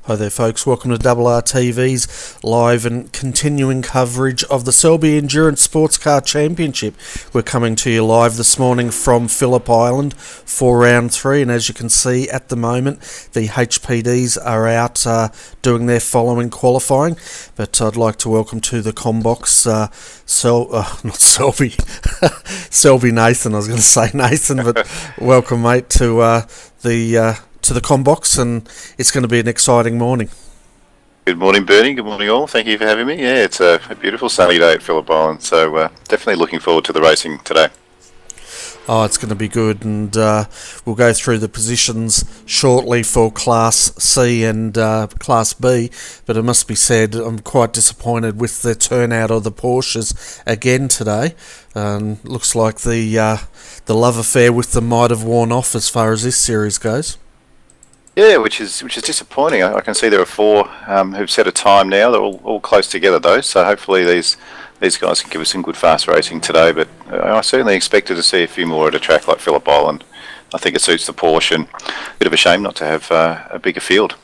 Hi there folks, welcome to RRTV's live and continuing coverage of the Selby Endurance Sports Car Championship. We're coming to you live this morning from Phillip Island for round 3, and as you can see at the moment the HPDs are out doing their following qualifying, but I'd like to welcome to the Combox not Selby Selby Nathan, I was going to say Nathan, but welcome mate to the Combox, and it's going to be an exciting morning. Good morning, Bernie. Good morning, all. Thank you for having me. Yeah, it's a beautiful sunny day at Phillip Island, so definitely looking forward to the racing today. Oh, it's going to be good, and we'll go through the positions shortly for Class C and Class B, but it must be said I'm quite disappointed with the turnout of the Porsches again today. Looks like the love affair with them might have worn off as far as this series goes. Yeah, which is disappointing. I can see there are 4 who've set a time now. They're all close together though, so hopefully these guys can give us some good fast racing today. But I certainly expected to see a few more at a track like Phillip Island. I think it suits the Porsche, and a bit of a shame not to have a bigger field.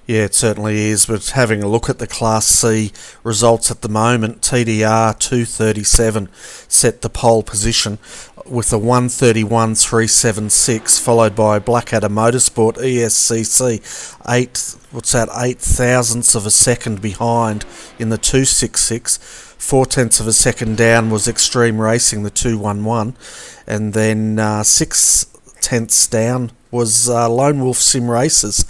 Yeah, it certainly is, but having a look at the Class C results at the moment, TDR 237 set the pole position with a 131.376, followed by Blackadder Motorsport ESCC 8 thousandths of a second behind in the 266. 4/10 of a second down was Extreme Racing, the 211, and then 6/10 down was Lone Wolf Sim Racers,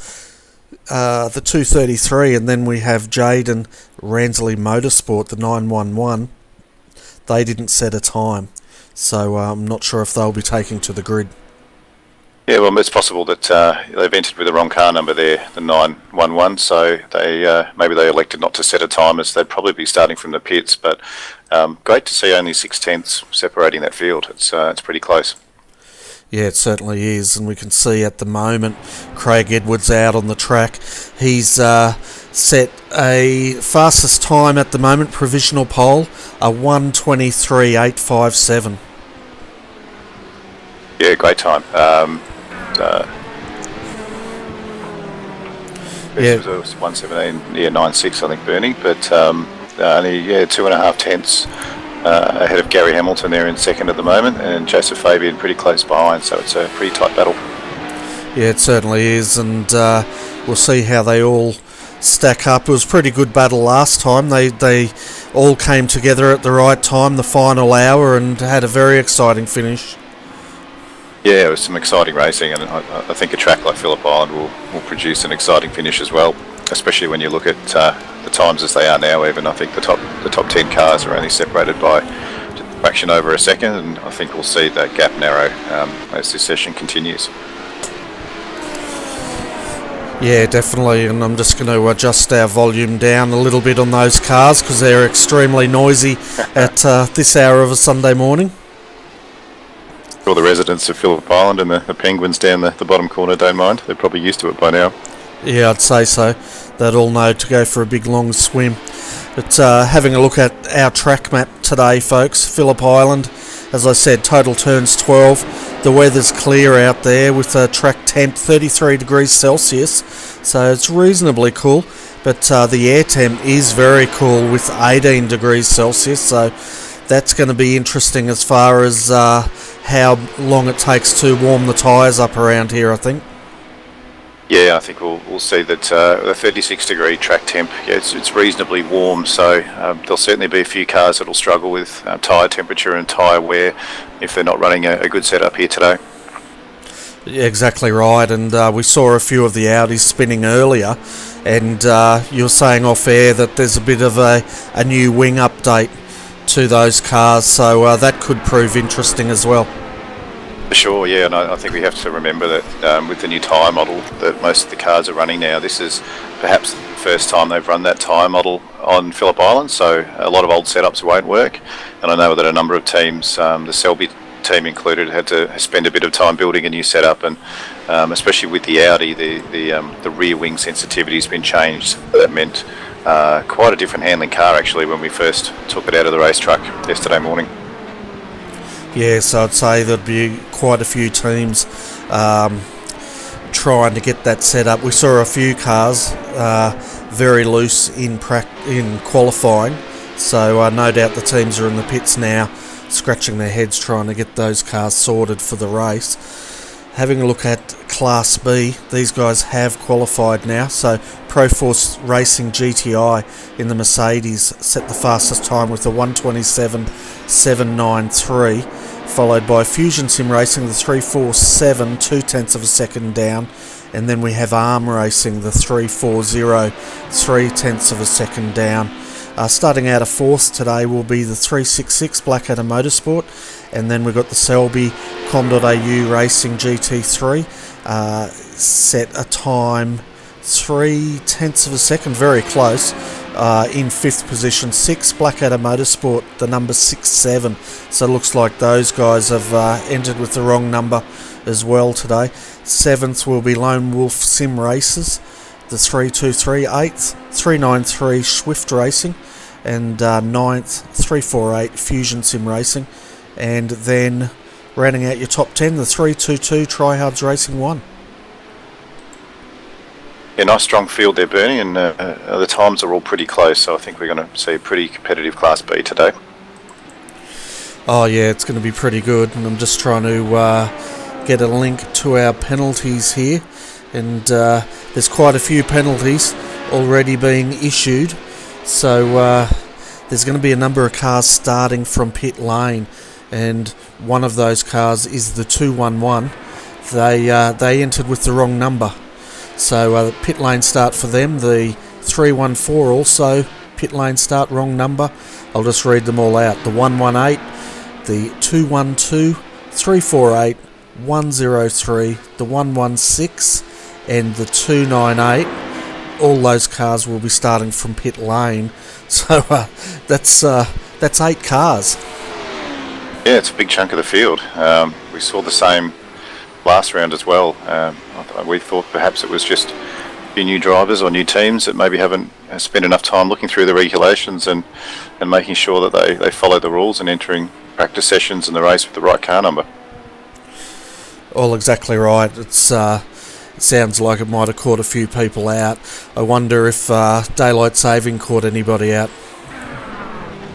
the 233, and then we have Jade and Ransley Motorsport, the 911. They didn't set a time, so I'm not sure if they'll be taking to the grid. Yeah, well, it's possible that they've entered with the wrong car number there, the 911, so maybe they elected not to set a time, as they'd probably be starting from the pits, but great to see only 6/10 separating that field. It's pretty close. Yeah, it certainly is, and we can see at the moment Craig Edwards out on the track. He's set a fastest time at the moment, provisional pole, a 1:23.857. Yeah, great time. It was 1:17.96, I think, Bernie, but only 2.5 tenths ahead of Gary Hamilton there in second at the moment, and Joseph Fabian pretty close behind, so it's a pretty tight battle. Yeah, it certainly is, and we'll see how they all stack up. It was a pretty good battle last time. They all came together at the right time, the final hour, and had a very exciting finish. Yeah, it was some exciting racing, and I think a track like Phillip Island will produce an exciting finish as well, especially when you look at the times as they are now. Even I think the top 10 cars are only separated by a fraction over a second, and I think we'll see that gap narrow as this session continues. Yeah, definitely, and I'm just going to adjust our volume down a little bit on those cars because they're extremely noisy at this hour of a Sunday morning. All the residents of Phillip Island and the penguins down the bottom corner don't mind. They're probably used to it by now. Yeah, I'd say so. They'd all know to go for a big long swim. But having a look at our track map today, folks, Phillip Island, as I said, total turns 12. The weather's clear out there with a track temp 33 degrees Celsius, so it's reasonably cool. But the air temp is very cool with 18 degrees Celsius, so that's going to be interesting as far as how long it takes to warm the tyres up around here, I think. Yeah, I think we'll see that the 36 degree track temp, it's reasonably warm, so there'll certainly be a few cars that'll struggle with tyre temperature and tyre wear if they're not running a good setup here today. Yeah, exactly right, and we saw a few of the Audis spinning earlier, and you were saying off air that there's a bit of a new wing update to those cars, so that could prove interesting as well. For sure, yeah, and I think we have to remember that with the new tyre model that most of the cars are running now, this is perhaps the first time they've run that tyre model on Phillip Island, so a lot of old setups won't work, and I know that a number of teams, the Selby team included, had to spend a bit of time building a new setup, and especially with the Audi, the rear wing sensitivity has been changed. That meant quite a different handling car actually when we first took it out of the race truck yesterday morning. Yeah, so I'd say there'd be quite a few teams trying to get that set up. We saw a few cars very loose in qualifying, so no doubt the teams are in the pits now, scratching their heads trying to get those cars sorted for the race. Having a look at Class B, these guys have qualified now, so Proforce Racing GTI in the Mercedes set the fastest time with a 1:27.793, followed by Fusion Sim Racing, the 3:47, 0.2 of a second down, and then we have ARM Racing, the 3:40, 0.3 of a second down. Starting out of fourth today will be the 366 Blackadder Motorsport, and then we've got the Selby com.au Racing GT3 set a time 0.3 of a second, very close. In fifth position, 6 Blackadder Motorsport, the number 67. So it looks like those guys have entered with the wrong number as well today. Seventh will be Lone Wolf Sim Races, the 323. Eighth, 393 Swift Racing, and ninth, 348 Fusion Sim Racing, and then rounding out your top 10, the 322 Tryhards Racing 1. Yeah, nice strong field there, Bernie, and the times are all pretty close, so I think we're going to see a pretty competitive Class B today. Oh yeah, it's going to be pretty good, and I'm just trying to get a link to our penalties here, and there's quite a few penalties already being issued, so there's going to be a number of cars starting from pit lane, and one of those cars is the 211. They entered with the wrong number. So pit lane start for them, the 314 also pit lane start, wrong number. I'll just read them all out. The 118, the 212, 348, 103, the 116 and the 298. All those cars will be starting from pit lane. So that's 8 cars. Yeah, it's a big chunk of the field. We saw the same last round as well. We thought perhaps it was just a few new drivers or new teams that maybe haven't spent enough time looking through the regulations and making sure that they follow the rules and entering practice sessions in the race with the right car number. All exactly right. It sounds like it might have caught a few people out. I wonder if daylight saving caught anybody out.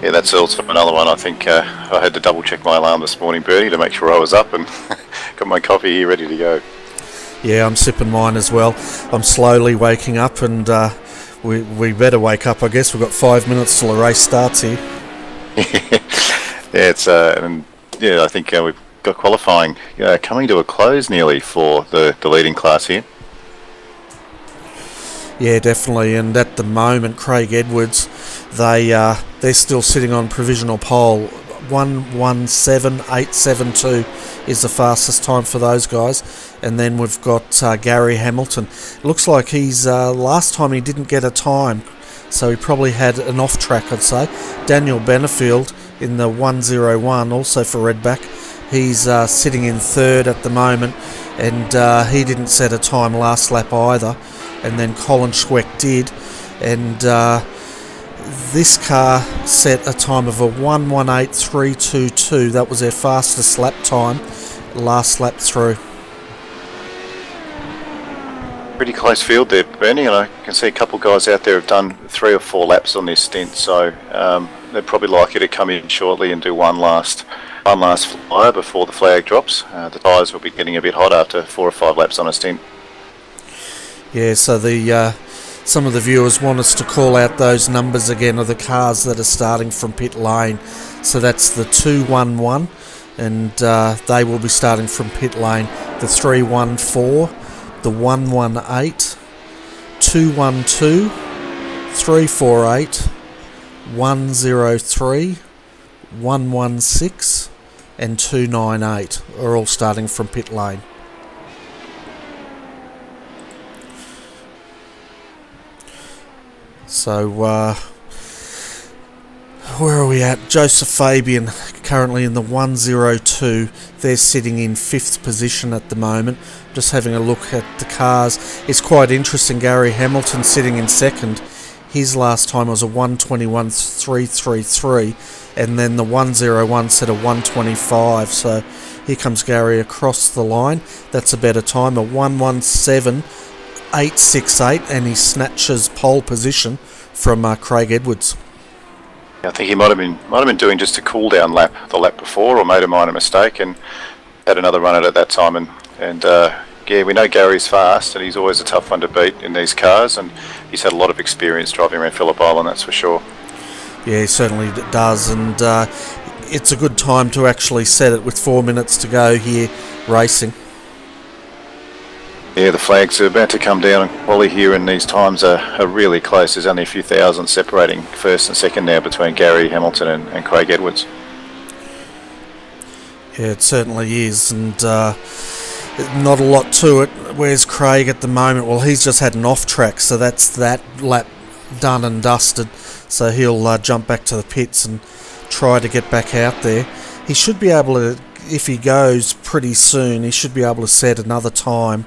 Yeah, that's also another one. I think I had to double check my alarm this morning, Bertie, to make sure I was up and got my coffee here ready to go. Yeah, I'm sipping mine as well. I'm slowly waking up, and we better wake up, I guess. We've got 5 minutes till the race starts here. Yeah, it's and yeah, I think we've got qualifying coming to a close nearly for the leading class here. Yeah, definitely. And at the moment, Craig Edwards, they're still sitting on provisional pole. 1:17.872 is the fastest time for those guys, and then we've got Gary Hamilton. It looks like he's last time he didn't get a time, so he probably had an off track, I'd say. Daniel Benefield in the 1:01, also for Redback. He's sitting in third at the moment, and he didn't set a time last lap either. And then Colin Schweck did, and this car set a time of a 1:18.322. That was their fastest lap time last lap through. Pretty close field there, Bernie, and I can see a couple of guys out there have done 3 or 4 laps on this stint, so they'd probably like you to come in shortly and do one last flyer before the flag drops. The tyres will be getting a bit hot after 4 or 5 laps on a stint. Yeah, so some of the viewers want us to call out those numbers again of the cars that are starting from pit lane. So that's the 211, and they will be starting from pit lane. The 314, the 118, 212, 348, 103, 116 and 298 are all starting from pit lane. So where are we at? Joseph Fabian currently in the 102. They're sitting in 5th position at the moment. Just having a look at the cars. It's quite interesting. Gary Hamilton sitting in 2nd. His last time was a 1:21.333, and then the 1:01 set a 1:25. So here comes Gary across the line. That's a better time, a 1:17.868, and he snatches pole position from Craig Edwards. I think he might have been doing just a cool down lap the lap before, or made a minor mistake and had another run at it that time. And yeah, we know Gary's fast, and he's always a tough one to beat in these cars, and he's had a lot of experience driving around Phillip Island, that's for sure. Yeah, he certainly does, and it's a good time to actually set it with 4 minutes to go here racing. Yeah, the flags are about to come down, and quali here, and these times are really close. There's only a few thousand separating first and second now between Gary Hamilton and Craig Edwards. Yeah, it certainly is, and not a lot to it. Where's Craig at the moment? Well, he's just had an off track, so that's that lap done and dusted. So he'll jump back to the pits and try to get back out there. He should be able to, if he goes pretty soon, he should be able to set another time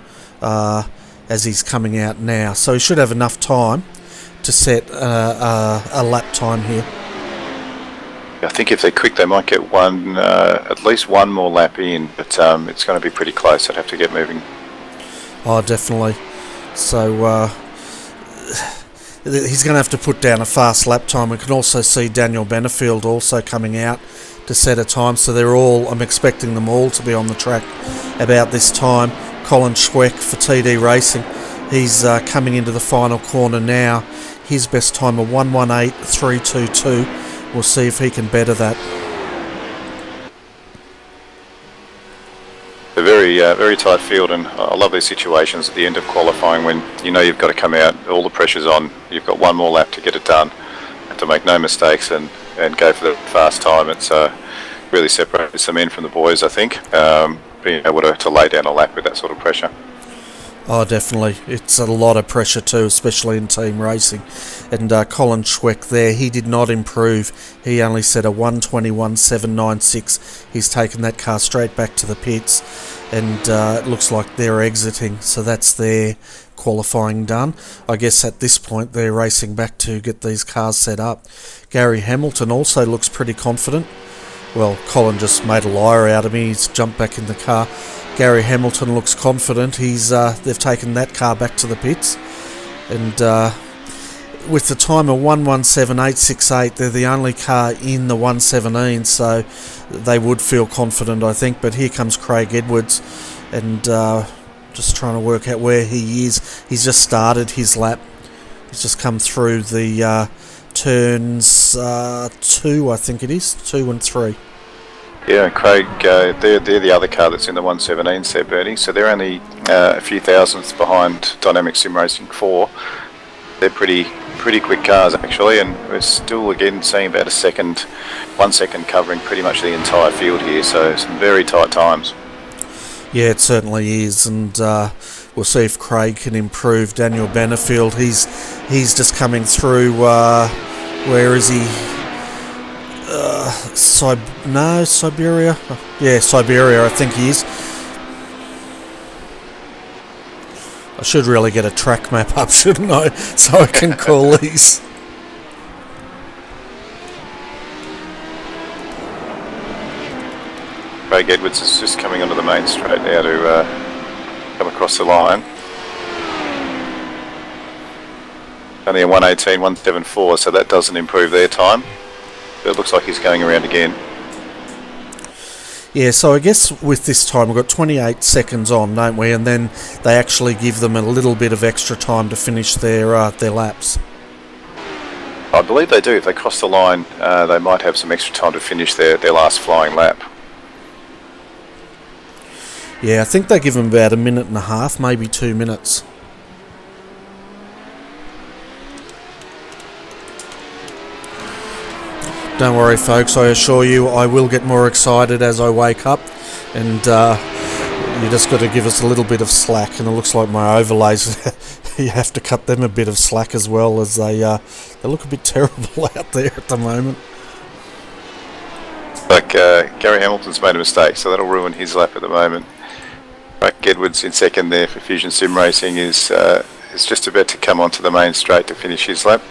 as he's coming out now. So he should have enough time to set a lap time here. I think if they're quick, they might get at least one more lap in, but it's going to be pretty close. I'd have to get moving. Oh, definitely. So he's going to have to put down a fast lap time. We can also see Daniel Benefield also coming out to set a time. So I'm expecting them all to be on the track about this time. Colin Schweck for TD Racing. He's coming into the final corner now. His best time, a 1:18.322. We'll see if he can better that. A very tight field, and I love these situations at the end of qualifying when you know you've got to come out, all the pressure's on, you've got one more lap to get it done, have to make no mistakes and go for the fast time. It's really separated some men from the boys, I think, being able to lay down a lap with that sort of pressure. Oh, definitely. It's a lot of pressure too, especially in team racing. And Colin Schweck there, he did not improve. He only set a 1:21.796. He's taken that car straight back to the pits, and it looks like they're exiting. So that's their qualifying done. I guess at this point they're racing back to get these cars set up. Gary Hamilton also looks pretty confident. Well, Colin just made a liar out of me. He's jumped back in the car. Gary Hamilton looks confident. They've taken that car back to the pits, and with the time of 1:17.868, they're the only car in the 1:17, so they would feel confident, I think. But here comes Craig Edwards, and just trying to work out where he is. He's just started his lap. He's just come through the turns 2, I think it is, 2 and 3. Yeah, Craig, they're the other car that's in the 1:17 set, Bernie. So they're only a few thousandths behind Dynamic Sim Racing 4. They're pretty quick cars actually, and we're still again seeing about 1 second covering pretty much the entire field here. So some very tight times. Yeah, it certainly is, and we'll see if Craig can improve. Daniel Benefield, he's just coming through. Where is he? Siberia? Yeah, Siberia, I think he is. I should really get a track map up, shouldn't I? So I can call these. Craig Edwards is just coming onto the main straight now to come across the line. Only a 1:18.174, so that doesn't improve their time. But it looks like he's going around again. Yeah, so I guess with this time we've got 28 seconds on, don't we? And then they actually give them a little bit of extra time to finish their laps. I believe they do. If they cross the line, they might have some extra time to finish their last flying lap. Yeah, I think they give them about a minute and a half, maybe 2 minutes. Don't worry, folks, I assure you I will get more excited as I wake up, and you just got to give us a little bit of slack. And it looks like my overlays, you have to cut them a bit of slack as well, as they look a bit terrible out there at the moment. Like Gary Hamilton's made a mistake, so that'll ruin his lap at the moment. Craig Edwards in second there for Fusion Sim Racing is just about to come onto the main straight to finish his lap.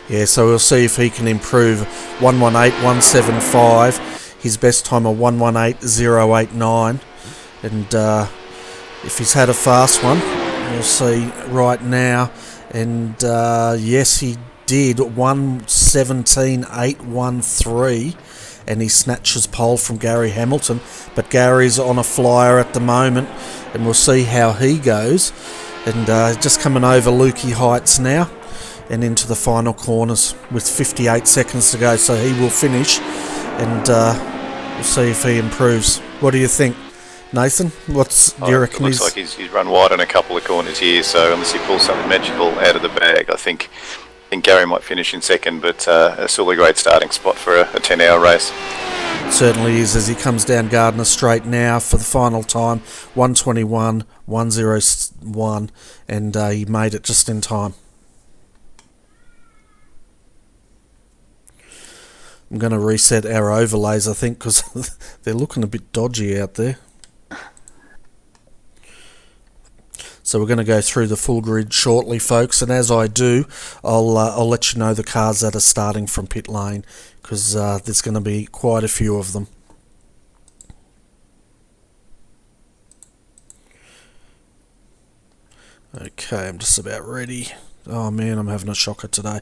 Yeah, so we'll see if he can improve 118.175. His best time of 118.089. And if he's had a fast one, we'll see right now. And yes, he did 117.813. And he snatches pole from Gary Hamilton. But Gary's on a flyer at the moment. And we'll see how he goes. And just coming over Lukey Heights now. And into the final corners with 58 seconds to go. So he will finish. And we'll see if he improves. What do you think, Nathan? Do you reckon? It looks like he's run wide on a couple of corners here. So unless he pulls something magical out of the bag, I think Gary might finish in second. But still a great starting spot for a 10-hour race. Certainly is, as he comes down Gardner Straight now for the final time, 121.101, and he made it just in time. I'm going to reset our overlays, I think, because they're looking a bit dodgy out there. So we're going to go through the full grid shortly, folks, and as I do, I'll let you know the cars that are starting from pit lane, because there's going to be quite a few of them. Okay, I'm just about ready. Oh man, I'm having a shocker today.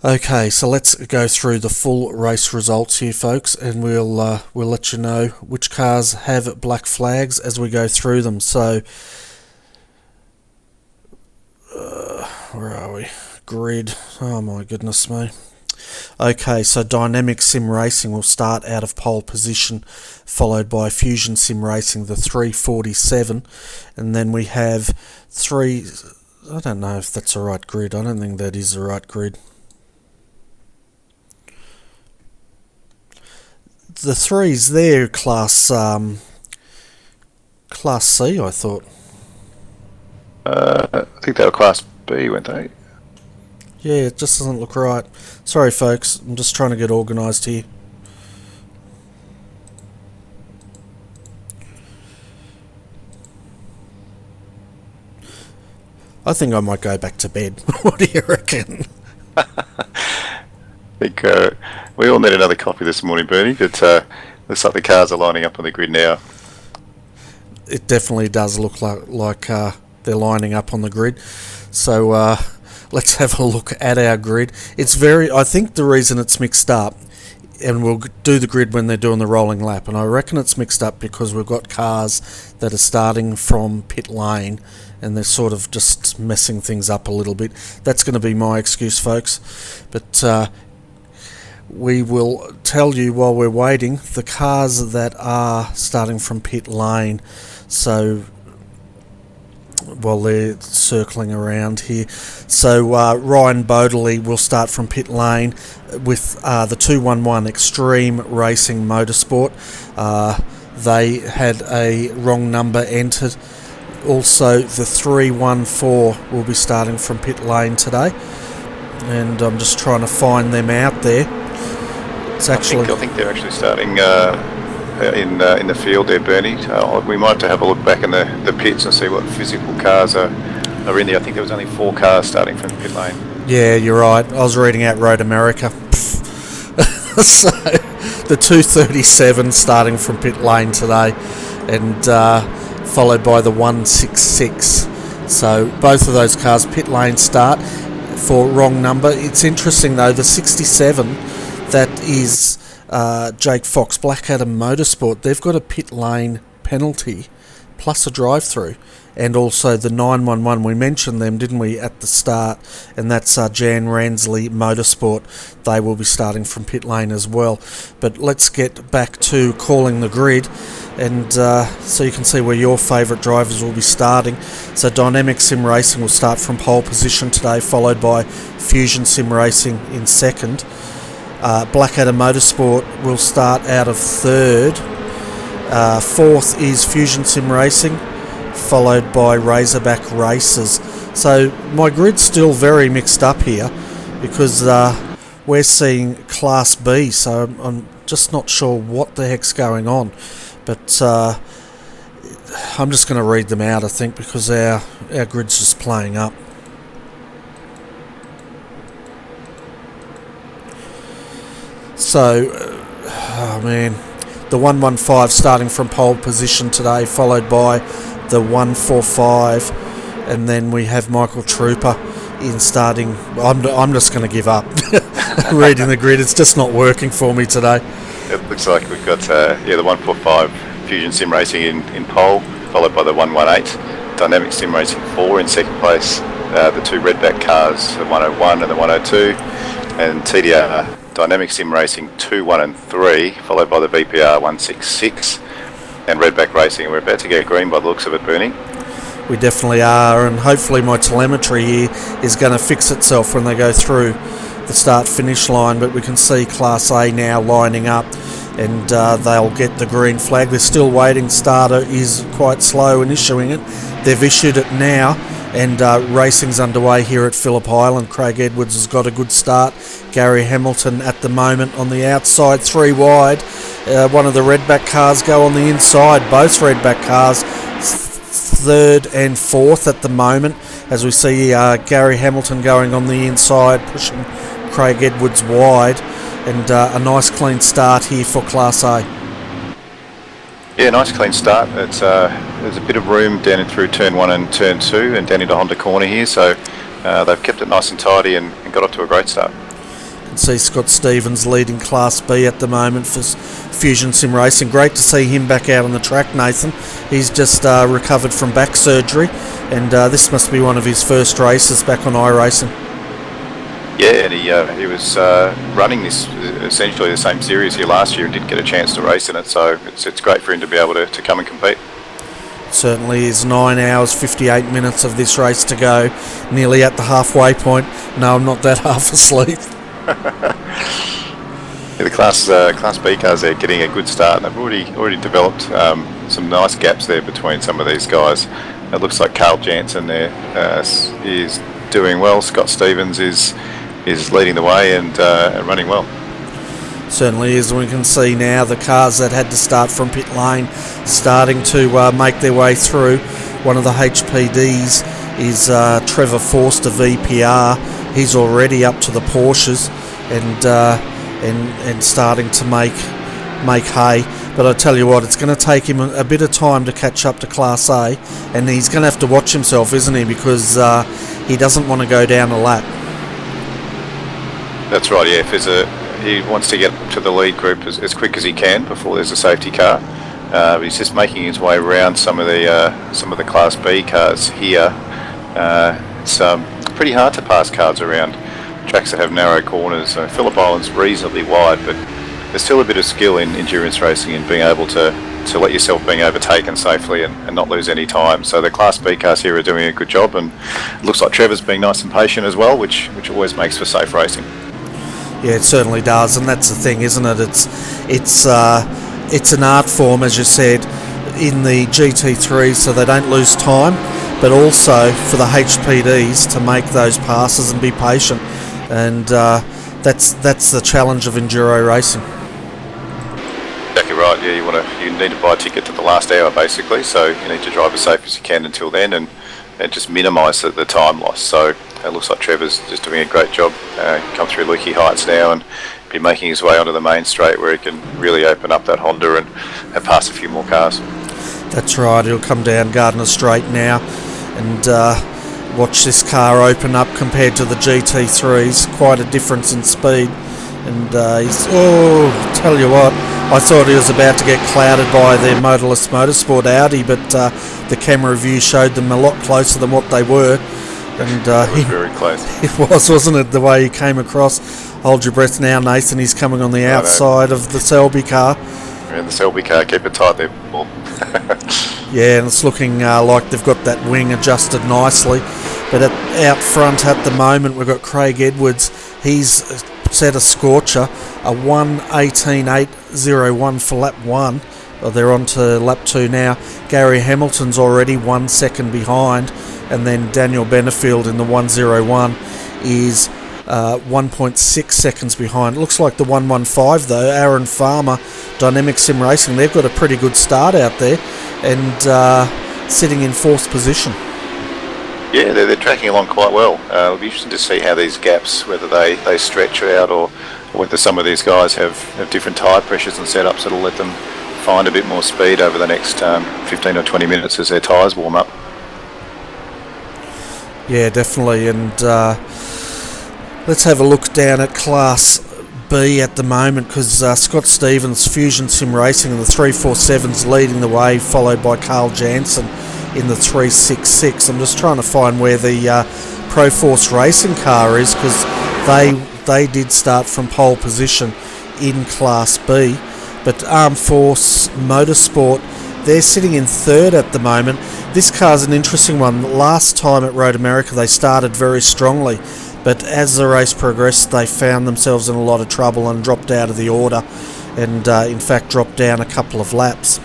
Okay, so let's go through the full race results here, folks, and we'll let you know which cars have black flags as we go through them. So, where are we? Grid. Oh my goodness me. Okay, so Dynamic Sim Racing will start out of pole position, followed by Fusion Sim Racing, the 347, and then we have three. I don't know if that's the right grid. I don't think that is the right grid. The threes there, class C, I thought. I think they were Class B, weren't they? Yeah, it just doesn't look right. Sorry, folks. I'm just trying to get organised here. I think I might go back to bed. What do you reckon? I think we all need another coffee this morning, Bernie, but looks like the cars are lining up on the grid now. It definitely does look like they're lining up on the grid. So let's have a look at our grid. I think the reason it's mixed up, and we'll do the grid when they're doing the rolling lap, and I reckon it's mixed up because we've got cars that are starting from pit lane and they're sort of just messing things up a little bit. That's going to be my excuse, folks. But we will tell you while we're waiting the cars that are starting from pit lane. So while they're circling around here, so Ryan Bodley will start from pit lane with the 211 Extreme Racing Motorsport. They had a wrong number entered. Also, the 314 will be starting from pit lane today, and I'm just trying to find them out there. I think they're actually starting in the field there, Bernie. We might have to have a look back in the pits and see what physical cars are in there. I think there was only 4 cars starting from pit lane. Yeah, you're right. I was reading out Road America. So the 237 starting from pit lane today, and followed by the 166. So both of those cars pit lane start for wrong number. It's interesting though, the 67, that is Jake Fox Blackadder Motorsport. They've got a pit lane penalty plus a drive-through, and also the 911. We mentioned them, didn't we, at the start? And that's Jan Ransley Motorsport. They will be starting from pit lane as well. But let's get back to calling the grid, and so you can see where your favourite drivers will be starting. So Dynamic Sim Racing will start from pole position today, followed by Fusion Sim Racing in second. Blackadder Motorsport will start out of third. Fourth is Fusion Sim Racing, followed by Razorback Racers. So my grid's still very mixed up here because we're seeing Class B, so I'm just not sure what the heck's going on. But I'm just going to read them out, I think, because our grid's just playing up. So, oh man, the 115 starting from pole position today, followed by the 145, and then we have Michael Trooper in starting. I'm just going to give up. Reading the grid, it's just not working for me today. It looks like we've got the 145 Fusion Sim Racing in pole, followed by the 118 Dynamic Sim Racing 4 in second place. The two Redback cars, the 101 and the 102, and TDR Dynamic Sim Racing 2, 1 and 3, followed by the VPR 166 and Redback Racing. We're about to get green by the looks of it, Bernie. We definitely are, and hopefully my telemetry here is going to fix itself when they go through the start-finish line, but we can see Class A now lining up, and they'll get the green flag. They're still waiting. Starter is quite slow in issuing it. They've issued it now, and racing's underway here at Phillip Island. Craig Edwards has got a good start. Gary Hamilton at the moment on the outside, 3 wide. One of the Redback cars go on the inside. Both Redback cars third and fourth at the moment, as we see Gary Hamilton going on the inside, pushing Craig Edwards wide, and a nice clean start here for Class A. Yeah, nice clean start. There's a bit of room down and through turn 1 and turn 2 and down into Honda Corner here, so they've kept it nice and tidy and got off to a great start. You can see Scott Stevens leading Class B at the moment for Fusion Sim Racing. Great to see him back out on the track, Nathan. He's just recovered from back surgery, and this must be one of his first races back on iRacing. Yeah, and he was running this essentially the same series here last year and didn't get a chance to race in it, so it's great for him to be able to come and compete. Certainly is. 9 hours 58 minutes of this race to go, nearly at the halfway point. No, I'm not that half asleep. Yeah, the Class B cars are getting a good start, and they've already developed some nice gaps there between some of these guys. It looks like Carl Jansen there is doing well. Scott Stevens is leading the way and running well. Certainly is. We can see now the cars that had to start from pit lane starting to make their way through. One of the HPDs is Trevor Forster VPR. He's already up to the Porsches and starting to make hay. But I tell you what, it's going to take him a bit of time to catch up to Class A, and he's going to have to watch himself, isn't he? Because he doesn't want to go down a lap. That's right. Yeah, if he wants to get to the lead group as quick as he can before there's a safety car. He's just making his way around some of the Class B cars here. It's pretty hard to pass cars around tracks that have narrow corners. Phillip Island's reasonably wide, but there's still a bit of skill in endurance racing and being able to let yourself being overtaken safely and not lose any time. So the Class B cars here are doing a good job, and it looks like Trevor's being nice and patient as well, which always makes for safe racing. Yeah, it certainly does, and that's the thing, isn't it? It's an art form, as you said, in the GT3, so they don't lose time, but also for the HPDs to make those passes and be patient, and that's the challenge of enduro racing. Exactly right. Yeah, you need to buy a ticket to the last hour basically, so you need to drive as safe as you can until then, and just minimise the time loss. So it looks like Trevor's just doing a great job. Come through Leaky Heights now and be making his way onto the main straight where he can really open up that Honda and pass a few more cars. That's right. He'll come down Gardner Straight now and watch this car open up compared to the GT3s. Quite a difference in speed. And tell you what, I thought he was about to get clouded by their Motorless Motorsport Audi, but the camera view showed them a lot closer than what they were. And it was very close. It was, wasn't it, the way he came across? Hold your breath now, Nathan. He's coming on the outside of the Selby car. Yeah, the Selby car. Keep it tight there, Paul. Yeah, and it's looking like they've got that wing adjusted nicely. But out front at the moment, we've got Craig Edwards. He's set a scorcher, a 1:18.801 for lap 1. Well, they're on to lap 2 now. Gary Hamilton's already 1 second behind. And then Daniel Benefield in the 1:01 is 1.6 seconds behind. It looks like the 1:15 though, Aaron Farmer, Dynamic Sim Racing, they've got a pretty good start out there and sitting in 4th position. Yeah, they're tracking along quite well. It'll be interesting to see how these gaps, whether they stretch out or whether some of these guys have different tyre pressures and setups that'll let them find a bit more speed over the next 15 or 20 minutes as their tyres warm up. Yeah, definitely. And let's have a look down at Class B at the moment, because Scott Stevens, Fusion Sim Racing, in the 347's leading the way, followed by Carl Jansen in the 366. I'm just trying to find where the Proforce Racing car is, because they did start from pole position in Class B. But Armed Force Motorsport, they're sitting in third at the moment. This car's an interesting one. Last time at Road America they started very strongly, but as the race progressed they found themselves in a lot of trouble and dropped out of the order, and in fact dropped down a couple of laps.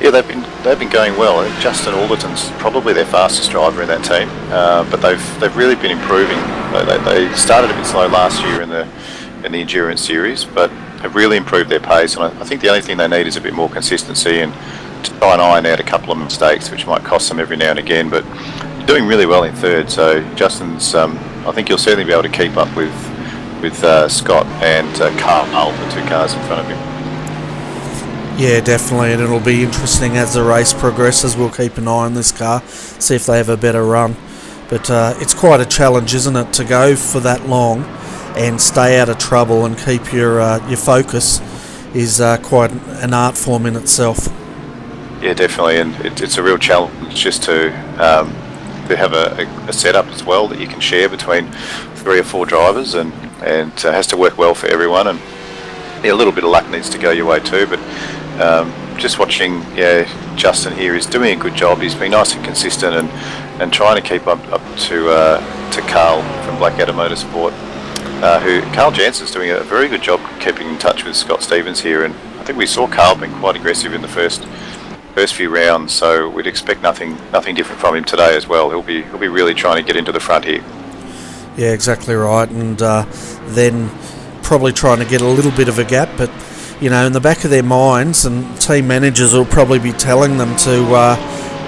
Yeah, they've been going well. I think Justin Alderton's probably their fastest driver in that team, but they've really been improving. They started a bit slow last year in the endurance series, but have really improved their pace. And I think the only thing they need is a bit more consistency and to try and iron out a couple of mistakes, which might cost them every now and again. But doing really well in third. So Justin's, I think you'll certainly be able to keep up with Scott and Carl, the two cars in front of him. Yeah, definitely, and it'll be interesting as the race progresses. We'll keep an eye on this car, see if they have a better run. But it's quite a challenge, isn't it, to go for that long and stay out of trouble and keep your focus is quite an art form in itself. Yeah, definitely, and it's a real challenge just to have a setup as well that you can share between 3 or 4 drivers, and has to work well for everyone. And a little bit of luck needs to go your way too, but just watching Justin here is doing a good job. He's been nice and consistent and trying to keep up to Carl from Blackadder Motorsport, who Carl Jansen's doing a very good job keeping in touch with Scott Stevens here, and I think we saw Carl being quite aggressive in the first few rounds, so we'd expect nothing different from him today as well. He'll be really trying to get into the front here. Yeah, exactly right, and then probably trying to get a little bit of a gap, but in the back of their minds, and team managers will probably be telling them to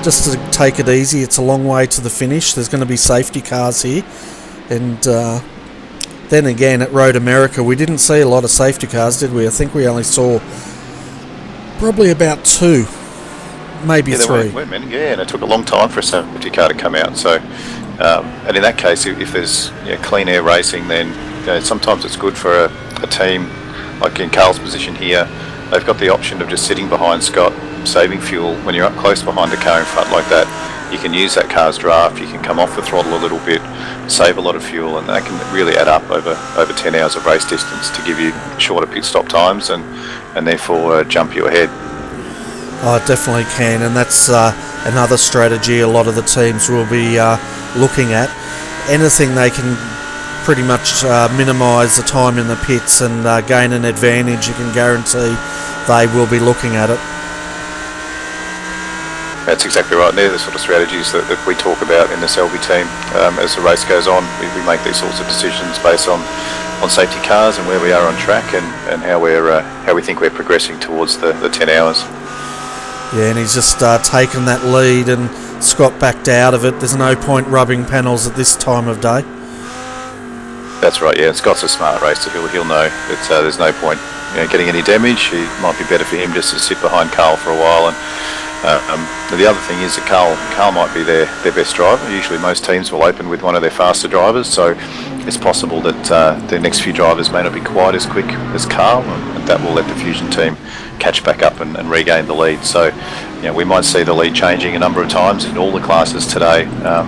just to take it easy. It's a long way to the finish. There's going to be safety cars here, and then again at Road America we didn't see a lot of safety cars, did we? I think we only saw probably about 2, maybe 3. And it took a long time for a safety car to come out. So, and in that case, if there's clean air racing, then sometimes it's good for a team like in Carl's position here. They've got the option of just sitting behind Scott, saving fuel. When you're up close behind a car in front like that, you can use that car's draft. You can come off the throttle a little bit, save a lot of fuel, and that can really add up over 10 hours of race distance to give you shorter pit stop times and therefore jump you ahead. Oh, it definitely can, and that's another strategy a lot of the teams will be looking at. Anything they can pretty much minimise the time in the pits and gain an advantage, you can guarantee they will be looking at it. That's exactly right, and they're the sort of strategies that we talk about in the Selby team. As the race goes on, we make these sorts of decisions based on safety cars and where we are on track and how we think we're progressing towards the 10 hours. Yeah, and he's just taken that lead, and Scott backed out of it. There's no point rubbing panels at this time of day. That's right, yeah. And Scott's a smart racer. He'll know that there's no point getting any damage. It might be better for him just to sit behind Carl for a while. And the other thing is that Carl might be their best driver. Usually most teams will open with one of their faster drivers, so it's possible that their next few drivers may not be quite as quick as Carl, and that will let the Fusion team catch back up and regain the lead. So we might see the lead changing a number of times in all the classes today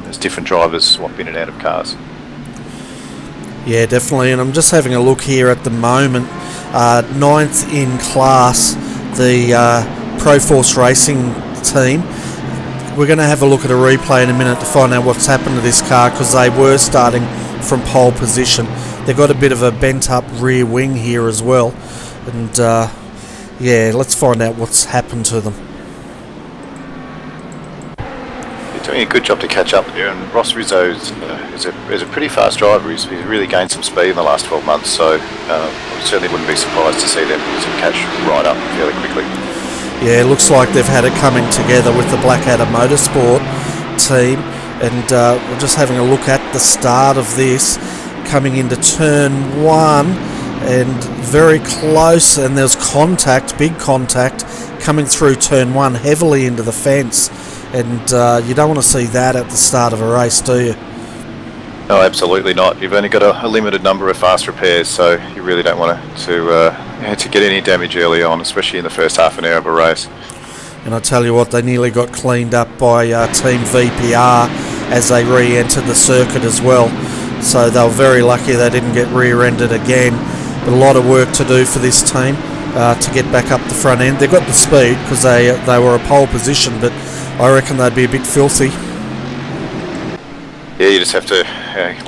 as different drivers swap in and out of cars. Yeah, definitely, and I'm just having a look here at the moment. 9th in class, the Proforce Racing team. We're going to have a look at a replay in a minute to find out what's happened to this car, because they were starting from pole position. They've got a bit of a bent up rear wing here as well, and let's find out what's happened to them. Doing a good job to catch up there, and Ross Rizzo is a pretty fast driver. He's really gained some speed in the last 12 months, so I certainly wouldn't be surprised to see them catch right up fairly quickly. Yeah, it looks like they've had it coming together with the Blackadder Motorsport team, and we're just having a look at the start of this. coming into turn 1, and very close, and there's contact, big contact, coming through turn 1 heavily into the fence, and you don't want to see that at the start of a race, do you? No, absolutely not. You've only got a limited number of fast repairs, so you really don't want to get any damage early on, especially in the first half an hour of a race. And I tell you what, they nearly got cleaned up by Team VPR as they re-entered the circuit as well. So they were very lucky they didn't get rear-ended again. But a lot of work to do for this team to get back up the front end. They've got the speed because they were a pole position, but I reckon they'd be a bit filthy. Yeah, you just have to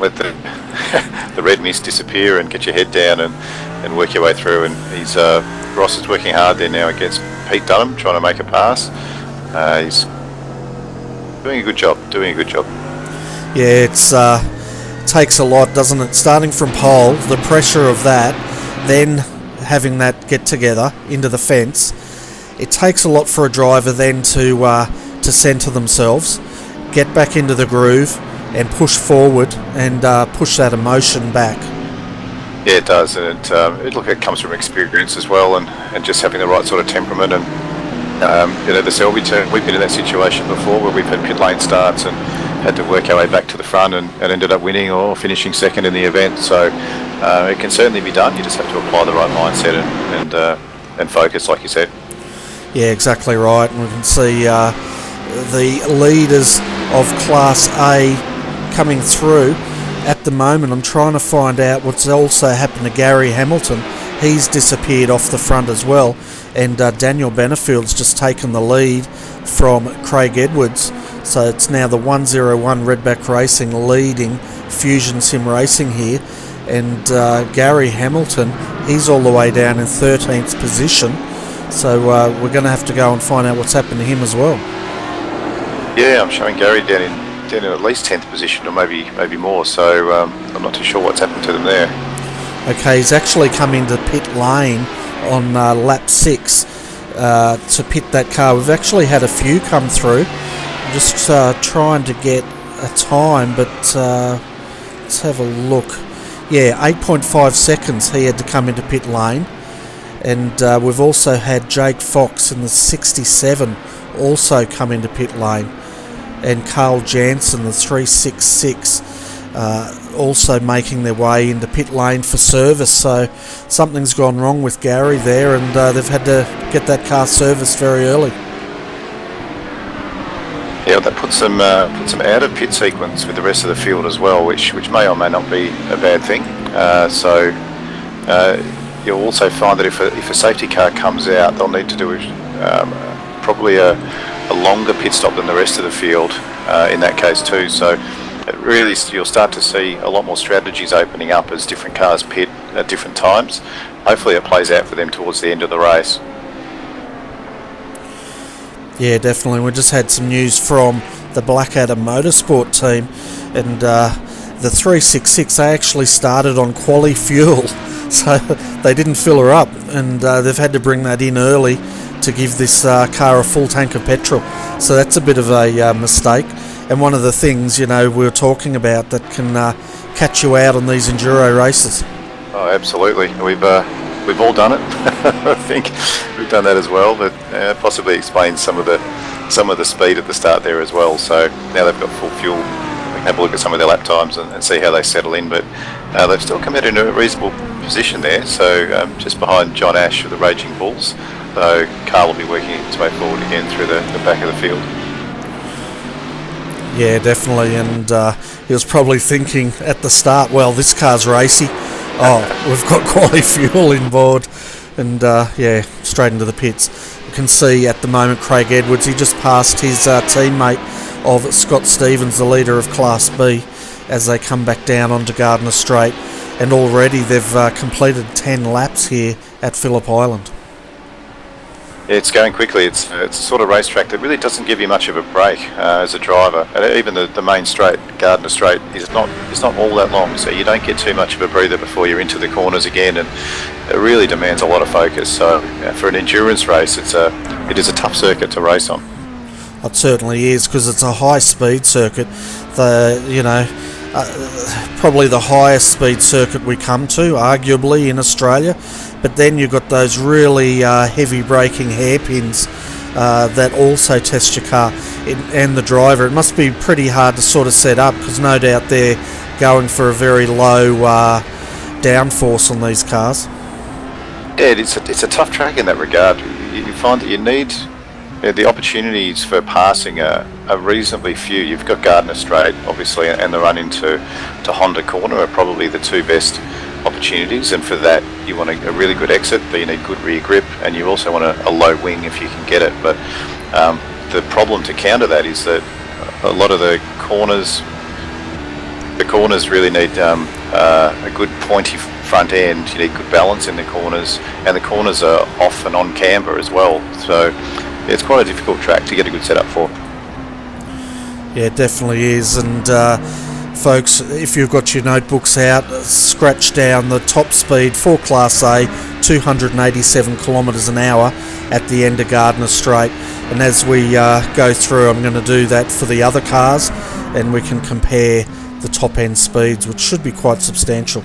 let the red mist disappear and get your head down and work your way through. And Ross is working hard there now against Pete Dunham, trying to make a pass. He's doing a good job. Yeah, it's takes a lot, doesn't it? Starting from pole, the pressure of that, then having that get together into the fence. It takes a lot for a driver then to centre themselves, get back into the groove, and push forward and push that emotion back. Yeah, it does, and it comes from experience as well, and just having the right sort of temperament. And the Selby team, we've been in that situation before where we've had pit lane starts and had to work our way back to the front and ended up winning or finishing second in the event. So it can certainly be done. You just have to apply the right mindset and focus, like you said. Yeah, exactly right. And we can see the leaders of Class A coming through. At the moment, I'm trying to find out what's also happened to Gary Hamilton. He's disappeared off the front as well, and Daniel Benefield's just taken the lead from Craig Edwards. So it's now the 101 Redback Racing leading Fusion Sim Racing here, and Gary Hamilton, he's all the way down in 13th position. So we're going to have to go and find out what's happened to him as well. Yeah, I'm showing Gary down in at least 10th position, or maybe more, so I'm not too sure what's happened to them there. Okay, he's actually come into pit lane on lap 6 to pit that car. We've actually had a few come through. I'm just trying to get a time, but let's have a look. Yeah, 8.5 seconds he had to come into pit lane. And we've also had Jake Fox in the 67 also come into pit lane. And Carl Jansen, the 366, also making their way into pit lane for service. So something's gone wrong with Gary there, and they've had to get that car serviced very early. Yeah, that puts them out of pit sequence with the rest of the field as well, which may or may not be a bad thing. You'll also find that if a safety car comes out, they'll need to do probably a longer pit stop than the rest of the field in that case too. So it really, you'll start to see a lot more strategies opening up as different cars pit at different times. Hopefully it plays out for them towards the end of the race. Yeah, definitely. We just had some news from the Blackadder Motorsport team, and the 366, they actually started on quali fuel, so they didn't fill her up, and they've had to bring that in early to give this car a full tank of petrol. So that's a bit of a mistake, and one of the things, we were talking about that can catch you out on these enduro races. Oh, absolutely. We've all done it. I think we've done that as well, but possibly explains some of the speed at the start there as well. So now they've got full fuel. We can have a look at some of their lap times and see how they settle in, but they've still come out in a reasonable position there. So just behind John Ash of the Raging Bulls. So Carl will be working his way forward again through the back of the field. Yeah, definitely, and he was probably thinking at the start, well, this car's racy. Oh, we've got quality fuel in board, and straight into the pits. You can see at the moment Craig Edwards, he just passed his teammate of Scott Stevens, the leader of Class B, as they come back down onto Gardner Straight, and already they've completed 10 laps here at Phillip Island. Yeah, it's going quickly. It's a sort of racetrack that really doesn't give you much of a break as a driver. And even the main straight, Gardner Straight, is not all that long, so you don't get too much of a breather before you're into the corners again, and it really demands a lot of focus. So for an endurance race, it is a tough circuit to race on. It certainly is, because it's a high-speed circuit. probably the highest speed circuit we come to, arguably, in Australia. But then you've got those really heavy braking hairpins that also test your car and the driver. It must be pretty hard to sort of set up, because no doubt they're going for a very low downforce on these cars. Yeah, it's a tough track in that regard. You find that you need the opportunities for passing are reasonably few. You've got Gardner Straight, obviously, and the run into Honda Corner are probably the two best opportunities, and for that you want a really good exit, but you need good rear grip, and you also want a low wing if you can get it. But the problem to counter that is that a lot of the corners really need a good pointy front end. You need good balance in the corners, and the corners are off and on camber as well, so it's quite a difficult track to get a good setup for. Yeah, it definitely is. And folks, if you've got your notebooks out, scratch down the top speed for Class A, 287 kilometres an hour at the end of Gardner Straight. And as we go through, I'm going to do that for the other cars, and we can compare the top end speeds, which should be quite substantial.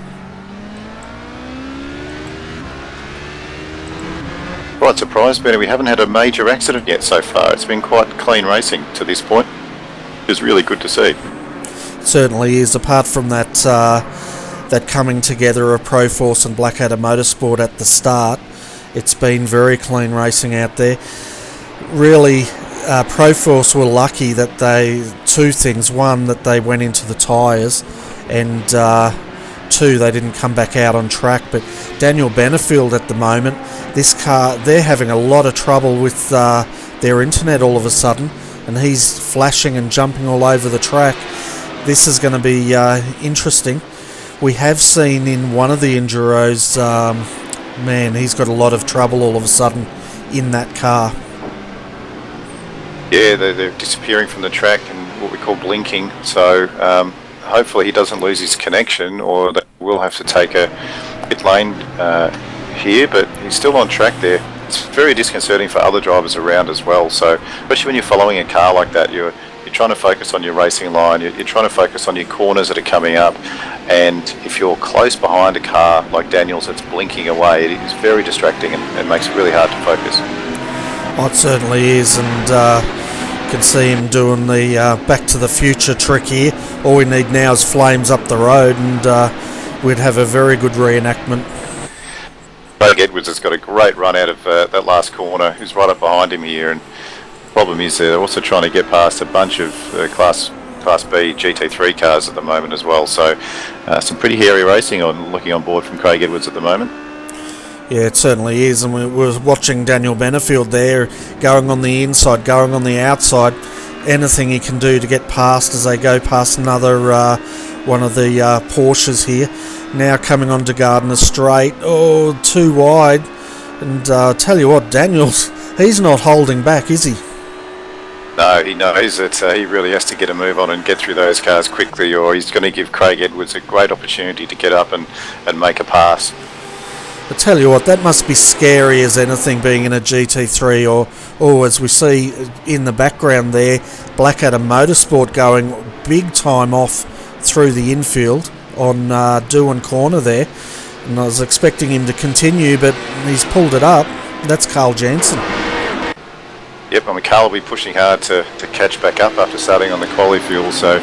Right, surprised, Benny, we haven't had a major accident yet so far. It's been quite clean racing to this point. It's really good to see. Certainly is. Apart from that that coming together of Proforce and Blackadder Motorsport at the start, it's been very clean racing out there. Really, Proforce were lucky that two things. One, that they went into the tyres, and two, they didn't come back out on track. But Daniel Benefield at the moment, this car, they're having a lot of trouble with their internet all of a sudden, and he's flashing and jumping all over the track. This is going to be interesting. We have seen in one of the Enduros, he's got a lot of trouble all of a sudden in that car. Yeah, they're disappearing from the track and what we call blinking, so hopefully he doesn't lose his connection, or they will have to take a pit lane here, but he's still on track there. It's very disconcerting for other drivers around as well, so especially when you're following a car like that, you're trying to focus on your racing line, you're trying to focus on your corners that are coming up, and if you're close behind a car like Daniel's that's blinking away, it is very distracting and makes it really hard to focus. Oh, it certainly is, and you can see him doing the Back to the Future trick here. All we need now is flames up the road, and we'd have a very good reenactment. Craig Edwards has got a great run out of that last corner. He's right up behind him here, and the problem is they're also trying to get past a bunch of Class B GT3 cars at the moment as well. So some pretty hairy racing looking on board from Craig Edwards at the moment. Yeah, it certainly is, and we were watching Daniel Benefield there, going on the inside, going on the outside, anything he can do to get past as they go past another one of the Porsches here. Now coming onto Gardner Straight, too wide, and tell you what, Daniels, he's not holding back, is he? No, he knows that he really has to get a move on and get through those cars quickly, or he's going to give Craig Edwards a great opportunity to get up and make a pass. I tell you what, that must be scary as anything, being in a GT3, or as we see in the background there, Blackadder Motorsport going big time off through the infield on Doohan Corner there, and I was expecting him to continue, but he's pulled it up. That's Carl Jansen. Yep, I mean, Carl will be pushing hard to catch back up after starting on the quali fuel, so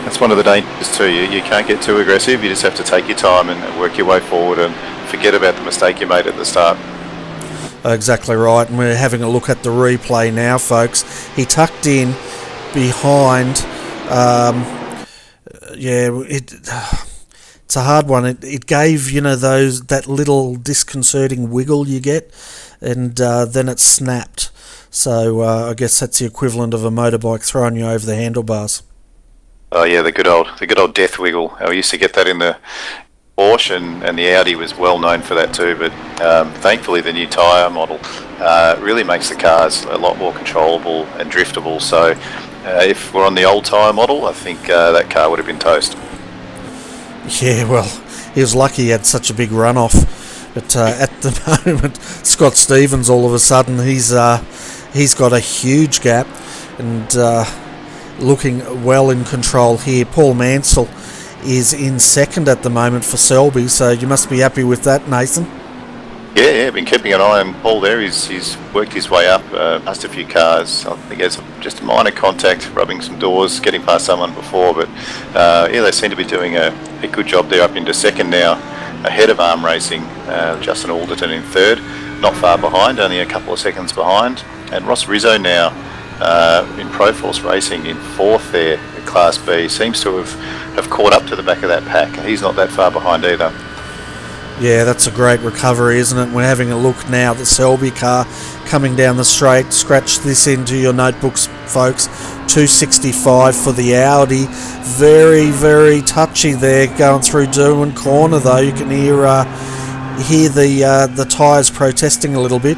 that's one of the dangers too. You can't get too aggressive, you just have to take your time and work your way forward and forget about the mistake you made at the start. Exactly right, and we're having a look at the replay now, folks. He tucked in behind, it's a hard one. It gave, that little disconcerting wiggle you get, and then it snapped. So I guess that's the equivalent of a motorbike throwing you over the handlebars. Oh yeah, the good old death wiggle. I used to get that in the Porsche, and the Audi was well known for that too, but thankfully the new tyre model really makes the cars a lot more controllable and driftable, so if we're on the old tyre model, I think that car would have been toast. Yeah, well, he was lucky he had such a big runoff, but at the moment, Scott Stevens, all of a sudden, he's got a huge gap, and looking well in control here. Paul Mansell is in second at the moment for Selby, so you must be happy with that, Nathan. Yeah, been keeping an eye on Paul there. He's worked his way up, past a few cars. I think it's just a minor contact, rubbing some doors, getting past someone before, but they seem to be doing a good job there up into second now, ahead of iRacing. Justin Alderton in third, not far behind, only a couple of seconds behind. And Ross Rizzo now in Proforce Racing in fourth there at Class B. Seems to have caught up to the back of that pack. He's not that far behind either. Yeah, that's a great recovery, isn't it? We're having a look now at the Selby car coming down the straight. Scratch this into your notebooks, folks. 265 for the Audi. Very, very touchy there going through Derwin Corner, though. You can hear the tyres protesting a little bit.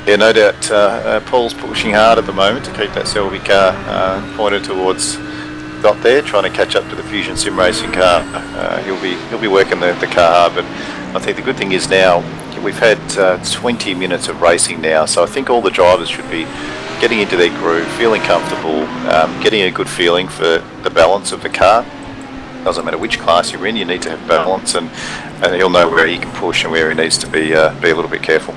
Yeah, no doubt. Paul's pushing hard at the moment to keep that Selby car pointed towards got there, trying to catch up to the Fusion Sim Racing car. He'll be working the car hard, but I think the good thing is now we've had 20 minutes of racing now, so I think all the drivers should be getting into their groove, feeling comfortable, getting a good feeling for the balance of the car. Doesn't matter which class you're in, you need to have balance, and he'll know where he can push and where he needs to be a little bit careful.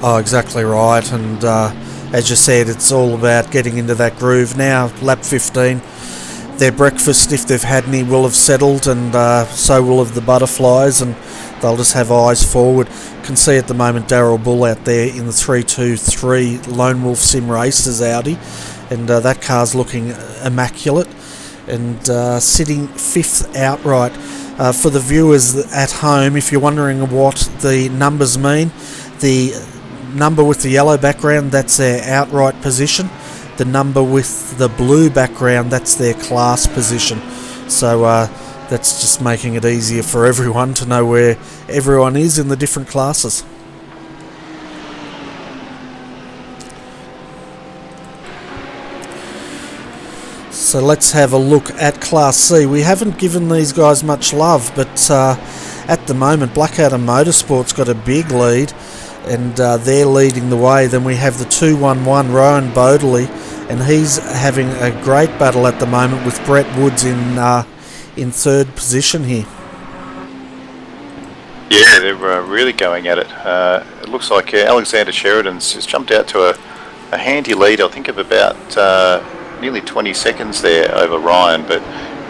Oh, exactly right, and as you said, it's all about getting into that groove. Now, lap 15, their breakfast, if they've had any, will have settled, and so will have the butterflies, and they'll just have eyes forward. You can see at the moment Darryl Bull out there in the 323 Lone Wolf Sim Racers Audi, and that car's looking immaculate, and sitting fifth outright. For the viewers at home, if you're wondering what the numbers mean, the number with the yellow background, that's their outright position. The number with the blue background, that's their class position. So that's just making it easier for everyone to know where everyone is in the different classes. So let's have a look at Class C. We haven't given these guys much love, but at the moment Blackadder Motorsport's got a big lead, and they're leading the way. Then we have the 211 Rowan Bodley, and he's having a great battle at the moment with Brett Woods in third position here. Yeah, they're really going at it. It looks like Alexander Sheridan's just jumped out to a handy lead, I think of about nearly 20 seconds there over Ryan, but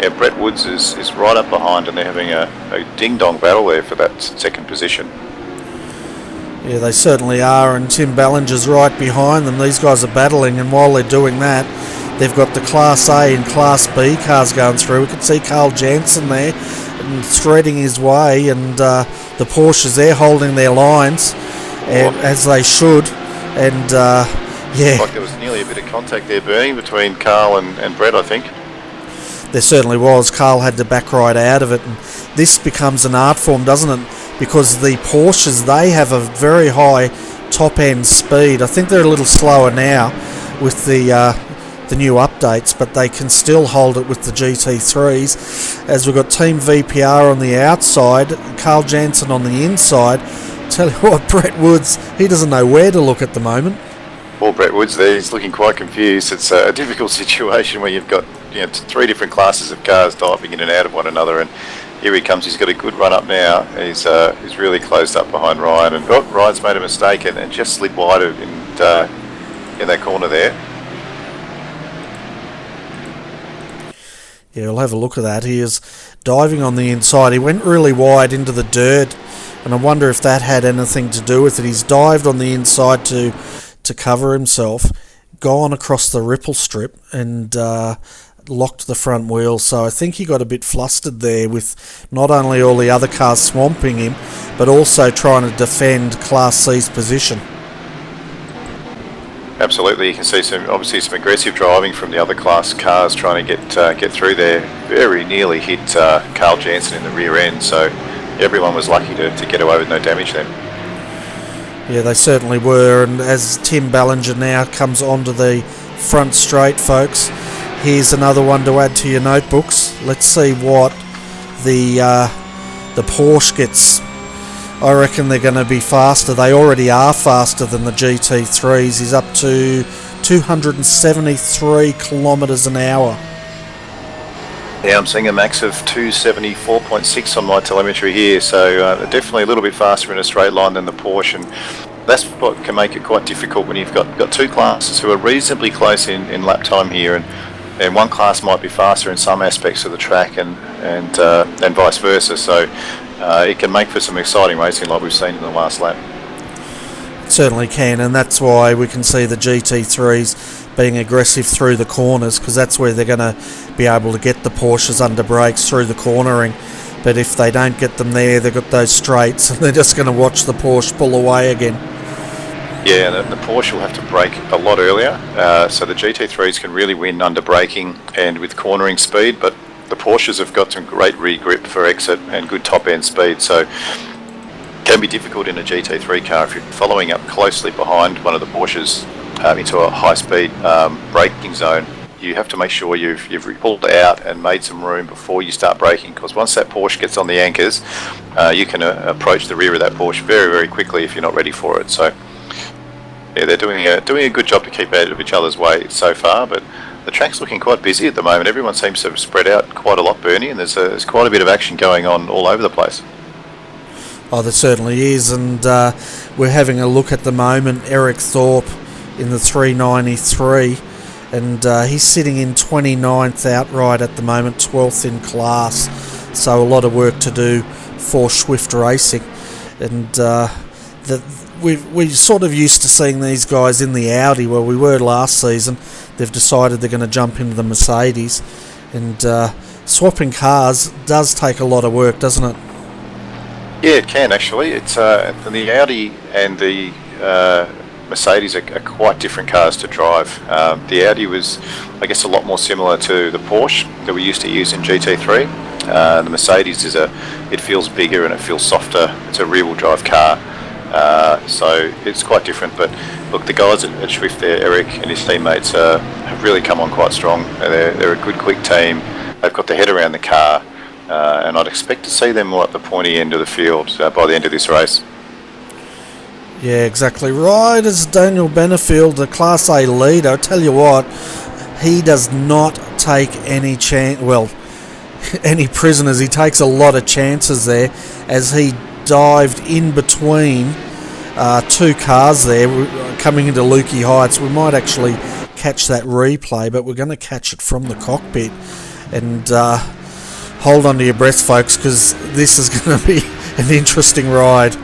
yeah, Brett Woods is right up behind, and they're having a ding-dong battle there for that second position. Yeah, they certainly are, and Tim Ballinger's right behind them. These guys are battling, and while they're doing that, they've got the Class A and Class B cars going through. We can see Carl Jansen there and threading his way, and the Porsches there holding their lines, and, as they should. And yeah, like there was nearly a bit of contact there, Bernie, between Carl and Brett, I think. There certainly was. Carl had to back right out of it, and this becomes an art form, doesn't it? Because the Porsches, they have a very high top-end speed. I think they're a little slower now with the new updates, but they can still hold it with the GT3s. As we've got Team VPR on the outside, Carl Jansen on the inside. Tell you what, Brett Woods, he doesn't know where to look at the moment. Well, Brett Woods there, he's looking quite confused. It's a difficult situation where you've got three different classes of cars diving in and out of one another, and here he comes. He's got a good run up now. He's really closed up behind Ryan, and Ryan's made a mistake and just slid wide in that corner there. Yeah, we'll have a look at that. He is diving on the inside. He went really wide into the dirt, and I wonder if that had anything to do with it. He's dived on the inside to cover himself, gone across the ripple strip, and locked the front wheel. So I think he got a bit flustered there with not only all the other cars swamping him, but also trying to defend Class C's position. Absolutely, you can see some aggressive driving from the other class cars trying to get through there. Very nearly hit Carl Jansen in the rear end, so everyone was lucky to get away with no damage then. Yeah, they certainly were, and as Tim Ballinger now comes onto the front straight, folks, here's another one to add to your notebooks. Let's see what the Porsche gets. I reckon they're going to be faster. They already are faster than the GT3s. He's up to 273 kilometres an hour. Yeah, I'm seeing a max of 274.6 on my telemetry here, so definitely a little bit faster in a straight line than the Porsche, and that's what can make it quite difficult when you've got two classes who are reasonably close in lap time here, and one class might be faster in some aspects of the track and vice versa, so it can make for some exciting racing like we've seen in the last lap. It certainly can, and that's why we can see the GT3s being aggressive through the corners, because that's where they're going to be able to get the Porsches under brakes through the cornering. But if they don't get them there, they've got those straights and they're just going to watch the Porsche pull away again. Yeah, the Porsche will have to brake a lot earlier, so the GT3s can really win under braking and with cornering speed, but the Porsches have got some great rear grip for exit and good top end speed, so it can be difficult in a GT3 car if you're following up closely behind one of the Porsches into a high-speed braking zone. You have to make sure you've pulled out and made some room before you start braking, because once that Porsche gets on the anchors, you can approach the rear of that Porsche very, very quickly if you're not ready for it. So, yeah, they're doing a good job to keep out of each other's way so far, but the track's looking quite busy at the moment. Everyone seems to have spread out quite a lot, Bernie, and there's quite a bit of action going on all over the place. Oh, there certainly is, and we're having a look at the moment. Eric Thorpe in the 393, and he's sitting in 29th outright at the moment, 12th in class, so a lot of work to do for Swift Racing. And we're sort of used to seeing these guys in the Audi where we were last season. They've decided they're going to jump into the Mercedes, and swapping cars does take a lot of work, doesn't it? Yeah, it can actually. It's the Audi and the Mercedes are quite different cars to drive. The Audi was, I guess, a lot more similar to the Porsche that we used to use in GT3. The Mercedes it feels bigger and it feels softer. It's a rear-wheel drive car, so it's quite different. But look, the guys at Swift there, Eric and his teammates, have really come on quite strong. They're a good, quick team. They've got their head around the car, and I'd expect to see them more at the pointy end of the field by the end of this race. Yeah, exactly right. As Daniel Benefield, the Class A leader, I tell you what, he does not take any any prisoners. He takes a lot of chances there as he dived in between two cars there coming into Lukey Heights. We might actually catch that replay, but we're going to catch it from the cockpit. And hold on to your breath, folks, because this is going to be an interesting ride.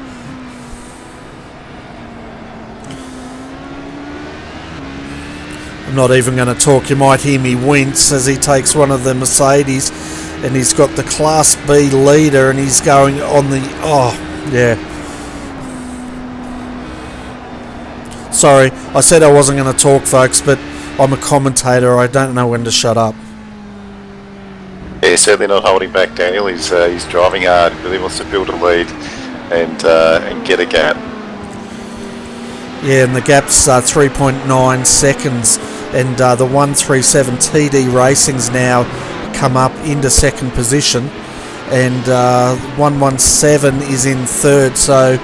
I'm not even going to talk. You might hear me wince as he takes one of the Mercedes, and he's got the Class B leader, and he's going on the... Oh, yeah. Sorry, I said I wasn't going to talk, folks, but I'm a commentator. I don't know when to shut up. Yeah, certainly not holding back, Daniel. He's driving hard. Really wants to build a lead and get a gap. Yeah, and the gap's 3.9 seconds, and the 137 TD Racing's now come up into second position, and 117 is in third, so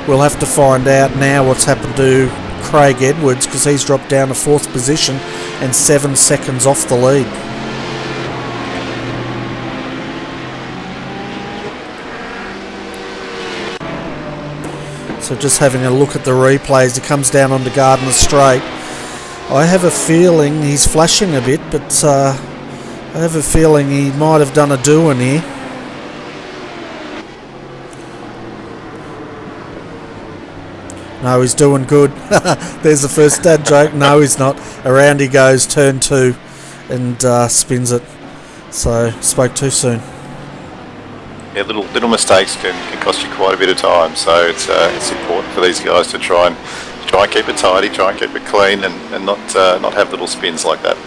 we'll have to find out now what's happened to Craig Edwards, because he's dropped down to fourth position and 7 seconds off the lead. So just having a look at the replays, he comes down onto Gardner Straight. I have a feeling he's flashing a bit, but I have a feeling he might have done a doing here. No, he's doing good. There's the first dad joke. No, he's not. Around he goes, turn two, and spins it. So, spoke too soon. Yeah, little mistakes can cost you quite a bit of time. So it's important for these guys to try and keep it tidy, try and keep it clean, and not have little spins like that.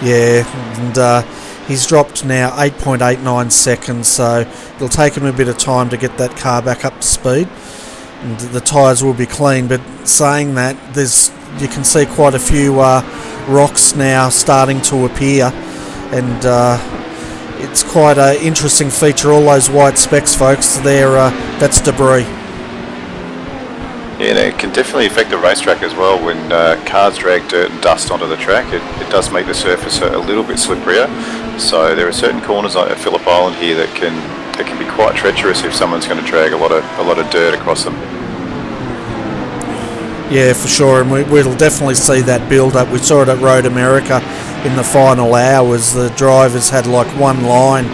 Yeah, and he's dropped now 8.89 seconds, so it'll take him a bit of time to get that car back up to speed. And the tyres will be clean, but saying that, you can see quite a few rocks now starting to appear, and it's quite an interesting feature. All those white specks, folks, that's debris. Yeah, and it can definitely affect the racetrack as well. When cars drag dirt and dust onto the track, it does make the surface a little bit slipperier. So there are certain corners at Phillip Island here that can be quite treacherous if someone's going to drag a lot of dirt across them. Yeah, for sure, and we'll definitely see that build up. We saw it at Road America in the final hours. The drivers had like one line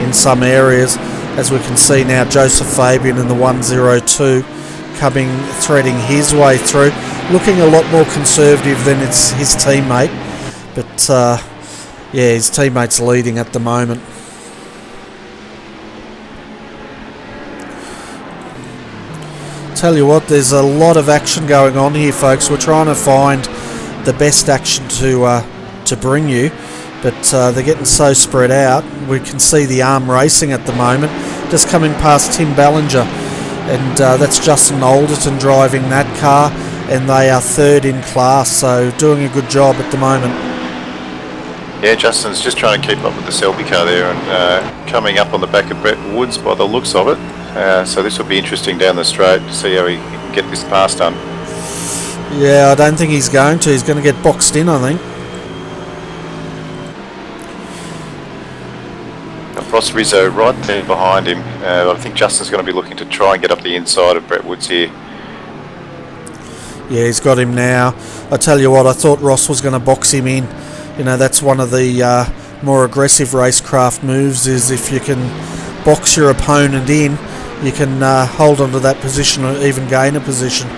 in some areas, as we can see now. Joseph Fabian in the 102 threading his way through, looking a lot more conservative than his teammate, but yeah, his teammate's leading at the moment. Tell you what, there's a lot of action going on here, folks. We're trying to find the best action to bring you, but they're getting so spread out. We can see the arm racing at the moment, just coming past Tim Ballinger, and that's Justin Alderton driving that car, and they are third in class, so doing a good job at the moment. Yeah, Justin's just trying to keep up with the Selby car there, and coming up on the back of Brett Woods by the looks of it. So this will be interesting down the straight to see how he can get this pass done. Yeah, I don't think he's going to. He's going to get boxed in, I think. Ross Rizzo right there behind him. I think Justin's going to be looking to try and get up the inside of Brett Woods here. Yeah, he's got him now. I tell you what, I thought Ross was going to box him in. You know, that's one of the more aggressive racecraft moves, is if you can box your opponent in, you can hold on to that position or even gain a position.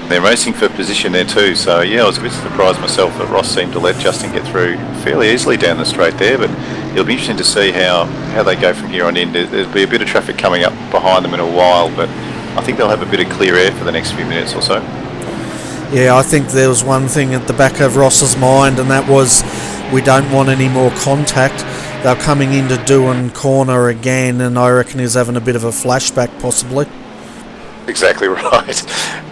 They're racing for position there too, so yeah, I was a bit surprised myself that Ross seemed to let Justin get through fairly easily down the straight there, but it'll be interesting to see how they go from here on in. There'll be a bit of traffic coming up behind them in a while, but I think they'll have a bit of clear air for the next few minutes or so. Yeah, I think there was one thing at the back of Ross's mind, and that was, we don't want any more contact. They're coming into Doohan corner again, and I reckon he's having a bit of a flashback possibly. Exactly right.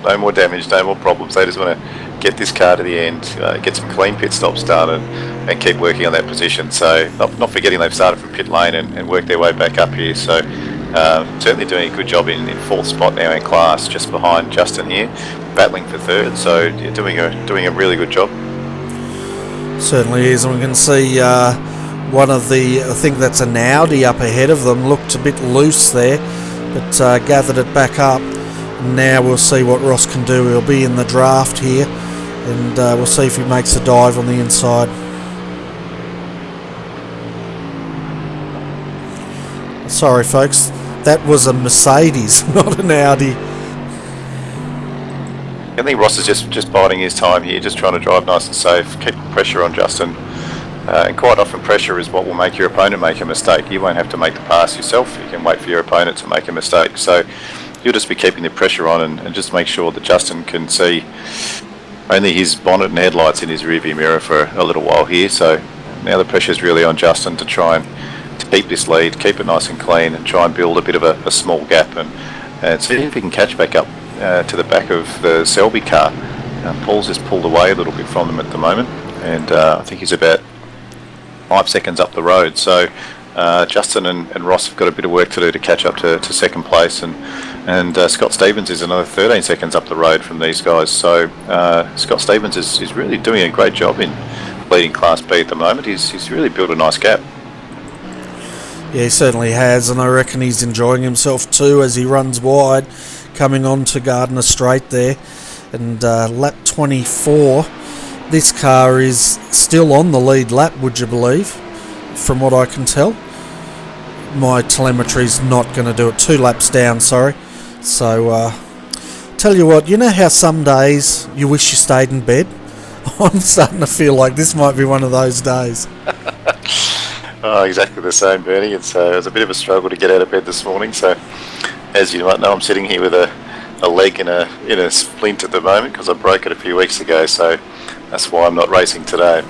No more damage, no more problems. They just want to get this car to the end, get some clean pit stops done, and keep working on that position. So not forgetting they've started from pit lane and worked their way back up here. So certainly doing a good job in fourth spot now in class, just behind Justin here, battling for third. So yeah, doing a really good job. Certainly is, and we can see one of the, I think that's an Audi up ahead of them, looked a bit loose there, but gathered it back up. Now we'll see what Ross can do. He'll be in the draft here, and we'll see if he makes a dive on the inside. Sorry folks, that was a Mercedes, not an Audi. I think Ross is just biding his time here, just trying to drive nice and safe, keep the pressure on Justin. And quite often pressure is what will make your opponent make a mistake. You won't have to make the pass yourself, you can wait for your opponent to make a mistake. So you'll just be keeping the pressure on and just make sure that Justin can see only his bonnet and headlights in his rearview mirror for a little while here. So now the pressure is really on Justin to try and keep this lead, keep it nice and clean, and try and build a bit of a small gap and see if he can catch back up to the back of the Selby car. Paul's just pulled away a little bit from them at the moment, and I think he's about 5 seconds up the road. So Justin and Ross have got a bit of work to do to catch up to second place, and Scott Stevens is another 13 seconds up the road from these guys. So Scott Stevens is really doing a great job in leading Class B at the moment. He's really built a nice gap. Yeah, he certainly has, and I reckon he's enjoying himself too as he runs wide, coming on to Gardner Straight there. And lap 24, this car is still on the lead lap, would you believe, from what I can tell. My telemetry's not going to do it. 2 laps down, sorry. So, tell you what, you know how some days you wish you stayed in bed? I'm starting to feel like this might be one of those days. Oh, exactly the same, Bernie. It was a bit of a struggle to get out of bed this morning. So, as you might know, I'm sitting here with a leg in a splint at the moment because I broke it a few weeks ago. So that's why I'm not racing today.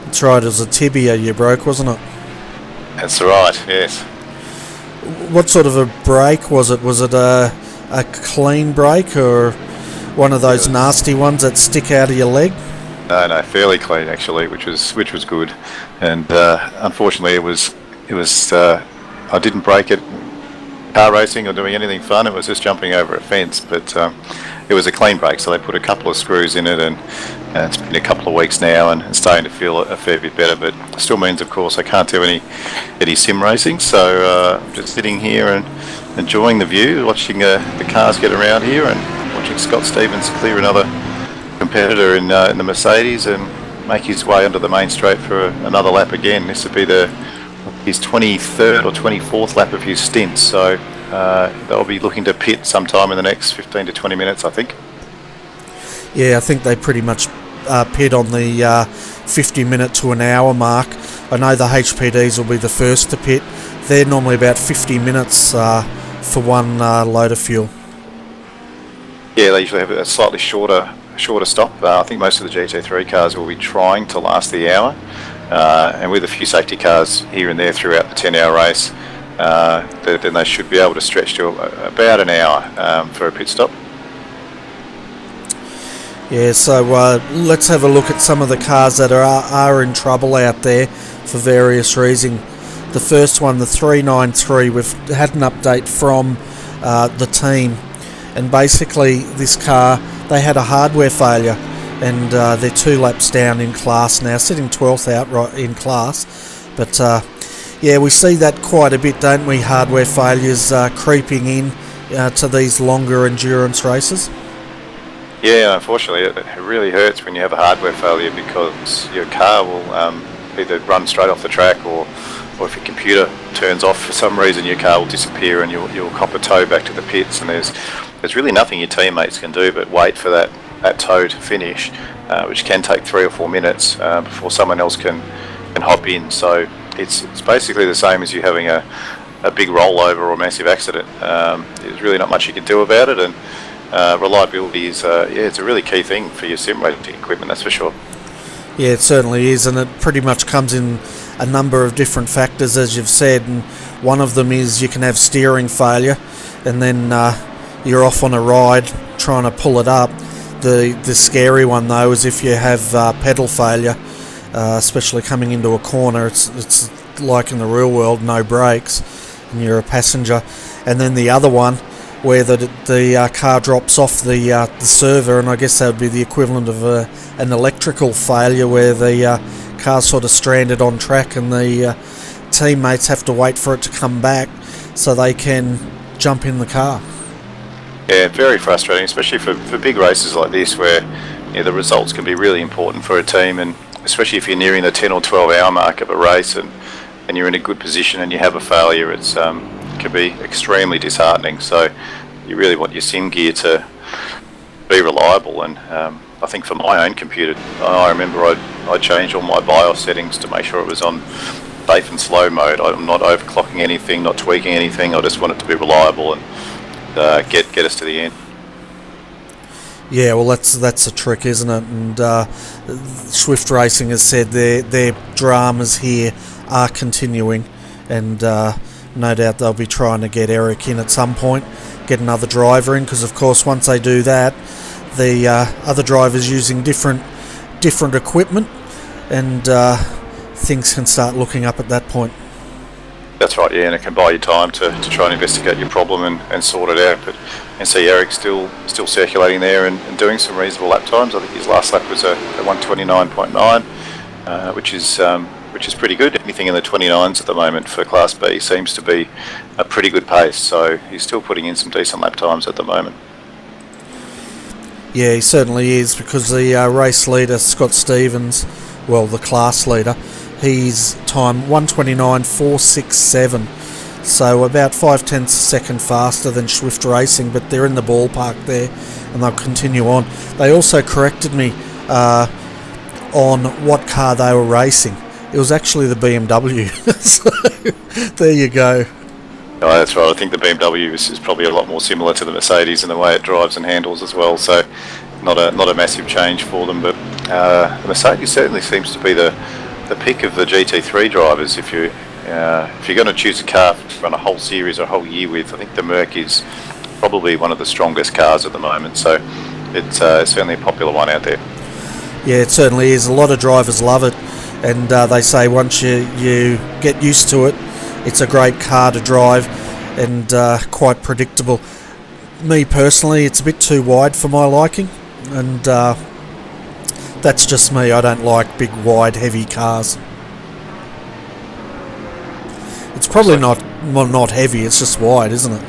That's right. It was a tibia you broke, wasn't it? That's right. Yes. What sort of a break was it? Was it a clean break or one of those nasty ones that stick out of your leg? No, fairly clean actually, which was good. And unfortunately, it was I didn't break it car racing or doing anything fun. It was just jumping over a fence, but it was a clean break, so they put a couple of screws in it, and it's been a couple of weeks now, and it's starting to feel a fair bit better. But it still means, of course, I can't do any sim racing, so I'm just sitting here and enjoying the view, watching the cars get around here, and watching Scott Stevens clear another competitor in the Mercedes and make his way onto the main straight for another lap again. This would be his 23rd or 24th lap of his stint, so they'll be looking to pit sometime in the next 15 to 20 minutes, I think. Yeah, I think they pretty much pit on the 50-minute to an hour mark. I know the HPDs will be the first to pit. They're normally about 50 minutes for one load of fuel. Yeah, they usually have a slightly shorter stop. I think most of the GT3 cars will be trying to last the hour, and with a few safety cars here and there throughout the 10-hour race, then they should be able to stretch to about an hour for a pit stop. Yeah, so let's have a look at some of the cars that are in trouble out there for various reasons. The first one, the 393, we've had an update from the team, and basically this car, they had a hardware failure, and they're 2 laps down in class now, sitting 12th outright in class. But yeah, we see that quite a bit, don't we? Hardware failures creeping in to these longer endurance races. Yeah, unfortunately, it really hurts when you have a hardware failure, because your car will either run straight off the track, or if your computer turns off for some reason, your car will disappear and you'll cop a tow back to the pits, and there's really nothing your teammates can do but wait for that tow to finish, which can take 3 or 4 minutes before someone else can hop in. So it's basically the same as you having a big rollover or massive accident. There's really not much you can do about it, and reliability is it's a really key thing for your sim racing equipment, that's for sure. Yeah, it certainly is, and it pretty much comes in a number of different factors, as you've said, and one of them is you can have steering failure, and then you're off on a ride trying to pull it up. The scary one, though, is if you have pedal failure, especially coming into a corner. It's like in the real world, no brakes, and you're a passenger. And then the other one, where the car drops off the server, and I guess that would be the equivalent of an electrical failure, where the car's sort of stranded on track, and the teammates have to wait for it to come back so they can jump in the car. Yeah, very frustrating, especially for big races like this, where the results can be really important for a team, and especially if you're nearing the 10 or 12 hour mark of a race, and you're in a good position and you have a failure, it can be extremely disheartening. So you really want your sim gear to be reliable, and I think for my own computer, I remember I changed all my BIOS settings to make sure it was on safe and slow mode. I'm not overclocking anything, not tweaking anything. I just want it to be reliable and get us to the end. Yeah, well, that's a trick, isn't it? And Swift Racing has said their dramas here are continuing, and no doubt they'll be trying to get Eric in at some point, get another driver in, because of course once they do that, the other drivers using different equipment, and things can start looking up at that point. That's right, yeah, and it can buy you time to try and investigate your problem and sort it out. But and see Eric still circulating there and doing some reasonable lap times. I think his last lap was a 1:29.9, which is pretty good. Anything in the 29s at the moment for Class B seems to be a pretty good pace. So he's still putting in some decent lap times at the moment. Yeah, he certainly is, because the race leader, Scott Stevens, well, the class leader, he's time 1:29.467, so about 5/10 a second faster than Swift Racing, but they're in the ballpark there, and they'll continue on. They also corrected me on what car they were racing. It was actually the BMW, so there you go. Oh, that's right. I think the BMW is probably a lot more similar to the Mercedes in the way it drives and handles as well, so not a massive change for them, but the Mercedes certainly seems to be the pick of the GT3 drivers. If you're going to choose a car to run a whole series or a whole year with, I think the Merc is probably one of the strongest cars at the moment, so it's certainly a popular one out there. Yeah, it certainly is. A lot of drivers love it, and they say once you get used to it, it's a great car to drive. and quite predictable. Me personally, it's a bit too wide for my liking, and that's just me. I don't like big, wide, heavy cars. It's probably not heavy, it's just wide, isn't it?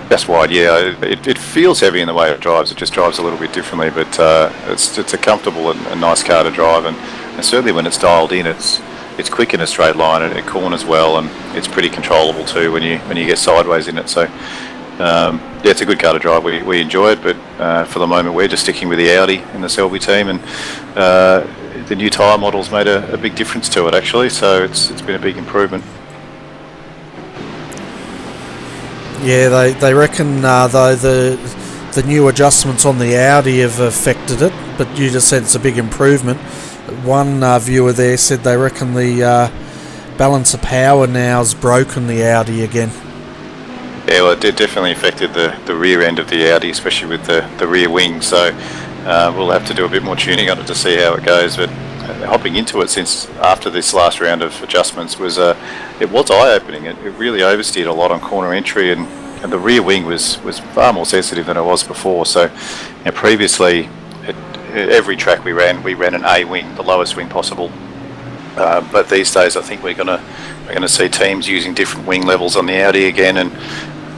That's wide, yeah. It feels heavy in the way it drives. It just drives a little bit differently, but it's a comfortable and nice car to drive, and certainly when it's dialed in, it's quick in a straight line, and it corners well, and it's pretty controllable too when you get sideways in it. So yeah, it's a good car to drive. We enjoy it, but for the moment we're just sticking with the Audi in the Selby team, and the new tyre model's made a big difference to it actually. So it's been a big improvement. Yeah, they reckon though the new adjustments on the Audi have affected it, but you just said it's a big improvement. One viewer there said they reckon the balance of power now has broken the Audi again. Yeah, well, it did definitely affected the rear end of the Audi, especially with the rear wing. So we'll have to do a bit more tuning on it to see how it goes. But hopping into it since after this last round of adjustments was it was eye-opening. It really oversteered a lot on corner entry, and the rear wing was far more sensitive than it was before. So previously, at every track we ran an A wing, the lowest wing possible. But these days, I think we're gonna see teams using different wing levels on the Audi again, and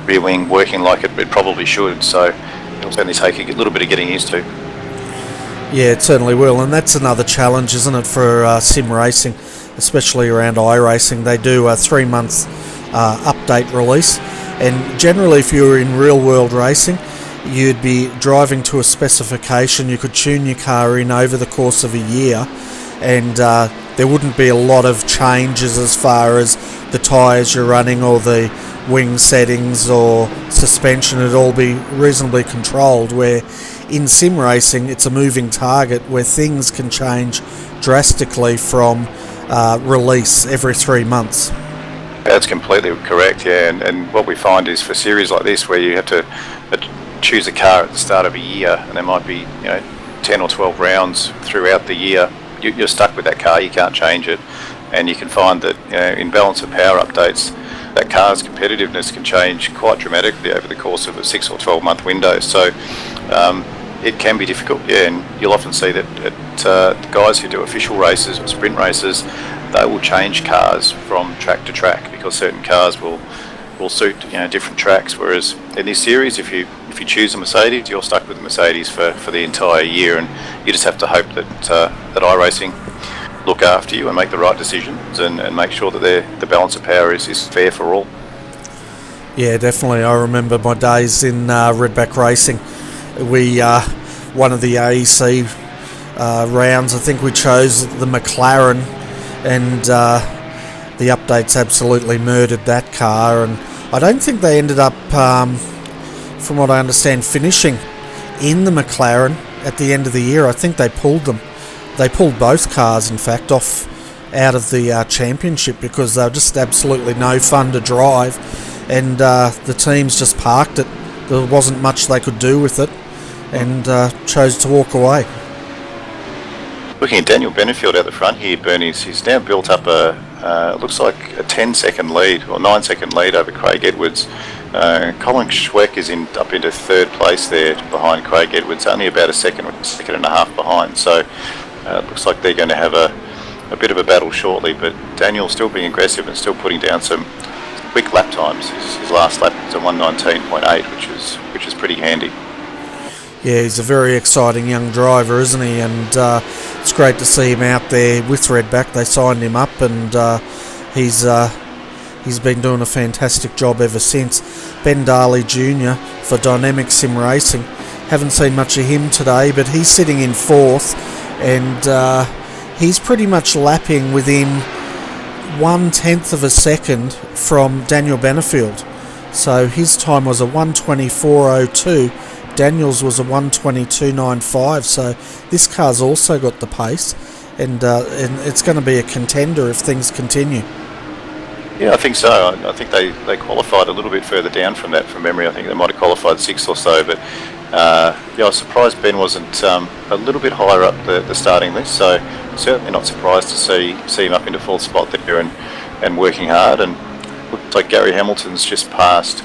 rear wing working like it probably should. So it'll certainly take a little bit of getting used to. Yeah, it certainly will, and that's another challenge, isn't it, for sim racing, especially around iRacing. They do a 3-month update release, and generally if you were in real world racing, you'd be driving to a specification. You could tune your car in over the course of a year, and there wouldn't be a lot of changes as far as the tyres you're running or the wing settings or suspension. It'd all be reasonably controlled, where in sim racing it's a moving target where things can change drastically from release every 3 months. That's completely correct, yeah. And what we find is for series like this, where you have to choose a car at the start of a year, and there might be 10 or 12 rounds throughout the year, you're stuck with that car. You can't change it, and you can find that in balance of power updates, that car's competitiveness can change quite dramatically over the course of a 6 or 12 month window. So it can be difficult, yeah, and you'll often see that the guys who do official races or sprint races, they will change cars from track to track because certain cars will suit different tracks. Whereas in this series, if you choose a Mercedes, you're stuck with the Mercedes for the entire year, and you just have to hope that iRacing look after you and make the right decisions and make sure that the balance of power is fair for all. Yeah, definitely. I remember my days in Redback Racing. We one of the AEC rounds, I think we chose the McLaren, and the updates absolutely murdered that car, and I don't think they ended up, from what I understand, finishing in the McLaren at the end of the year. I think they pulled them. They pulled both cars, in fact, off out of the championship because they were just absolutely no fun to drive, and the teams just parked it. There wasn't much they could do with it, and chose to walk away. Looking at Daniel Benefield out the front here, Bernie's, he's now built up looks like a 10-second lead or 9-second lead over Craig Edwards. Colin Schweck is up into third place there behind Craig Edwards, only about a second and a half behind. So it looks like they're going to have a bit of a battle shortly, but Daniel's still being aggressive and still putting down some quick lap times. His last lap was a 1:19.8, which is pretty handy. Yeah, he's a very exciting young driver, isn't he? And it's great to see him out there with Redback. They signed him up, and he's been doing a fantastic job ever since. Ben Darley Jr. for Dynamic Sim Racing. Haven't seen much of him today, but he's sitting in fourth, and he's pretty much lapping within 1/10 of a second from Daniel Benefield. So his time was a 1:24.02. Daniel's was a 1:22.95, so this car's also got the pace, and it's going to be a contender if things continue. Yeah, I think so. I think they qualified a little bit further down from that from memory. I think they might have qualified 6th or so, but yeah, I was surprised Ben wasn't a little bit higher up the starting list, so certainly not surprised to see him up into 4th spot there and working hard. And looks like Gary Hamilton's just passed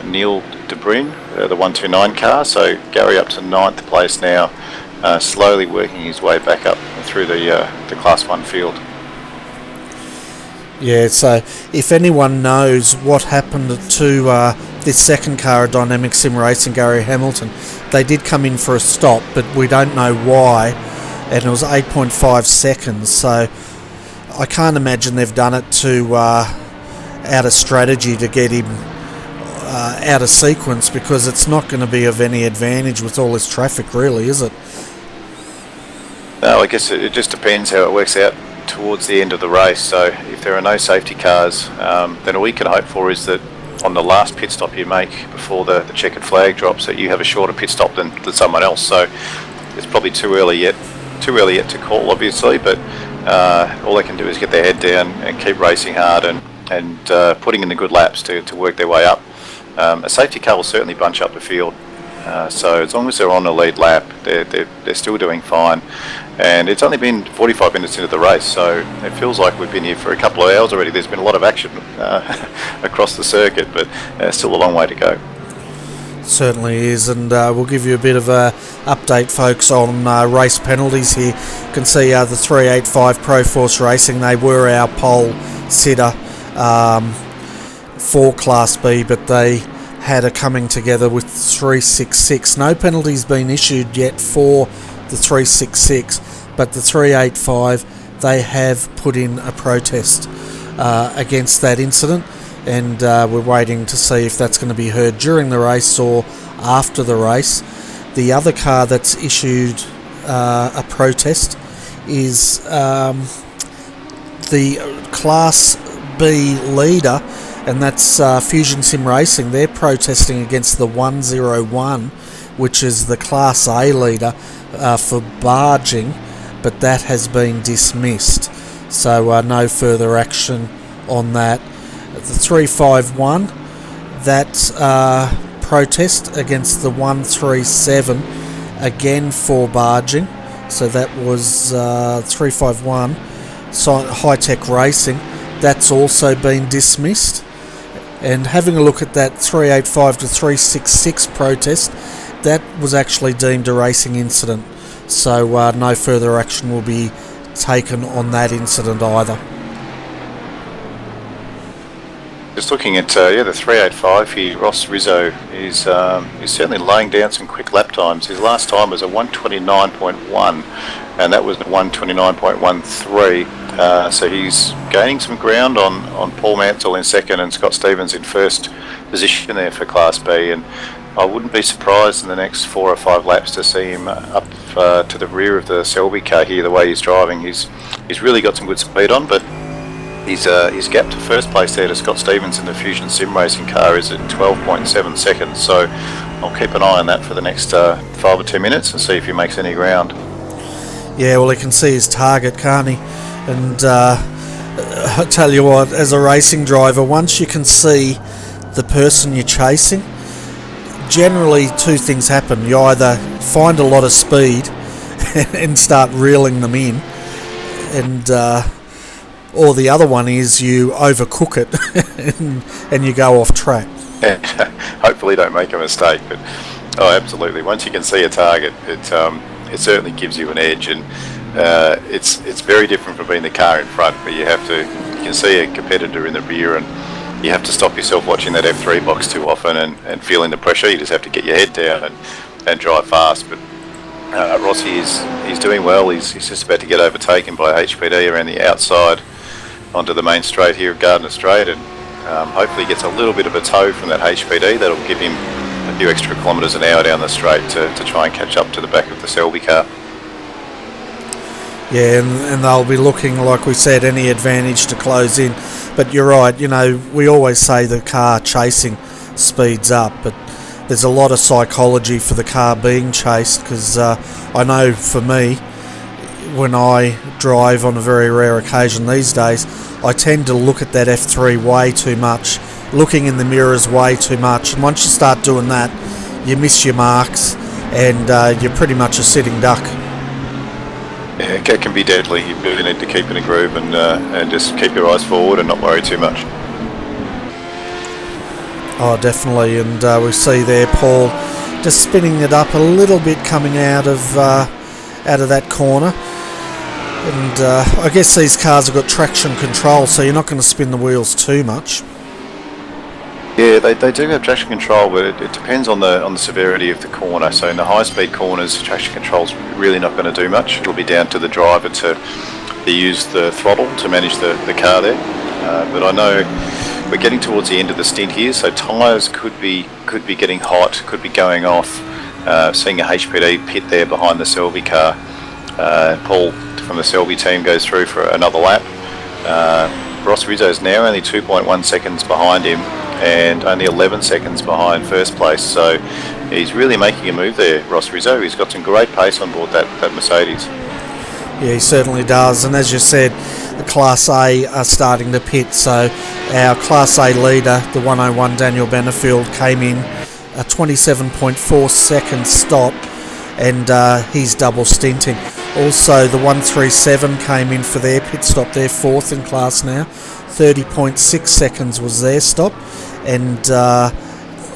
Neil De Bruyne, the 129 car. So Gary up to 9th place now, slowly working his way back up through the Class 1 field. Yeah, so if anyone knows what happened to this second car, Dynamic Sim Racing, Gary Hamilton, they did come in for a stop, but we don't know why, and it was 8.5 seconds, so I can't imagine they've done it to out of strategy to get him out of sequence, because it's not going to be of any advantage with all this traffic, really, is it? No, I guess it just depends how it works out towards the end of the race. So if there are no safety cars, then all we can hope for is that on the last pit stop you make before the checkered flag drops, that you have a shorter pit stop than someone else. So it's probably too early yet to call, obviously, but all they can do is get their head down and keep racing hard and putting in the good laps to work their way up. A safety car will certainly bunch up the field. So as long as they're on the lead lap, they're still doing fine. And it's only been 45 minutes into the race, so it feels like we've been here for a couple of hours already. There's been a lot of action across the circuit, but still a long way to go. Certainly is, and we'll give you a bit of a update, folks, on race penalties here. You can see the 385 Pro Force Racing, they were our pole sitter for Class B, but they had a coming together with 366. No penalties been issued yet for the 366, but the 385, they have put in a protest against that incident, and we're waiting to see if that's going to be heard during the race or after the race. The other car that's issued a protest is the Class B leader, and that's Fusion Sim Racing. They're protesting against the 101, which is the Class A leader, for barging, but that has been dismissed, so no further action on that. The 351, that protest against the 137, again for barging, so that was 351 High Tech Racing, that's also been dismissed. And having a look at that 385 to 366 protest, that was actually deemed a racing incident, so no further action will be taken on that incident either. Just looking at the 385 here, Ross Rizzo is certainly laying down some quick lap times. His last time was a 129.1, and that was a 129.13. So he's gaining some ground on Paul Mansell in second and Scott Stevens in first position there for Class B, and I wouldn't be surprised in the next 4 or 5 laps to see him up to the rear of the Selby car here. The way he's driving, he's really got some good speed on, but his gap to first place there to Scott Stevens in the Fusion Sim Racing car is at 12.7 seconds. So I'll keep an eye on that for the next 5 or 10 minutes and see if he makes any ground. Yeah, well, he can see his target, can't he? And I tell you what, as a racing driver, once you can see the person you're chasing, generally 2 things happen. You either find a lot of speed and start reeling them in, and or the other one is you overcook it and you go off track. Hopefully don't make a mistake, but absolutely, once you can see a target, it certainly gives you an edge, and it's very different from being the car in front, where you can see a competitor in the rear, and you have to stop yourself watching that F3 box too often and feeling the pressure. You just have to get your head down and drive fast. But Rossi he's doing well. He's just about to get overtaken by HPD around the outside onto the main straight here of Gardner Straight, and hopefully gets a little bit of a tow from that HPD. That'll give him a few extra kilometres an hour down the straight to try and catch up to the back of the Selby car. Yeah, and they'll be looking, like we said, any advantage to close in. But you're right, we always say the car chasing speeds up, but there's a lot of psychology for the car being chased, because I know for me, when I drive on a very rare occasion these days, I tend to look at that F3 way too much, looking in the mirrors way too much, and once you start doing that, you miss your marks, and you're pretty much a sitting duck. Yeah, it can be deadly. You really need to keep in a groove and just keep your eyes forward and not worry too much. Oh, definitely, and we see there Paul just spinning it up a little bit coming out of that corner. And I guess these cars have got traction control, so you're not going to spin the wheels too much. Yeah, they do have traction control, but it depends on the severity of the corner. So in the high-speed corners, traction control's really not going to do much. It'll be down to the driver to use the throttle to manage the car there. But I know we're getting towards the end of the stint here, so tyres could be getting hot, could be going off. Seeing a HPD pit there behind the Selby car. Paul from the Selby team goes through for another lap. Ross Rizzo's now only 2.1 seconds behind him and only 11 seconds behind first place, so he's really making a move there, Ross Rizzo. He's got some great pace on board that Mercedes. Yeah, he certainly does, and as you said, the Class A are starting to pit, so our Class A leader, the 101 Daniel Benefield, came in a 27.4 second stop, and he's double stinting. Also, the 137 came in for their pit stop. They're fourth in class now. 30.6 seconds was their stop. And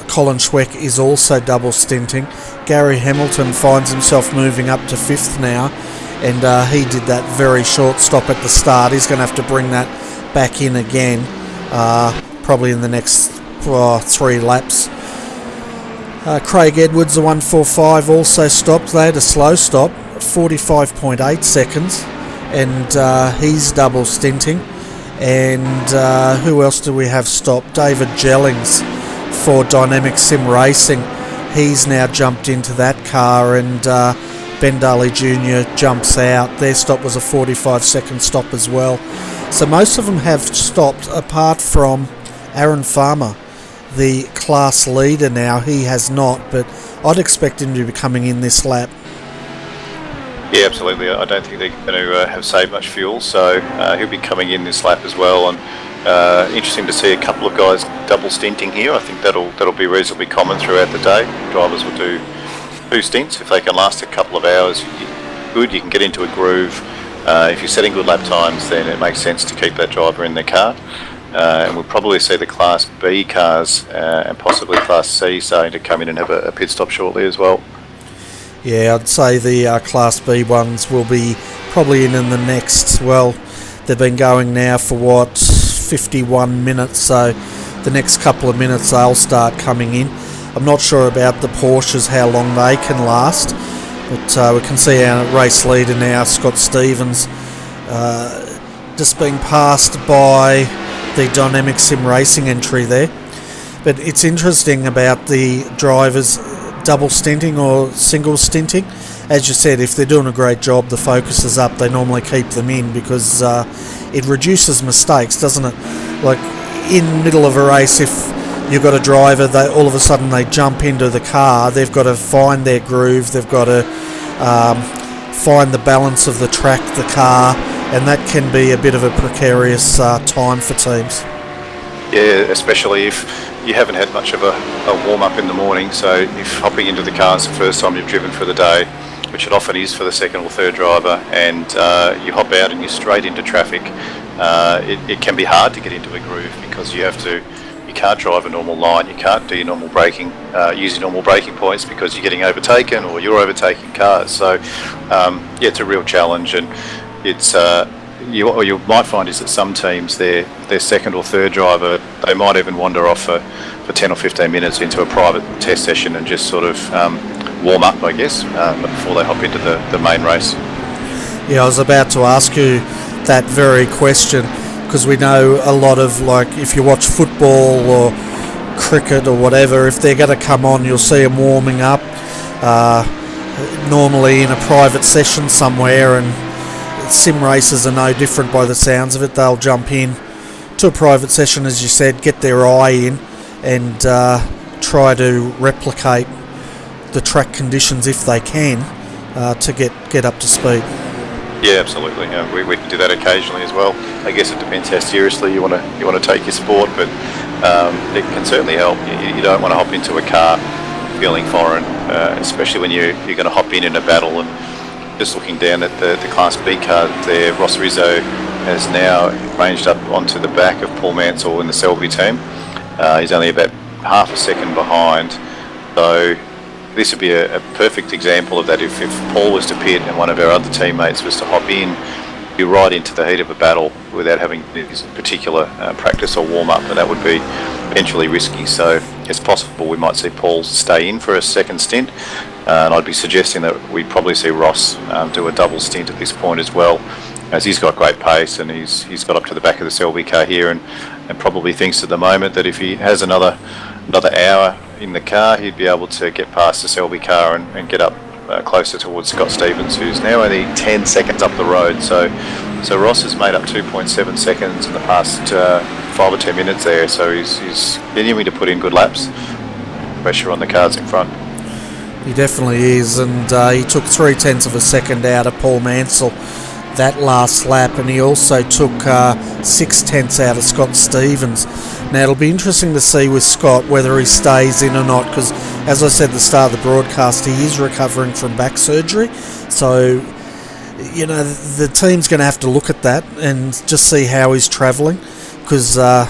Colin Schweck is also double stinting. Gary Hamilton finds himself moving up to fifth now. And he did that very short stop at the start. He's going to have to bring that back in again, probably in the next 3 laps. Craig Edwards, the 145, also stopped. They had a slow stop, 45.8 seconds, and he's double stinting. And who else do we have stopped? David Jellings for Dynamic Sim Racing. He's now jumped into that car, and Ben Daly Jr. jumps out. Their stop was a 45-second stop as well. So most of them have stopped, apart from Aaron Farmer, the class leader now. He has not, but I'd expect him to be coming in this lap. Yeah, absolutely. I don't think they're going to have saved much fuel, so he'll be coming in this lap as well. And interesting to see a couple of guys double stinting here. I think that'll be reasonably common throughout the day. Drivers will do 2 stints if they can last a couple of hours. Good, you can get into a groove. If you're setting good lap times, then it makes sense to keep that driver in their car. And we'll probably see the Class B cars and possibly Class C starting to come in and have a pit stop shortly as well. Yeah, I'd say the Class B ones will be probably in the next, well, they've been going now for 51 minutes, so the next couple of minutes they'll start coming in. I'm not sure about the Porsches, how long they can last, but we can see our race leader now, Scott Stevens, just being passed by the Dynamic Sim Racing entry there. But it's interesting about the drivers double stinting or single stinting. As you said, if they're doing a great job, the focus is up, they normally keep them in because it reduces mistakes, doesn't it? Like in the middle of a race, if you've got a driver, all of a sudden they jump into the car, they've got to find their groove, they've got to find the balance of the track, the car, and that can be a bit of a precarious time for teams. Yeah, especially if you haven't had much of a warm-up in the morning, so if hopping into the car is the first time you've driven for the day, which it often is for the second or third driver, and you hop out and you're straight into traffic, it can be hard to get into a groove because you can't drive a normal line, you can't do your normal braking, use your normal braking points because you're getting overtaken or you're overtaking cars. So yeah, it's a real challenge, and it's what you might find is that some teams, their second or third driver, they might even wander off for 10 or 15 minutes into a private test session and just sort of warm up, I guess, before they hop into the main race. Yeah, I was about to ask you that very question, because we know a lot of, like, if you watch football or cricket or whatever, if they're going to come on, you'll see them warming up, normally in a private session somewhere, and sim races are no different by the sounds of it. They'll jump in to a private session, as you said, get their eye in, and try to replicate the track conditions if they can to get up to speed. Yeah, absolutely. We can do that occasionally as well. I guess it depends how seriously you want to take your sport, but it can certainly help. You don't want to hop into a car feeling foreign, especially when you're going to hop in a battle. And just looking down at the Class B car there, Ross Rizzo has now ranged up onto the back of Paul Mansell in the Selby team. He's only about half a second behind. So this would be a perfect example of that. If Paul was to pit and one of our other teammates was to hop in, you're right into the heat of a battle without having this particular practice or warm-up, and that would be potentially risky. So it's possible we might see Paul stay in for a second stint, and I'd be suggesting that we'd probably see Ross do a double stint at this point as well, as he's got great pace and he's got up to the back of the Selby car here, and probably thinks at the moment that if he has another hour in the car, he'd be able to get past the Selby car and get up closer towards Scott Stevens, who's now only 10 seconds up the road. So Ross has made up 2.7 seconds in the past 5 or 10 minutes there. So he's continuing to put in good laps. Pressure on the cars in front. He definitely is, and he took 0.3 of a second out of Paul Mansell that last lap, and he also took 0.6 out of Scott Stevens. Now it'll be interesting to see with Scott whether he stays in or not, because as I said at the start of the broadcast, he is recovering from back surgery, so you know the team's going to have to look at that and just see how he's travelling, because I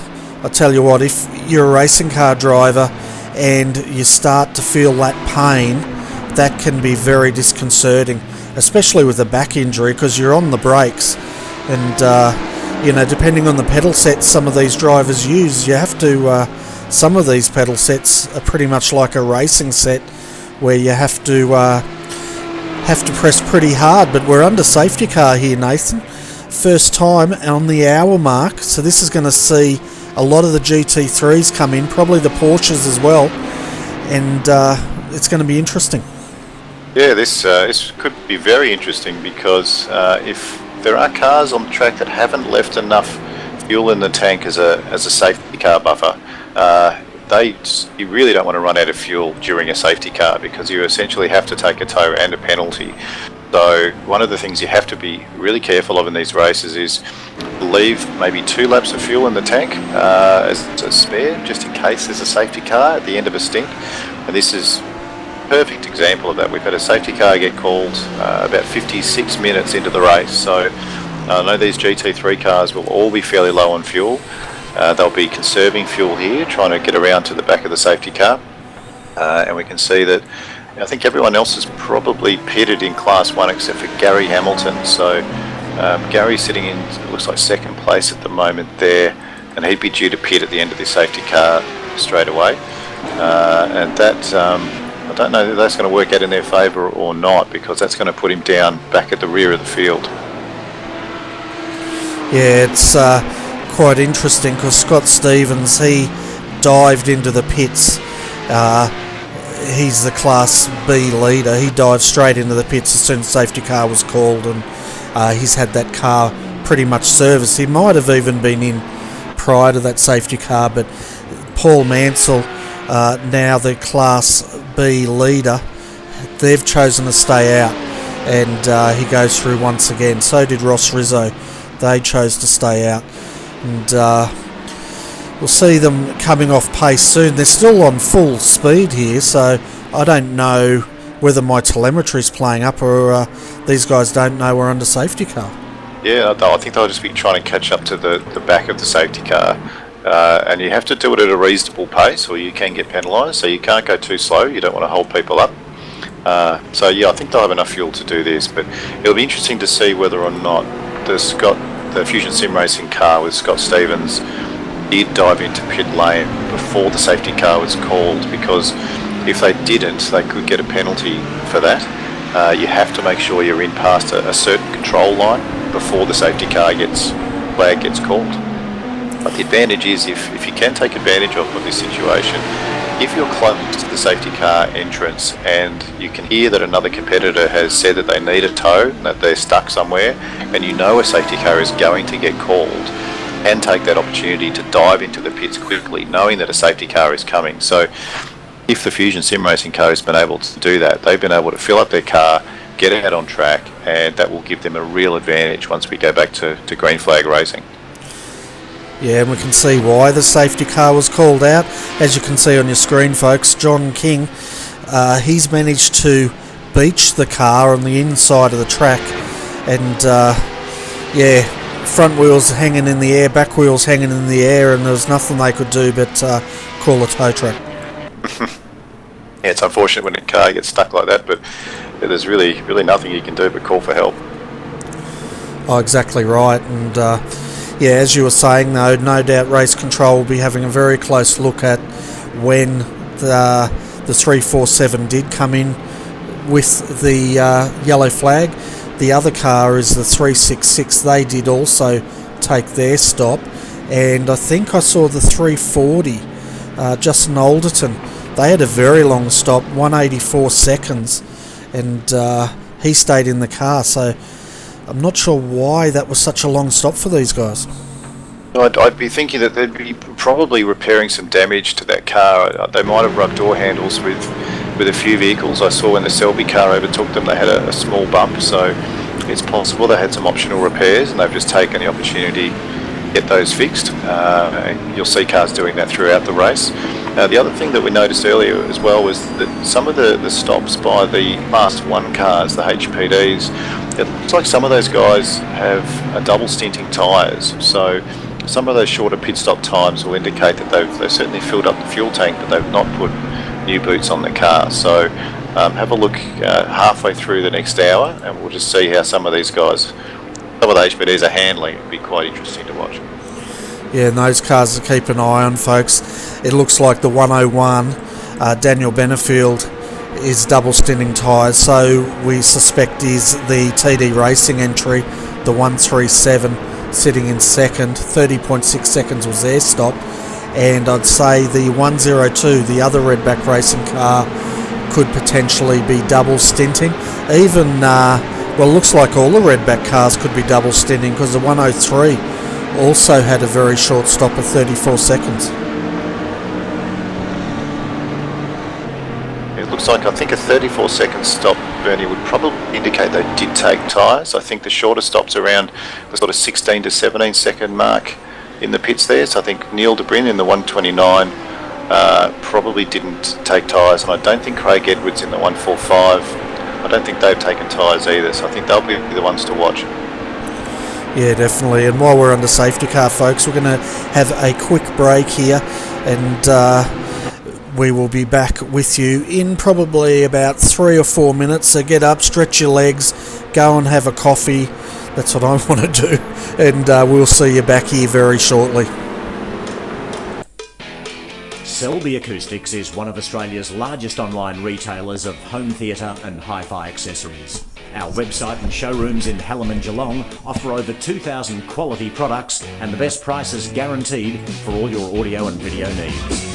tell you what, if you're a racing car driver and you start to feel that pain, that can be very disconcerting, especially with a back injury, because you're on the brakes, and you know, depending on the pedal sets some of these drivers use, you have to some of these pedal sets are pretty much like a racing set where you have to press pretty hard. But we're under safety car here, Nathan, first time on the hour mark, so this is going to see a lot of the GT3s come in, probably the Porsches as well, and it's going to be interesting. Yeah, this could be very interesting, because if there are cars on the track that haven't left enough fuel in the tank as a safety car buffer, you really don't want to run out of fuel during a safety car, because you essentially have to take a tow and a penalty. So one of the things you have to be really careful of in these races is leave maybe 2 laps of fuel in the tank as a spare, just in case there's a safety car at the end of a stint. And this is perfect example of that. We've had a safety car get called about 56 minutes into the race, so I know these GT3 cars will all be fairly low on fuel. They'll be conserving fuel here, trying to get around to the back of the safety car, and we can see that I think everyone else is probably pitted in Class 1 except for Gary Hamilton. So Gary's sitting in, it looks like, second place at the moment there, and he'd be due to pit at the end of the safety car straight away, and that I don't know if that's going to work out in their favour or not, because that's going to put him down back at the rear of the field. Yeah, it's quite interesting, because Scott Stevens, he dived into the pits. He's the Class B leader. He dived straight into the pits as soon as the safety car was called, and he's had that car pretty much serviced. He might have even been in prior to that safety car, but Paul Mansell, now the Class B leader, they've chosen to stay out, and he goes through once again. So did Ross Rizzo. They chose to stay out, and we'll see them coming off pace soon. They're still on full speed here, so I don't know whether my telemetry's playing up or these guys don't know we're under safety car. Yeah, I think they'll just be trying to catch up to the back of the safety car. And you have to do it at a reasonable pace, or you can get penalised, so you can't go too slow. You don't want to hold people up. So yeah, I think they'll have enough fuel to do this, but it'll be interesting to see whether or not the Fusion Sim Racing car with Scott Stevens did dive into pit lane before the safety car was called, because if they didn't, they could get a penalty for that. You have to make sure you're in past a certain control line before the safety car flag gets called. But the advantage is, if you can take advantage of this situation, if you're close to the safety car entrance and you can hear that another competitor has said that they need a tow, that they're stuck somewhere, and you know a safety car is going to get called, and take that opportunity to dive into the pits quickly, knowing that a safety car is coming. So if the Fusion Sim Racing car has been able to do that, they've been able to fill up their car, get out on track, and that will give them a real advantage once we go back to green flag racing. Yeah, and we can see why the safety car was called out. As you can see on your screen, folks, John King, he's managed to beach the car on the inside of the track, and yeah, front wheels hanging in the air, back wheels hanging in the air, and there was nothing they could do but call a tow truck. Yeah, it's unfortunate when a car gets stuck like that, but there's really nothing you can do but call for help. Oh, exactly right. And yeah, as you were saying, though, no doubt Race Control will be having a very close look at when the 347 did come in with the yellow flag. The other car is the 366. They did also take their stop, and I think I saw the 340, Justin Alderton. They had a very long stop, 184 seconds, and he stayed in the car. So I'm not sure why that was such a long stop for these guys. I'd be thinking that they'd be probably repairing some damage to that car. They might have rubbed door handles with a few vehicles. I saw when the Selby car overtook them, they had a small bump, so it's possible they had some optional repairs and they've just taken the opportunity to get those fixed. You'll see cars doing that throughout the race. The other thing that we noticed earlier as well was that some of the stops by the Fast 1 cars, the HPDs, it looks like some of those guys have a double stinting tyres. So some of those shorter pit stop times will indicate that they've certainly filled up the fuel tank, but they've not put new boots on the car. So have a look halfway through the next hour and we'll just see how some of these guys, some of the HPDs are handling. It'll be quite interesting to watch. Yeah, and those cars to keep an eye on, folks. It looks like the 101, Daniel Benefield, is double stinting tyres, so we suspect is the TD Racing entry, the 137, sitting in second. 30.6 seconds was their stop, and I'd say the 102, the other Redback Racing car, could potentially be double stinting. Even, well, looks like all the Redback cars could be double stinting, because the 103 also had a very short stop of 34 seconds. It looks like, I think a 34-second stop, Bernie, would probably indicate they did take tyres. I think the shorter stops around the sort of 16 to 17 second mark in the pits there. So I think Neil DeBrin in the 129 probably didn't take tyres, and I don't think Craig Edwards in the 145, I don't think they've taken tyres either. So I think they'll be the ones to watch. Yeah, definitely. And while we're under safety car, folks, we're going to have a quick break here, and we will be back with you in probably about 3 or 4 minutes. So get up, stretch your legs, go and have a coffee. That's what I want to do. And we'll see you back here very shortly. Selby Acoustics is one of Australia's largest online retailers of home theatre and hi-fi accessories. Our website and showrooms in Hallam and Geelong offer over 2,000 quality products and the best prices guaranteed for all your audio and video needs.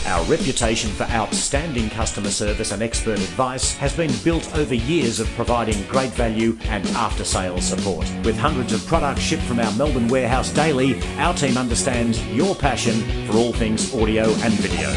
Our reputation for outstanding customer service and expert advice has been built over years of providing great value and after-sales support. With hundreds of products shipped from our Melbourne warehouse daily, our team understands your passion for all things audio and video.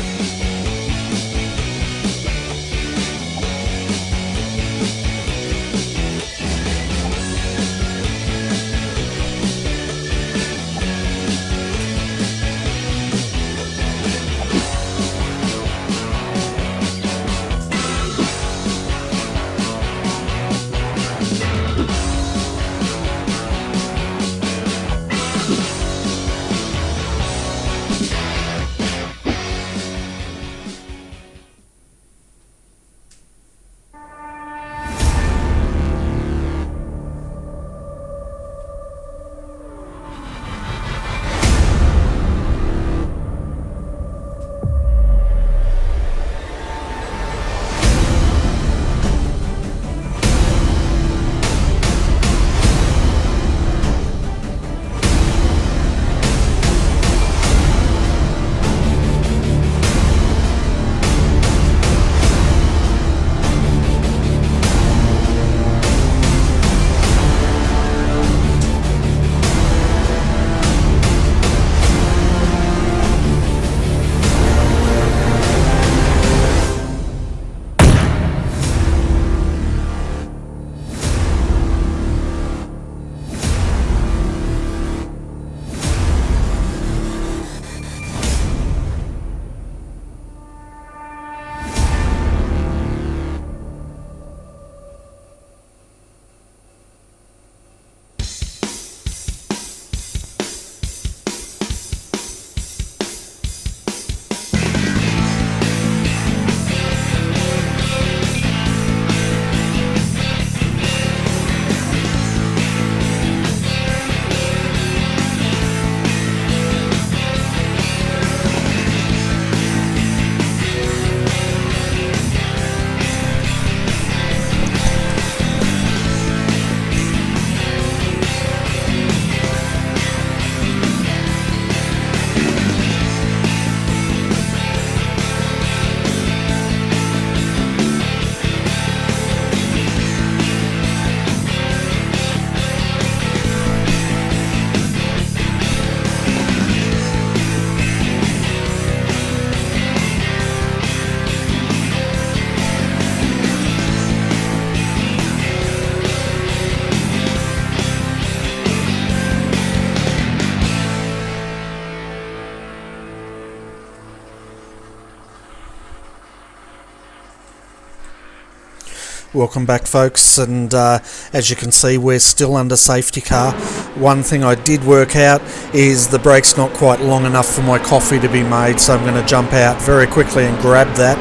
Welcome back, folks, and as you can see, we're still under safety car. One thing I did work out is the break's not quite long enough for my coffee to be made, so I'm going to jump out very quickly and grab that.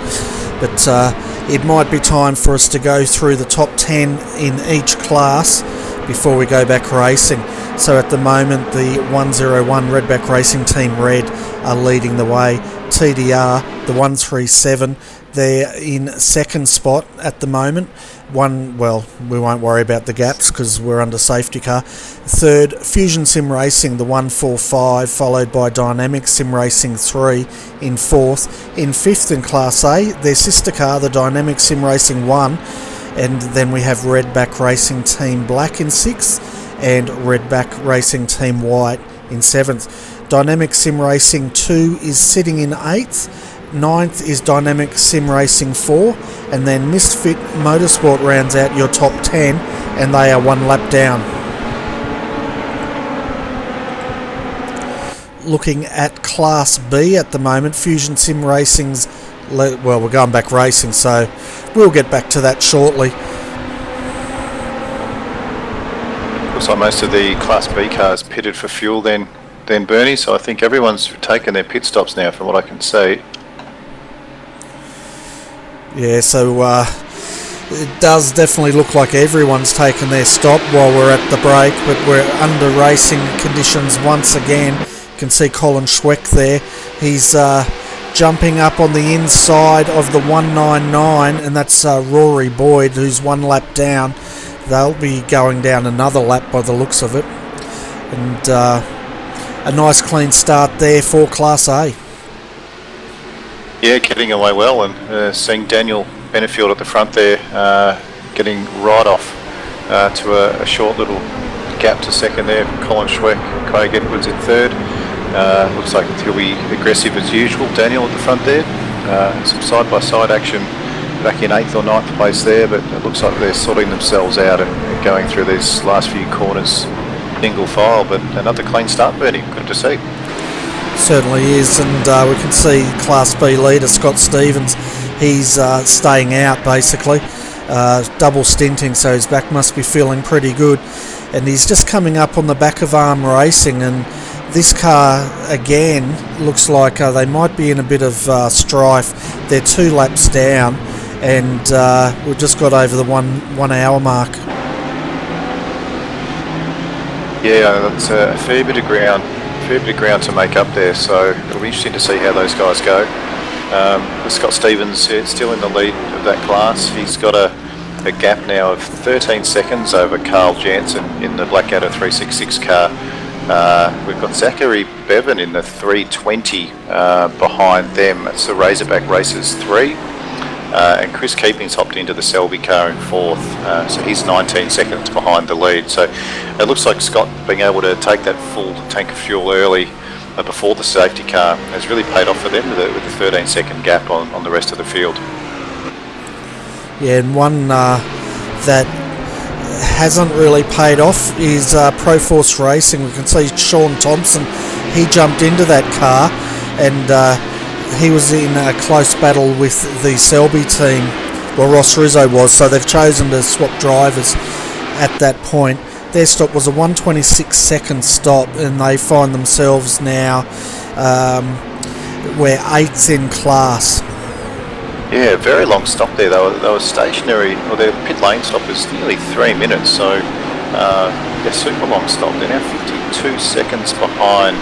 But it might be time for us to go through the top 10 in each class before we go back racing. So at the moment, the 101 Redback Racing Team Red are leading the way. TDR, the 137, they're in second spot at the moment. We won't worry about the gaps because we're under safety car. Third, Fusion Sim Racing, the 145, followed by Dynamic Sim Racing 3 in fourth. In fifth in Class A, their sister car, the Dynamic Sim Racing 1. And then we have Redback Racing Team Black in sixth and Redback Racing Team White in seventh. Dynamic Sim Racing 2 is sitting in eighth. Ninth is Dynamic Sim Racing 4, and then Misfit Motorsport rounds out your top 10, and they are one lap down. Looking at Class B at the moment, Fusion Sim Racing's, we're going back racing, so we'll get back to that shortly. Looks like most of the Class B cars pitted for fuel then Bernie, so I think everyone's taken their pit stops now from what I can see. Yeah, so it does definitely look like everyone's taken their stop while we're at the break, but we're under racing conditions once again. You can see Colin Schweck there. He's jumping up on the inside of the 199, and that's Rory Boyd, who's one lap down. They'll be going down another lap by the looks of it. And a nice clean start there for Class A. Yeah, getting away well, and seeing Daniel Benefield at the front there, getting right off to a short little gap to second there. Colin Schweck, Craig Edwards in third. Looks like he'll be aggressive as usual. Daniel at the front there. Some side-by-side action back in 8th or 9th place there, but it looks like they're sorting themselves out and going through these last few corners single file. But another clean start, Bernie. Good to see. Certainly is, and we can see Class B leader Scott Stevens. He's staying out basically, double stinting, so his back must be feeling pretty good. And he's just coming up on the back of Arm Racing, and this car again looks like they might be in a bit of strife. They're 2 laps down, and we've just got over the one hour mark. Yeah, that's a fair bit of ground to make up there, so it'll be interesting to see how those guys go. Scott Stevens still in the lead of that class. He's got a gap now of 13 seconds over Carl Jansen in the Blackadder 366 car. We've got Zachary Bevan in the 320 behind them. It's the Razorback Racers 3. And Chris Keeping's hopped into the Selby car in fourth, so he's 19 seconds behind the lead. So it looks like Scott being able to take that full tank of fuel early before the safety car has really paid off for them with a 13-second gap on the rest of the field. Yeah, and one that hasn't really paid off is Proforce Racing. We can see Sean Thompson. He jumped into that car, and he was in a close battle with the Selby team. Well, Ross Rizzo was, so they've chosen to swap drivers at that point. Their stop was a 126-second stop, and they find themselves now we're 8th in class. Yeah, very long stop there. They were stationary, or their pit lane stop was nearly 3 minutes, so yeah, super long stop. They're now 52 seconds behind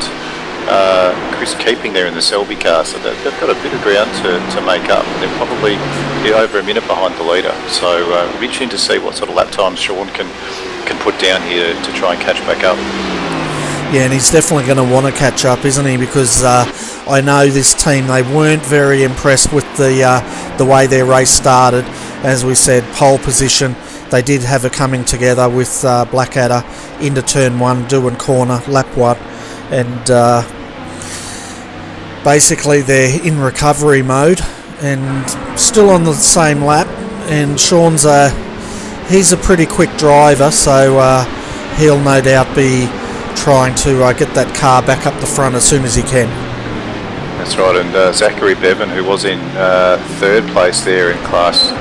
Chris Keeping there in the Selby car, so they've got a bit of ground to make up. They're probably over a minute behind the leader, so it'll be interesting to see what sort of lap times Sean can put down here to try and catch back up. Yeah, and he's definitely going to want to catch up, isn't he? Because I know this team, they weren't very impressed with the way their race started. As we said, pole position. They did have a coming together with Blackadder into turn 1, doing corner, lap 1. And basically they're in recovery mode and still on the same lap. And Sean's he's a pretty quick driver, so he'll no doubt be trying to get that car back up the front as soon as he can. That's right, and Zachary Bevan, who was in third place there in class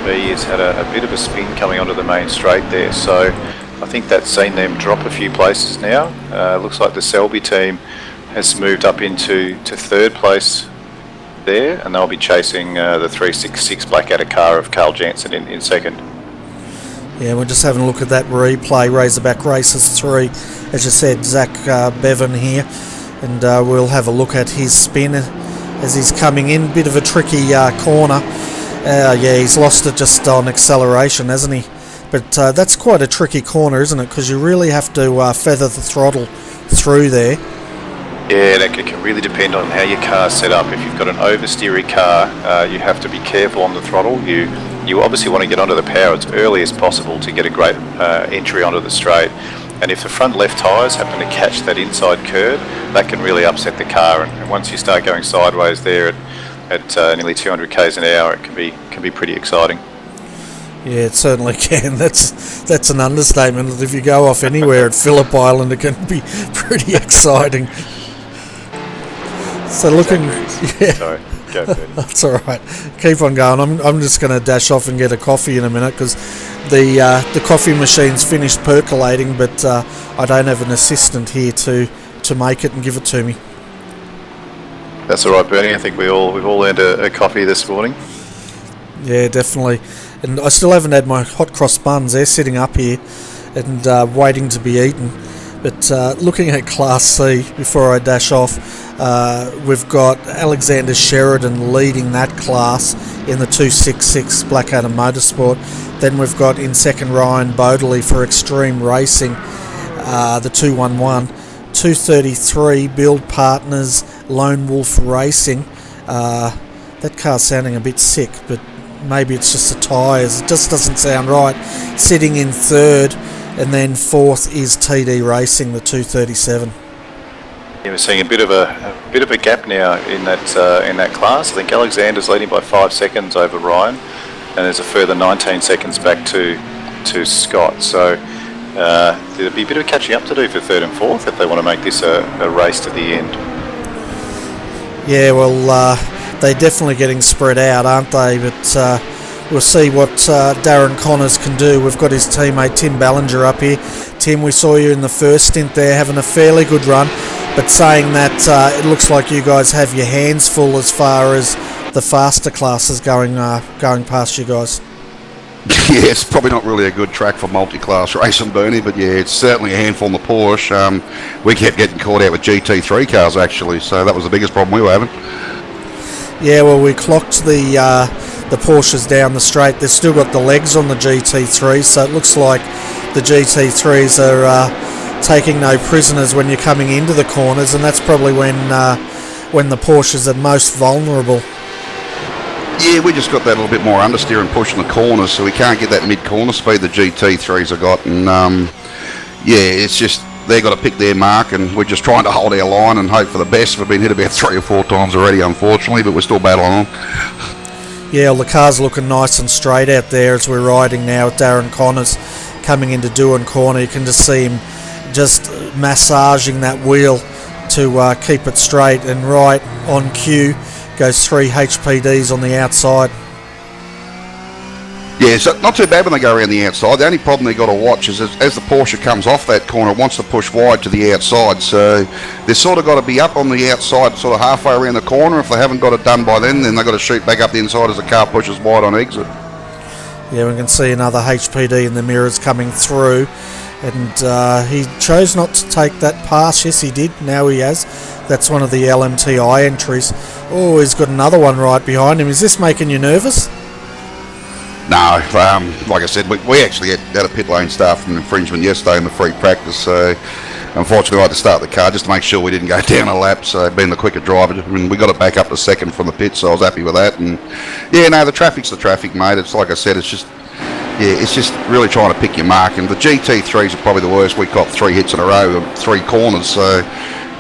RRTV has had a bit of a spin coming onto the main straight there, so I think that's seen them drop a few places now. Looks like the Selby team has moved up into third place there, and they'll be chasing the 366 Blackadder car of Carl Jansen in second. Yeah, we're just having a look at that replay. Razorback Races 3, as you said, Zach Bevan here, and we'll have a look at his spin as he's coming in. Bit of a tricky corner. Yeah, he's lost it just on acceleration, hasn't he? But that's quite a tricky corner, isn't it? Because you really have to feather the throttle through there. Yeah, that can really depend on how your car's set up. If you've got an oversteery car, you have to be careful on the throttle. You obviously want to get onto the power as early as possible to get a great entry onto the straight. And if the front left tyres happen to catch that inside curve, that can really upset the car. And once you start going sideways there at nearly 200 k's an hour, it can be pretty exciting. Yeah, it certainly can. That's an understatement. If you go off anywhere at Phillip Island, it can be pretty exciting. So looking, yeah. Sorry, go Bernie. That's all right. Keep on going. I'm just going to dash off and get a coffee in a minute because the coffee machine's finished percolating, but I don't have an assistant here to make it and give it to me. That's all right, Bernie. I think we've all earned a coffee this morning. Yeah, definitely. And I still haven't had my hot cross buns. They're sitting up here and waiting to be eaten. But looking at Class C, before I dash off, we've got Alexander Sheridan leading that class in the 266 Blackadder Motorsport. Then we've got in second Ryan Bodley for Extreme Racing, the 211. 233 Build Partners Lone Wolf Racing. That car's sounding a bit sick, but maybe it's just the tyres. It just doesn't sound right. Sitting in third, and then fourth is TD Racing, the 237. Yeah, we're seeing a bit of a gap now in that class. I think Alexander's leading by 5 seconds over Ryan, and there's a further 19 seconds back to Scott. So there'll be a bit of catching up to do for third and fourth if they want to make this a race to the end. Yeah, well, they're definitely getting spread out, aren't they? But we'll see what Darren Connors can do. We've got his teammate Tim Ballinger up here. Tim, we saw you in the first stint there having a fairly good run, but saying that it looks like you guys have your hands full as far as the faster classes going past you guys. Yeah, it's probably not really a good track for multi-class racing, Bernie, but yeah, it's certainly a handful in the Porsche. We kept getting caught out with GT3 cars, actually, so that was the biggest problem we were having. Yeah, well, we clocked the Porsches down the straight. They've still got the legs on the GT3, so it looks like the GT3s are taking no prisoners when you're coming into the corners, and that's probably when the Porsches are most vulnerable. Yeah, we just got that little bit more understeer and push in the corners, so we can't get that mid-corner speed the GT3s have got. And yeah, it's just they've got to pick their mark, and we're just trying to hold our line and hope for the best. We've been hit about 3 or 4 times already, unfortunately, but we're still battling on. Yeah, well, the car's looking nice and straight out there as we're riding now with Darren Connors coming into Doohan Corner. You can just see him just massaging that wheel to keep it straight, and right on cue goes 3 HPDs on the outside. Yeah, so not too bad when they go around the outside. The only problem they've got to watch is as the Porsche comes off that corner, it wants to push wide to the outside. So they've sort of got to be up on the outside, sort of halfway around the corner. If they haven't got it done by then they've got to shoot back up the inside as the car pushes wide on exit. Yeah, we can see another HPD in the mirrors coming through. And he chose not to take that pass. Yes, he did. Now he has. That's one of the LMTI entries. Oh, he's got another one right behind him. Is this making you nervous? No, like I said, we actually had a pit lane start from infringement yesterday in the free practice, so unfortunately I had to start the car just to make sure we didn't go down a lap, so being the quicker driver, I mean, we got it back up to second from the pit, so I was happy with that. And yeah, no, the traffic's the traffic, mate. It's like I said, it's just really trying to pick your mark, and the GT3s are probably the worst. We got 3 hits in a row, 3 corners, so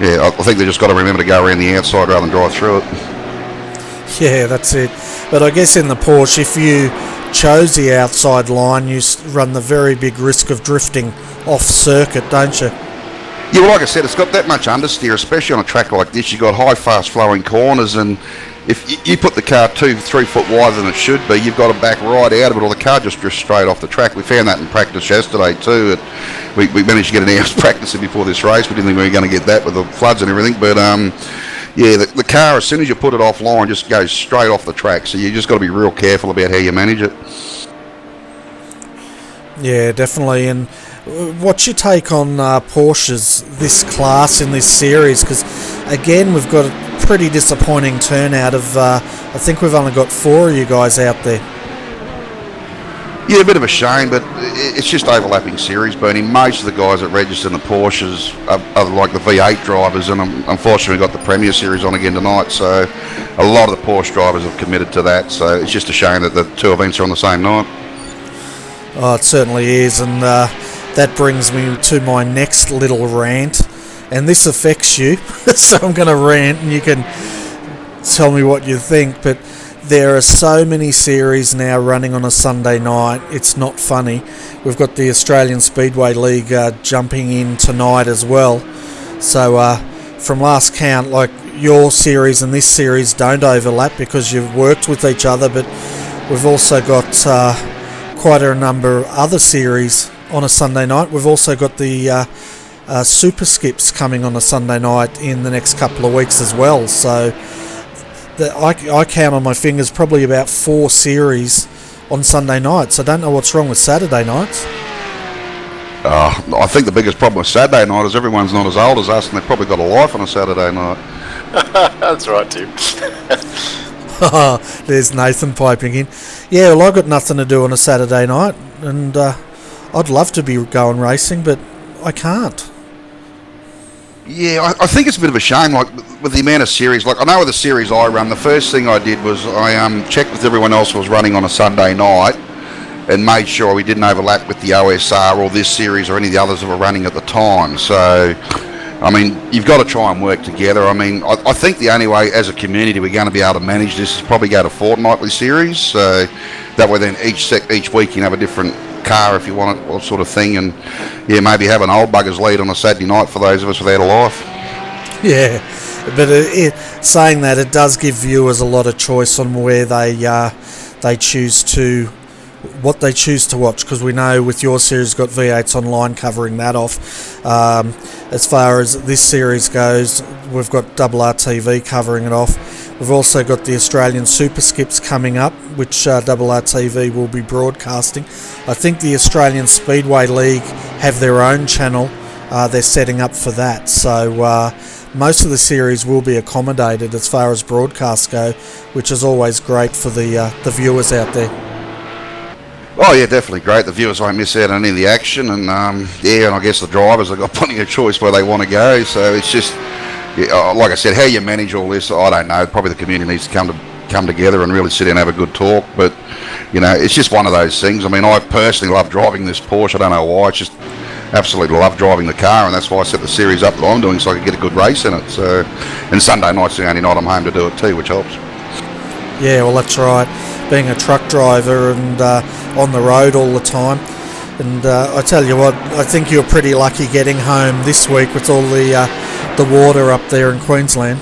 yeah, I think they just got to remember to go around the outside rather than drive through it. Yeah, that's it. But I guess in the Porsche, if you chose the outside line, you run the very big risk of drifting off circuit, don't you? Yeah, well, like I said, it's got that much understeer, especially on a track like this. You've got high, fast-flowing corners, and if you put the car 2-3 foot wider than it should be, you've got to back right out of it, or the car just drifts straight off the track. We found that in practice yesterday too. We managed to get an hour's practicing before this race. We didn't think we were going to get that with the floods and everything, but yeah, the car, as soon as you put it offline, just goes straight off the track. So you just got to be real careful about how you manage it. Yeah, definitely. And what's your take on Porsche's this class in this series? Because again, we've got a pretty disappointing turnout of. I think we've only got 4 of you guys out there. Yeah, a bit of a shame, but it's just overlapping series, Bernie. Most of the guys that register in the Porsches are like the V8 drivers, and unfortunately we've got the Premier Series on again tonight, so a lot of the Porsche drivers have committed to that, so it's just a shame that the 2 events are on the same night. Oh, it certainly is, and that brings me to my next little rant, and this affects you, so I'm going to rant and you can tell me what you think, but there are so many series now running on a Sunday night, it's not funny. We've got the Australian Speedway League jumping in tonight as well. So from last count, like your series and this series don't overlap because you've worked with each other, but we've also got quite a number of other series on a Sunday night. We've also got the Super Skips coming on a Sunday night in the next couple of weeks as well. So I count on my fingers probably about 4 series on Sunday nights. I don't know what's wrong with Saturday nights. I think the biggest problem with Saturday night is everyone's not as old as us, and they've probably got a life on a Saturday night. That's right, Tim. There's Nathan piping in. Yeah, well, I've got nothing to do on a Saturday night, and I'd love to be going racing, but I can't. Yeah, I think it's a bit of a shame, like, with the amount of series. Like, I know with the series I run, the first thing I did was I checked with everyone else who was running on a Sunday night and made sure we didn't overlap with the OSR or this series or any of the others that were running at the time. So, I mean, you've got to try and work together. I mean, I think the only way as a community we're going to be able to manage this is probably go to fortnightly series. So that way then each week you can have a different car if you want it, or sort of thing, and yeah, maybe have an old buggers lead on a Saturday night for those of us without a life. Yeah, but saying that, it does give viewers a lot of choice on where they choose to, what they choose to watch, because we know with your series got V8s Online covering that off. As far as this series goes, we've got RRTV covering it off. We've also got the Australian Super Skips coming up, which RRTV will be broadcasting. I think the Australian Speedway League have their own channel. They're setting up for that. So most of the series will be accommodated as far as broadcasts go, which is always great for the viewers out there. Oh yeah, definitely great. The viewers won't miss out on any of the action, and yeah, and I guess the drivers have got plenty of choice where they want to go. So it's just, yeah, like I said, how you manage all this, I don't know. Probably the community needs to come together and really sit down and have a good talk. But you know, it's just one of those things. I mean, I personally love driving this Porsche. I don't know why. It's just absolutely love driving the car, and that's why I set the series up that I'm doing, so I can get a good race in it. So, and Sunday night's the only night I'm home to do it too, which helps. Yeah, well, that's right. Being a truck driver and on the road all the time. And I tell you what, I think you're pretty lucky getting home this week with all the water up there in Queensland.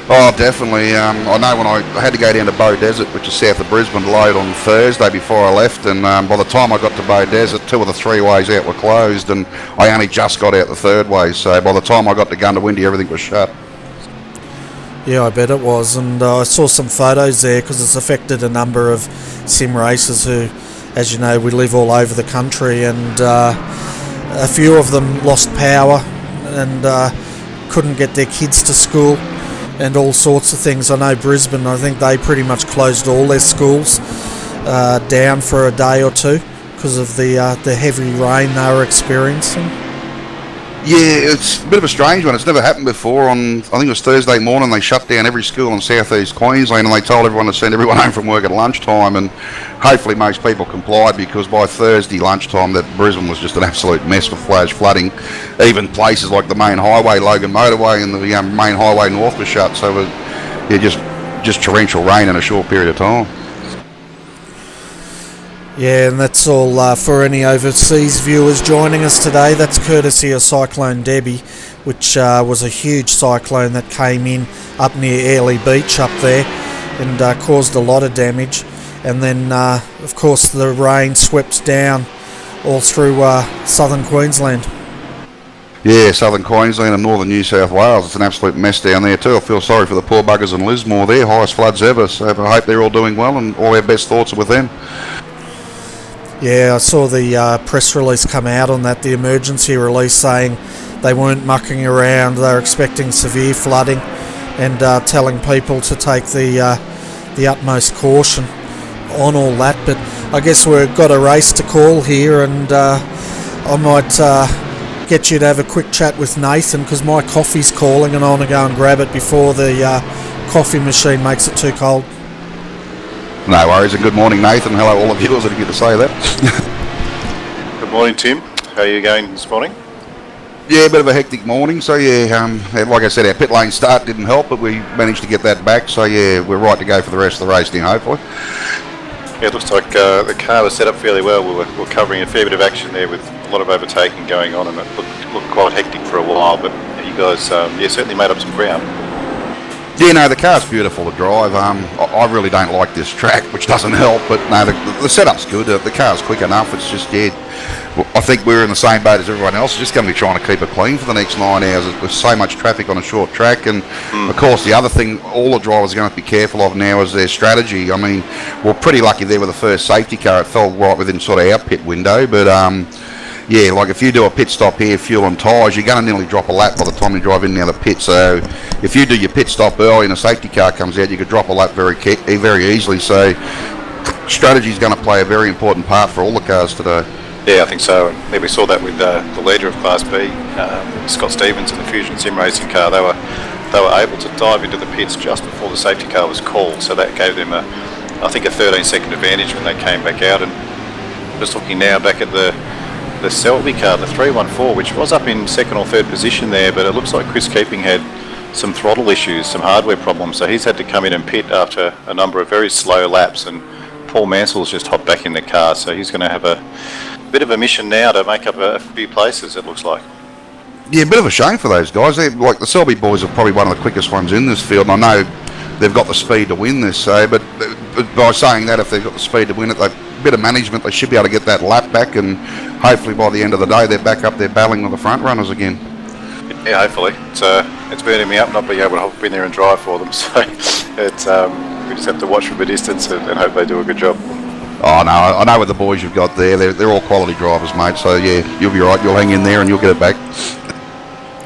Oh, definitely. I know when I had to go down to Bow Desert, which is south of Brisbane, to load on Thursday before I left, and by the time I got to Bow Desert, 2 of the 3 ways out were closed, and I only just got out the 3rd way, so by the time I got to Gundawindi, everything was shut. Yeah, I bet it was, and I saw some photos there because it's affected a number of sim racers who, as you know, we live all over the country, and a few of them lost power and couldn't get their kids to school and all sorts of things. I know Brisbane, I think they pretty much closed all their schools down for a day or 2 because of the heavy rain they were experiencing. Yeah, it's a bit of a strange one. It's never happened before. On, I think it was Thursday morning, they shut down every school in southeast Queensland, and they told everyone to send everyone home from work at lunchtime, and hopefully most people complied, because by Thursday lunchtime that Brisbane was just an absolute mess with flash flooding. Even places like the main highway, Logan Motorway, and the main highway north were shut, so it just torrential rain in a short period of time. Yeah, and that's all for any overseas viewers joining us today. That's courtesy of Cyclone Debbie, which was a huge cyclone that came in up near Airlie Beach up there and caused a lot of damage. And then, of course, the rain swept down all through southern Queensland. Yeah, southern Queensland and northern New South Wales. It's an absolute mess down there too. I feel sorry for the poor buggers in Lismore there. Highest floods ever. So I hope they're all doing well, and all our best thoughts are with them. Yeah, I saw the press release come out on that, the emergency release, saying they weren't mucking around. They were expecting severe flooding and telling people to take the utmost caution on all that. But I guess we've got a race to call here, and I might get you to have a quick chat with Nathan, because my coffee's calling and I want to go and grab it before the coffee machine makes it too cold. No worries, and good morning, Nathan. Hello, all of you. I didn't get to say that. Good morning, Tim. How are you going this morning? Yeah, a bit of a hectic morning. So yeah, like I said, our pit lane start didn't help, but we managed to get that back. So yeah, we're right to go for the rest of the race now, hopefully. Yeah, it looks like the car was set up fairly well. We were covering a fair bit of action there with a lot of overtaking going on, and it looked quite hectic for a while, but you guys certainly made up some ground. Yeah, no, the car's beautiful to drive. I really don't like this track, which doesn't help, but no, the setup's good. The car's quick enough. It's just, I think we're in the same boat as everyone else. Just going to be trying to keep it clean for the next 9 hours. There's so much traffic on a short track, and of course the other thing all the drivers are going to be careful of now is their strategy. I mean, we're pretty lucky there with the first safety car. It fell right within sort of our pit window, but yeah, like if you do a pit stop here, fuel and tyres, you're going to nearly drop a lap by the time you drive in and out of the pit. So if you do your pit stop early and a safety car comes out, you could drop a lap very easily. So strategy is going to play a very important part for all the cars today. Yeah, I think so. And we saw that with the leader of Class B, Scott Stevens, in the Fusion Sim Racing car. They were able to dive into the pits just before the safety car was called. So that gave them I think a 13-second advantage when they came back out. And just looking now back at the Selby car, the 314, which was up in second or third position there, but it looks like Chris Keeping had some throttle issues, some hardware problems, so he's had to come in and pit after a number of very slow laps, and Paul Mansell's just hopped back in the car, so he's going to have a bit of a mission now to make up a few places, it looks like. Yeah, a bit of a shame for those guys. Like the Selby boys are probably one of the quickest ones in this field, and I know they've got the speed to win this, so but by saying that, if they've got the speed to win it, bit of management, they should be able to get that lap back, and hopefully by the end of the day they're back up there battling with the front runners again. Yeah, hopefully. It's burning me up not being able to hop in there and drive for them, so we just have to watch from a distance and hope they do a good job. Oh no, I know with the boys you've got there, they're all quality drivers, mate, so yeah, you'll be right, you'll hang in there and you'll get it back.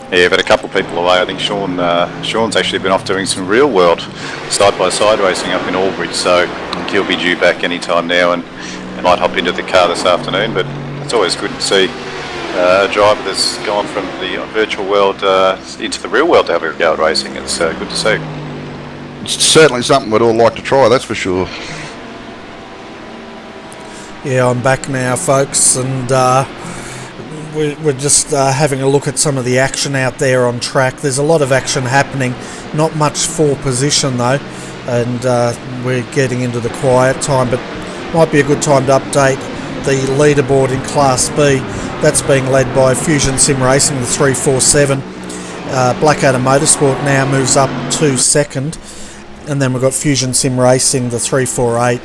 Yeah, but a couple of people away. I think Sean's actually been off doing some real world side-by-side racing up in Albury, so I think he'll be due back any time now and might hop into the car this afternoon. But it's always good to see a driver that's gone from the virtual world into the real world to have a go at racing. It's good to see. It's certainly something we'd all like to try, that's for sure. Yeah, I'm back now, folks, and we're just having a look at some of the action out there on track. There's a lot of action happening, not much for position though, and we're getting into the quiet time, but might be a good time to update the leaderboard in Class B. That's being led by Fusion Sim Racing, the 347. Blackadder Motorsport now moves up to second, and then we've got Fusion Sim Racing, the 348.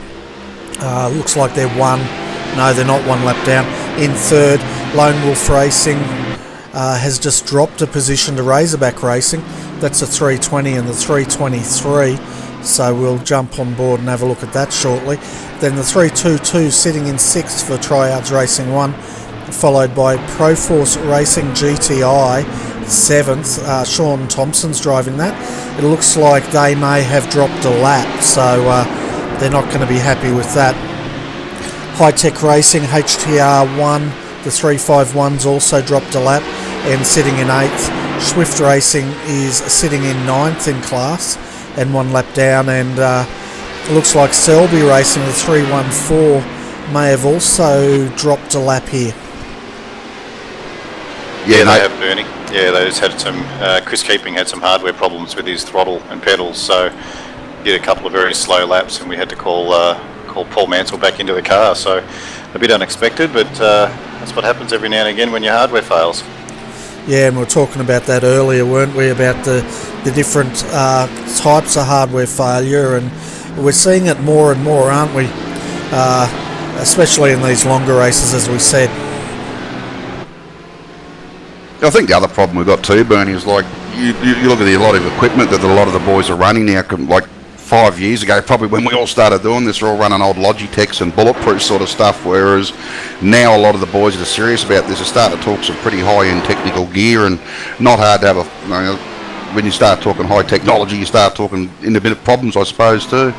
Looks like they're not one lap down. In third, Lone Wolf Racing has just dropped a position to Razorback Racing. That's a 320 and the 323. So we'll jump on board and have a look at that shortly. Then the 322 sitting in sixth for Tryouts Racing 1, followed by Proforce Racing GTI, seventh. Sean Thompson's driving that. It looks like they may have dropped a lap, so they're not going to be happy with that. High Tech Racing HTR 1, the 351's also dropped a lap and sitting in 8th. Swift Racing is sitting in 9th in class and 1 lap down, and it looks like Selby Racing, the 314, may have also dropped a lap here. Yeah, they have, Bernie. Yeah, they just had some, Chris Keeping had some hardware problems with his throttle and pedals, so did a couple of very slow laps, and we had to call Paul Mansell back into the car, so a bit unexpected, but that's what happens every now and again when your hardware fails. Yeah, and we were talking about that earlier, weren't we, about the different types of hardware failure, and we're seeing it more and more, aren't we? Especially in these longer races, as we said. I think the other problem we've got too, Bernie, is like you look at a lot of equipment that a lot of the boys are running now. Like 5 years ago, probably when we all started doing this, we're all running old Logitechs and bulletproof sort of stuff. Whereas now a lot of the boys that are serious about this are starting to talk some pretty high-end technical gear, and not hard to have when you start talking high technology, you start talking in a bit of problems, I suppose, too.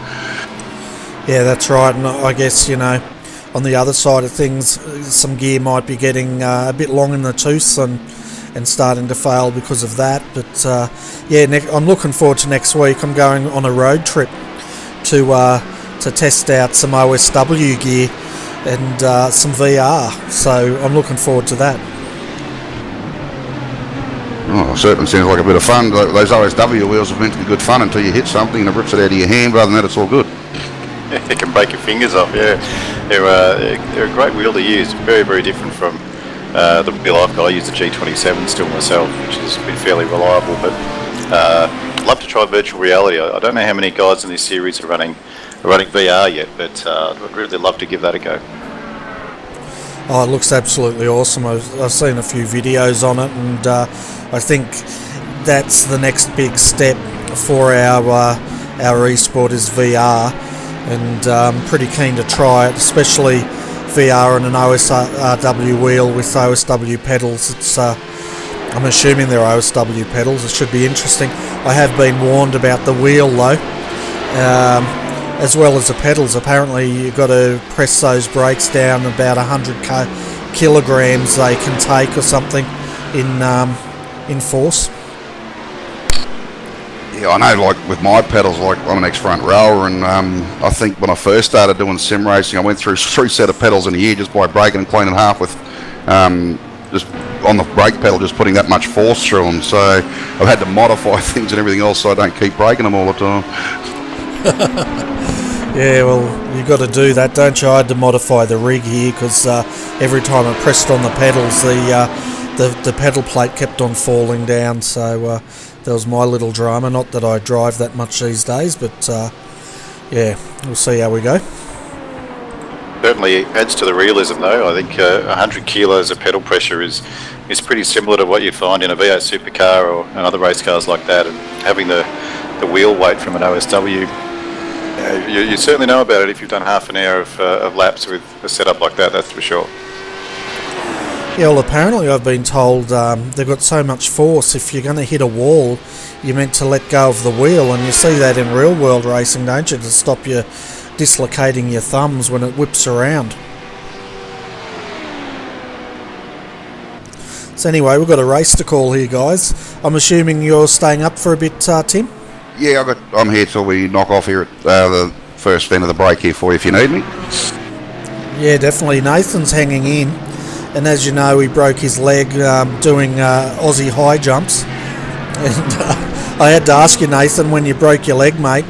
Yeah, that's right, and I guess, on the other side of things, some gear might be getting a bit long in the tooth and starting to fail because of that. But I'm looking forward to next week. I'm going on a road trip to test out some OSW gear and some VR, so I'm looking forward to that. Oh, it certainly sounds like a bit of fun. Those OSW wheels are meant to be good fun until you hit something and it rips it out of your hand. Other than that, it's all good. It can break your fingers off, yeah. They're a great wheel to use. Very, very different from the wheel I've got. I use the G27 still myself, which has been fairly reliable. But I'd love to try virtual reality. I don't know how many guys in this series are running VR yet, but I'd really love to give that a go. Oh, it looks absolutely awesome. I've seen a few videos on it, and I think that's the next big step for our esport is VR, and I'm pretty keen to try it, especially VR and an OSW wheel with OSW pedals. It's I'm assuming they're OSW pedals. It should be interesting. I have been warned about the wheel though, as well as the pedals. Apparently you've got to press those brakes down about 100 kilograms they can take or something in force. Yeah, I know, like with my pedals, like I'm an ex-front rower, and I think when I first started doing sim racing, I went through 3 set of pedals in a year just by breaking and cleaning half with just on the brake pedal, just putting that much force through them. So I've had to modify things and everything else so I don't keep breaking them all the time. Yeah, well, you've got to do that, don't you? I had to modify the rig here because every time I pressed on the pedals, the pedal plate kept on falling down, so that was my little drama. Not that I drive that much these days, but yeah, we'll see how we go. Certainly adds to the realism though. I think 100 kilos of pedal pressure is pretty similar to what you find in a V8 supercar or other race cars like that, and having the wheel weight from an OSW, you certainly know about it if you've done half an hour of laps with a setup like that, that's for sure. Yeah, well, apparently I've been told they've got so much force, if you're going to hit a wall, you're meant to let go of the wheel, and you see that in real world racing, don't you, to stop you dislocating your thumbs when it whips around. So anyway, we've got a race to call here, guys. I'm assuming you're staying up for a bit, Tim? Yeah, I'm here till we knock off here at the first end of the break here for you if you need me. Yeah, definitely. Nathan's hanging in. And as you know, he broke his leg doing Aussie high jumps. And I had to ask you, Nathan, when you broke your leg, mate,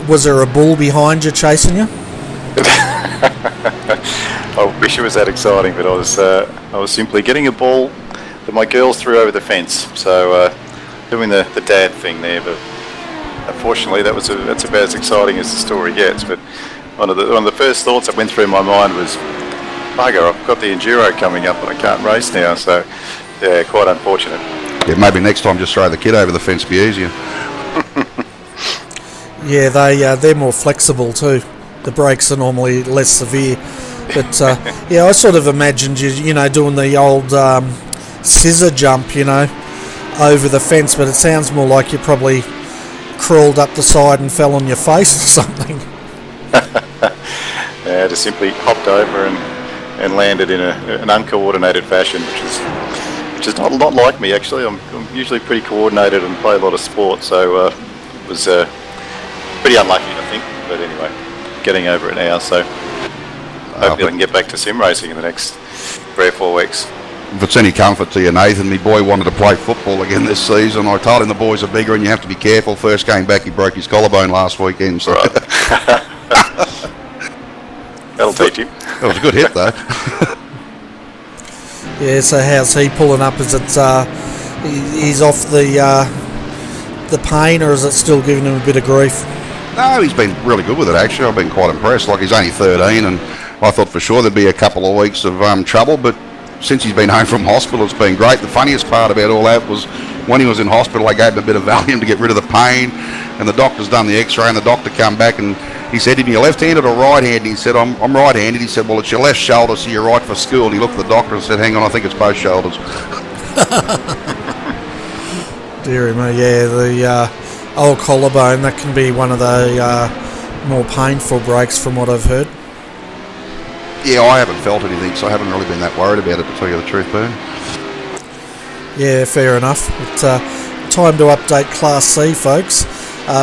was there a bull behind you chasing you? I wish it was that exciting, but I was simply getting a ball that my girls threw over the fence. So doing the dad thing there, but unfortunately that's about as exciting as the story gets. But one of the first thoughts that went through my mind was, bugger, I've got the enduro coming up and I can't race now, so yeah, quite unfortunate. Yeah, maybe next time just throw the kid over the fence, be easier. Yeah, they're more flexible too. The brakes are normally less severe, but yeah, I sort of imagined you doing the old scissor jump, over the fence, but it sounds more like you probably crawled up the side and fell on your face or something. Yeah, just simply hopped over and landed in an uncoordinated fashion, which is not like me actually. I'm usually pretty coordinated and play a lot of sport, so it was pretty unlucky, I think. But anyway, getting over it now, so hopefully I can get back to sim racing in the next 3 or 4 weeks. If it's any comfort to you, Nathan, my boy wanted to play football again this season. I told him the boys are bigger and you have to be careful. First game back, he broke his collarbone last weekend. So. Right. That'll teach him. That was a good hit, though. Yeah, so how's he pulling up? Is it he's off the pain, or is it still giving him a bit of grief? No, he's been really good with it, actually. I've been quite impressed. Like, he's only 13, and I thought for sure there'd be a couple of weeks of trouble, but since he's been home from hospital, it's been great. The funniest part about all that was when he was in hospital, I gave him a bit of Valium to get rid of the pain, and the doctor's done the x-ray, and the doctor come back and he said, "Are you left-handed or right-handed?" He said, I'm right-handed. He said, "Well, it's your left shoulder, so you're right for school." And he looked at the doctor and said, "Hang on, I think it's both shoulders." Dear me, yeah, the old collarbone, that can be one of the more painful breaks from what I've heard. Yeah, I haven't felt anything, so I haven't really been that worried about it, to tell you the truth, Bern. Yeah, fair enough. But, time to update Class C, folks.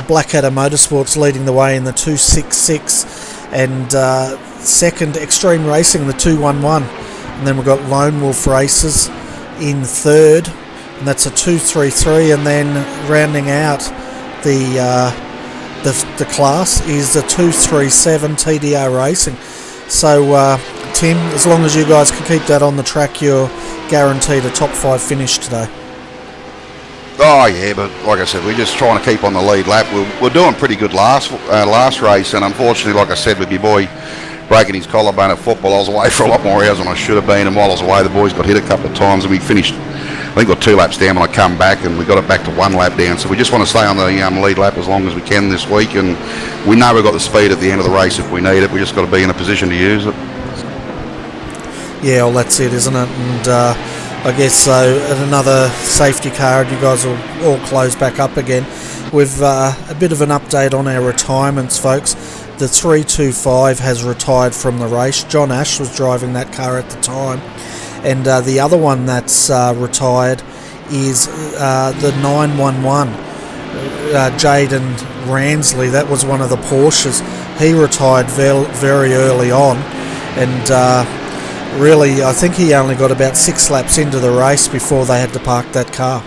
Blackadder Motorsports leading the way in the 266, and second Extreme Racing, the 211. And then we've got Lone Wolf Races in third, and that's a 233. And then rounding out the class is the 237 TDR Racing. So, Tim, as long as you guys can keep that on the track, you're guaranteed a top 5 finish today. Oh yeah, but like I said, we're just trying to keep on the lead lap. We're doing pretty good last race, and unfortunately, like I said, with your boy breaking his collarbone at football, I was away for a lot more hours than I should have been, and while I was away, the boys got hit a couple of times, and we finished, I think, got 2 laps down when I come back, and we got it back to 1 lap down. So we just want to stay on the lead lap as long as we can this week, and we know we've got the speed at the end of the race if we need it. We just got to be in a position to use it. Yeah, well, that's it, isn't it? And I guess so. At another safety car, you guys will all close back up again. We've a bit of an update on our retirements, folks. The 325 has retired from the race. John Ash was driving that car at the time, and the other one that's retired is the 911. Jaden Ransley. That was one of the Porsches. He retired very early on, and really, I think he only got about 6 laps into the race before they had to park that car.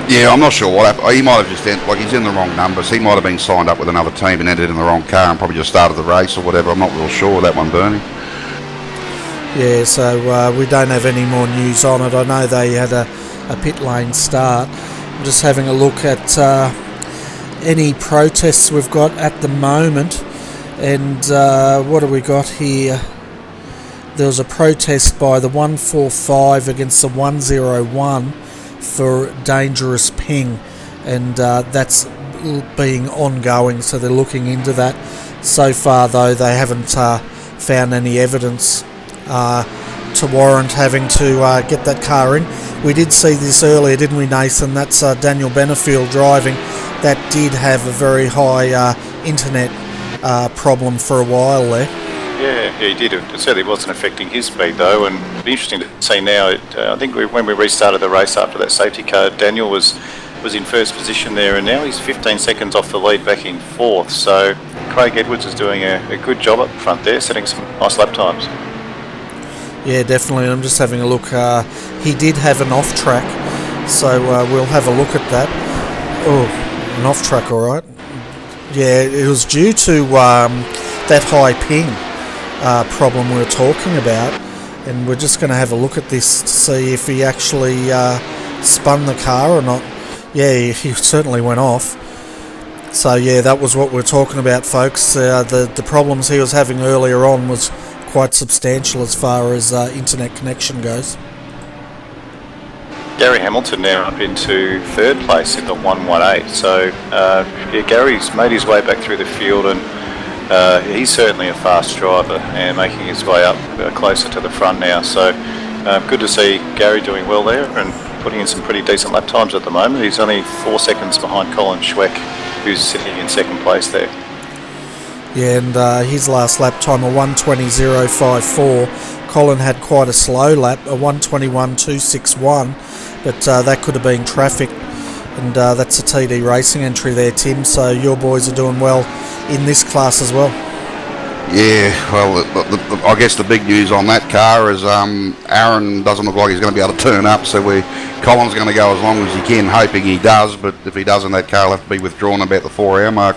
Yeah, I'm not sure what happened. He might have just he's in the wrong numbers. He might have been signed up with another team and entered in the wrong car and probably just started the race or whatever. I'm not real sure with that one, Bernie. Yeah, so we don't have any more news on it. I know they had a pit lane start. I'm just having a look at any protests we've got at the moment. And what have we got here? There was a protest by the 145 against the 101 for dangerous ping, and that's being ongoing, so they're looking into that. So far, though, they haven't found any evidence to warrant having to get that car in. We did see this earlier, didn't we, Nathan? That's Daniel Benefield driving. That did have a very high internet problem for a while there. Yeah, he did. It certainly wasn't affecting his speed, though, and it'd be interesting to see now. I think when we restarted the race after that safety car, Daniel was in first position there, and now he's 15 seconds off the lead back in 4th. So Craig Edwards is doing a good job up front there, setting some nice lap times. Yeah, definitely. I'm just having a look. He did have an off-track, so we'll have a look at that. Oh, an off-track, all right. Yeah, it was due to that high ping problem we were talking about, and we're just going to have a look at this to see if he actually spun the car or not. Yeah, he certainly went off. So yeah, that was what we're talking about, folks. The problems he was having earlier on was quite substantial as far as internet connection goes. Gary Hamilton now up into 3rd place in the 118. So Gary's made his way back through the field, and he's certainly a fast driver and making his way up closer to the front now. So good to see Gary doing well there and putting in some pretty decent lap times at the moment. He's only 4 seconds behind Colin Schweck, who's sitting in 2nd place there. Yeah, and his last lap time, a 1:20.054. Colin had quite a slow lap, a 1:21.261, but that could have been traffic. And that's a TD Racing entry there, Tim, so your boys are doing well in this class as well. Yeah, well, I guess the big news on that car is Aaron doesn't look like he's going to be able to turn up, so Colin's going to go as long as he can, hoping he does, but if he doesn't, that car will have to be withdrawn about the 4 hour mark.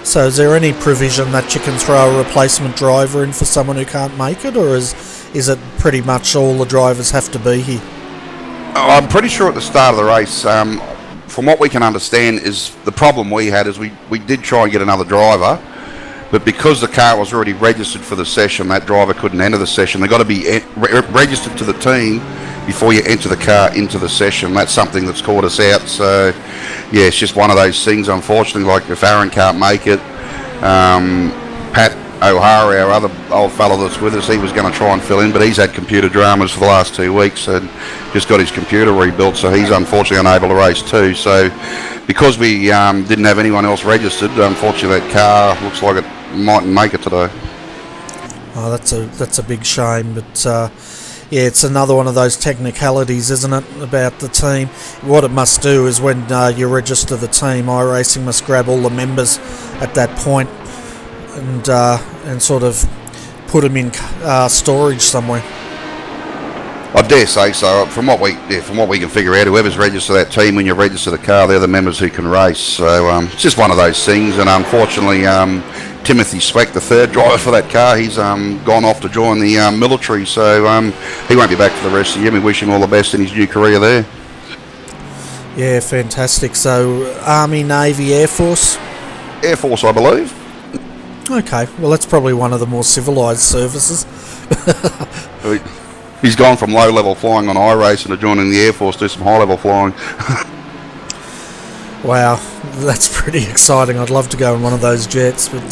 So is there any provision that you can throw a replacement driver in for someone who can't make it, or is it pretty much all the drivers have to be here? I'm pretty sure at the start of the race, from what we can understand, is the problem we had is we did try and get another driver, but because the car was already registered for the session, that driver couldn't enter the session. They've got to be registered to the team before you enter the car into the session. That's something that's caught us out. So, yeah, it's just one of those things, unfortunately. Like, if Aaron can't make it, Pat O'Hara, our other old fellow that's with us, he was going to try and fill in, but he's had computer dramas for the last 2 weeks and just got his computer rebuilt, so he's unfortunately unable to race too. So because we didn't have anyone else registered, unfortunately that car looks like it mightn't make it today. Oh, that's a big shame, but yeah, it's another one of those technicalities, isn't it, about the team. What it must do is when you register the team, iRacing must grab all the members at that point and sort of put them in storage somewhere. I dare say so. From what we can figure out, whoever's registered that team, when you register the car, they're the members who can race. So it's just one of those things. And unfortunately, Timothy Speck, the third driver for that car, he's gone off to join the military. So he won't be back for the rest of the year. We wish him all the best in his new career there. Yeah, fantastic. So Army, Navy, Air Force? Air Force, I believe. Okay, well that's probably one of the more civilised services. He's gone from low-level flying on iRacing to joining the Air Force to do some high-level flying. Wow, that's pretty exciting. I'd love to go in one of those jets. But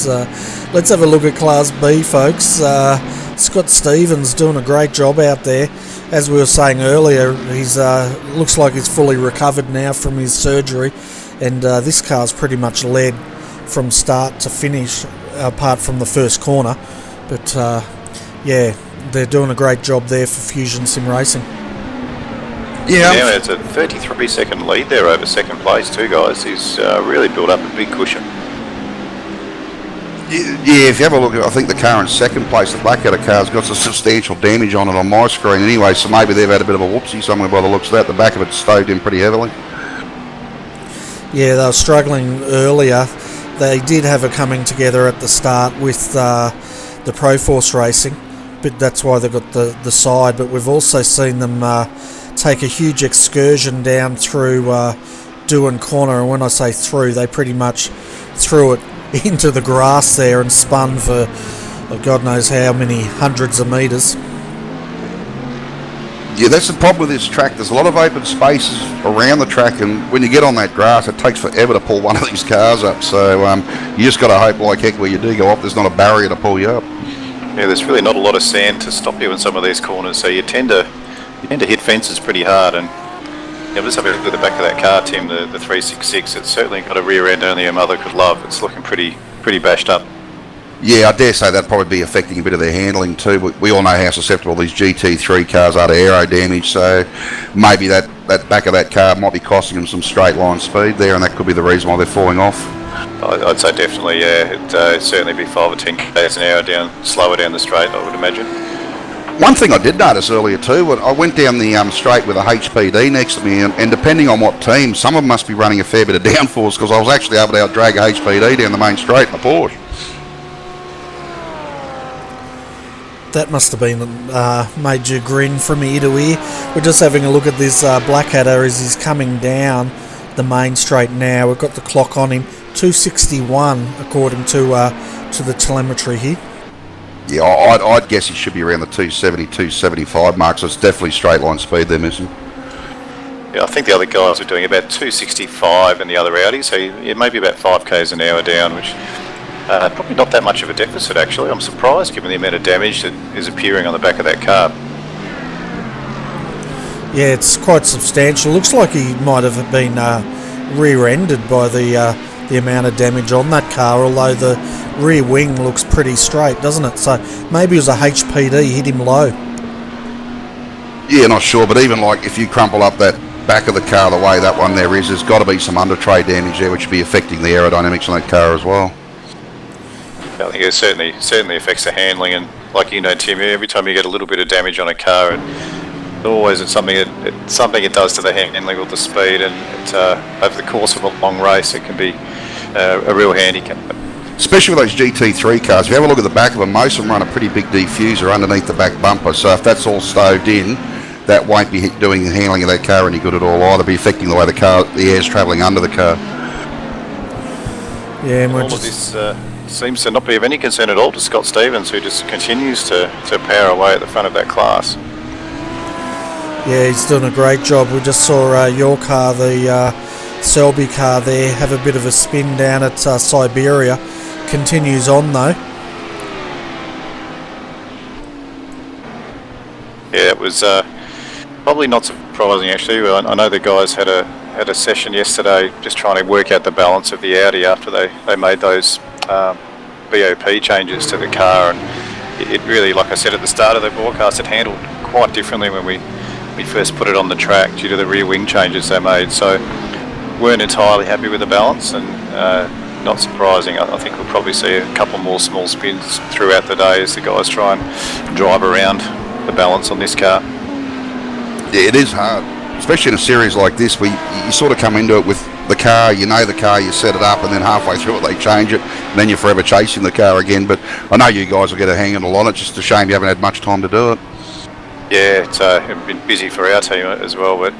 let's have a look at Class B, folks. Scott Stevens doing a great job out there. As we were saying earlier, he's looks like he's fully recovered now from his surgery, and this car's pretty much led from start to finish, apart from the first corner. But yeah, they're doing a great job there for Fusion Sim Racing. Yeah, now it's a 33-second lead there over second place too, guys. He's really built up a big cushion. Yeah, if you have a look at, I think the car in second place, the black out of car's got some substantial damage on it on my screen anyway, so maybe they've had a bit of a whoopsie somewhere by the looks of that. The back of it's stowed in pretty heavily. Yeah, they were struggling earlier. They did have a coming together at the start with the Proforce Racing, but that's why they got the side. But we've also seen them take a huge excursion down through Doohan Corner, and when I say through, they pretty much threw it into the grass there and spun for God knows how many hundreds of metres. Yeah, that's the problem with this track. There's a lot of open spaces around the track, and when you get on that grass, it takes forever to pull one of these cars up. So you just got to hope like heck where you do go up, there's not a barrier to pull you up. Yeah, there's really not a lot of sand to stop you in some of these corners, so you tend to hit fences pretty hard. And yeah, let's have a look at the back of that car, Tim, the 366. It's certainly got a rear end only a mother could love. It's looking pretty bashed up. Yeah, I dare say that'd probably be affecting a bit of their handling too. But we all know how susceptible these GT3 cars are to aero damage, so maybe that back of that car might be costing them some straight line speed there, and that could be the reason why they're falling off. I'd say definitely, yeah. It'd certainly be 5 or 10 k's an hour slower down the straight, I would imagine. One thing I did notice earlier too, I went down the straight with a HPD next to me, and depending on what team, some of them must be running a fair bit of downforce, because I was actually able to out-drag a HPD down the main straight in a Porsche. That must have been made you grin from ear to ear. We're just having a look at this Blackadder as he's coming down the main straight now. We've got the clock on him, 261 according to the telemetry here. Yeah, I'd guess he should be around the 270, 275 mark, so it's definitely straight line speed they're missing. Yeah, I think the other guys were doing about 265 in the other Audi, so it may be about 5 k's an hour down, which probably not that much of a deficit actually. I'm surprised given the amount of damage that is appearing on the back of that car. Yeah, it's quite substantial. Looks like he might have been rear-ended by the amount of damage on that car, although the rear wing looks pretty straight, doesn't it? So maybe it was a HPD hit him low. Yeah, not sure, but even like if you crumple up that back of the car the way that one there is, there's got to be some under-tray damage there, which would be affecting the aerodynamics on that car as well. I think it certainly affects the handling, and like you know, Tim, every time you get a little bit of damage on a car, it's something it does to the handling or the speed, and over the course of a long race, it can be a real handicap. especially with those GT3 cars. If you have a look at the back of them, most of them run a pretty big diffuser underneath the back bumper. So if that's all stowed in, that won't be doing the handling of that car any good at all either. Be affecting the way the air's travelling under the car. Yeah, and all of this seems to not be of any concern at all to Scott Stevens, who just continues to power away at the front of that class. Yeah, he's doing a great job. We just saw your car, the Selby car there, have a bit of a spin down at Siberia. Continues on though. Yeah, it was probably not surprising actually. I know the guys had a session yesterday just trying to work out the balance of the Audi after they made those BOP changes to the car, and it really, like I said at the start of the broadcast, it handled quite differently when we first put it on the track due to the rear wing changes they made. So weren't entirely happy with the balance, and not surprising. I think we'll probably see a couple more small spins throughout the day as the guys try and drive around the balance on this car. Yeah, it is hard, especially in a series like this where you sort of come into it with the car, you know the car, you set it up, and then halfway through it they change it, and then you're forever chasing the car again. But I know you guys will get a handle on it. Just a shame you haven't had much time to do it. Yeah, it's been busy for our team as well, but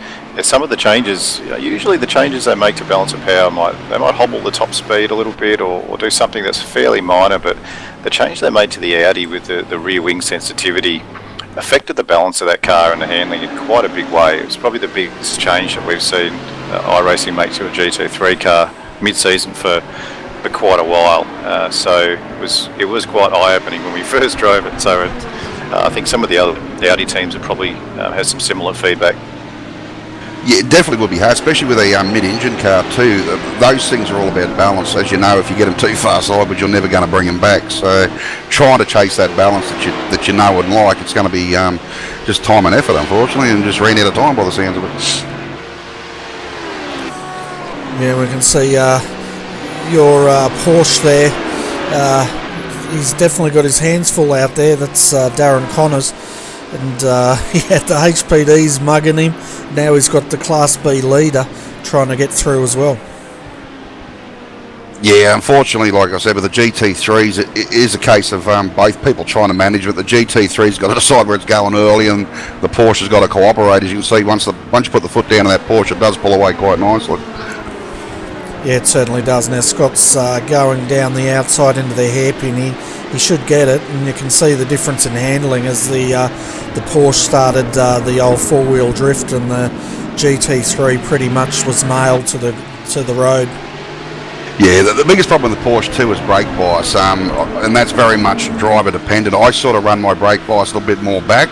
some of the changes, usually the changes they make to balance of power might hobble the top speed a little bit or do something that's fairly minor, but the change they made to the Audi with the rear wing sensitivity affected the balance of that car and the handling in quite a big way. It was probably the biggest change that we've seen iRacing make to a GT3 car mid-season for quite a while. So it was quite eye-opening when we first drove it. So I think some of the Audi teams have probably had some similar feedback. Yeah, it definitely would be hard, especially with a mid-engine car too. Those things are all about balance. As you know, if you get them too far sideways, you're never going to bring them back. So trying to chase that balance that you know and like, it's going to be just time and effort, unfortunately, and just ran out of time by the sounds of it. Yeah, we can see your Porsche there. He's definitely got his hands full out there. That's Darren Connors. And he had the HPDs mugging him. Now he's got the Class B leader trying to get through as well. Yeah, unfortunately, like I said, with the GT3s, it is a case of both people trying to manage it. The GT3's got to decide where it's going early, and the Porsche's got to cooperate. As you can see, once you put the foot down on that Porsche, it does pull away quite nicely. Yeah, it certainly does. Now Scott's going down the outside into the hairpin. He should get it, and you can see the difference in handling as the Porsche started the old four-wheel drift, and the GT3 pretty much was nailed to the road. Yeah, the biggest problem with the Porsche too is brake bias, and that's very much driver dependent. I sort of run my brake bias a little bit more back,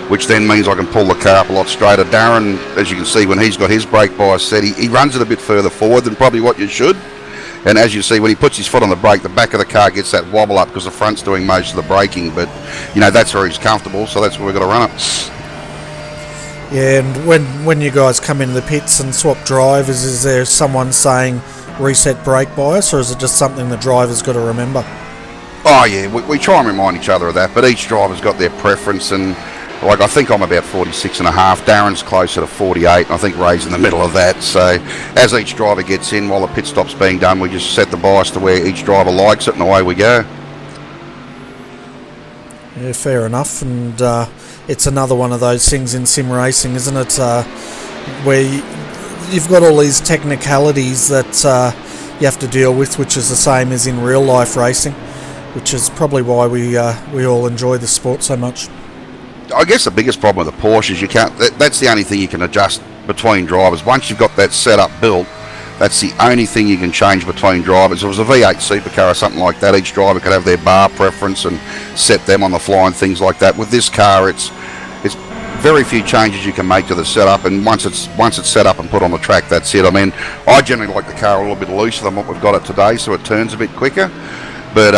which then means I can pull the car up a lot straighter. Darren, as you can see, when he's got his brake bias set, he runs it a bit further forward than probably what you should. And as you see, when he puts his foot on the brake, the back of the car gets that wobble up because the front's doing most of the braking. But, you know, that's where he's comfortable, so that's where we've got to run it. Yeah, and when you guys come into the pits and swap drivers, is there someone saying reset brake bias, or is it just something the driver's got to remember? Oh, yeah, we try and remind each other of that, but each driver's got their preference, and like I think I'm about 46 and a half, Darren's closer to 48, and I think Ray's in the middle of that. So as each driver gets in, while the pit stop's being done, we just set the bias to where each driver likes it, and away we go. Yeah, fair enough. And it's another one of those things in sim racing, isn't it, where you've got all these technicalities that you have to deal with, which is the same as in real life racing, which is probably why we all enjoy the sport so much. I guess the biggest problem with the Porsche is you can't. That's the only thing you can adjust between drivers. Once you've got that setup built, that's the only thing you can change between drivers. If it was a V8 supercar or something like that, each driver could have their bar preference and set them on the fly and things like that. With this car, it's very few changes you can make to the setup, and once it's set up and put on the track, that's it. I mean, I generally like the car a little bit looser than what we've got it today, so it turns a bit quicker. But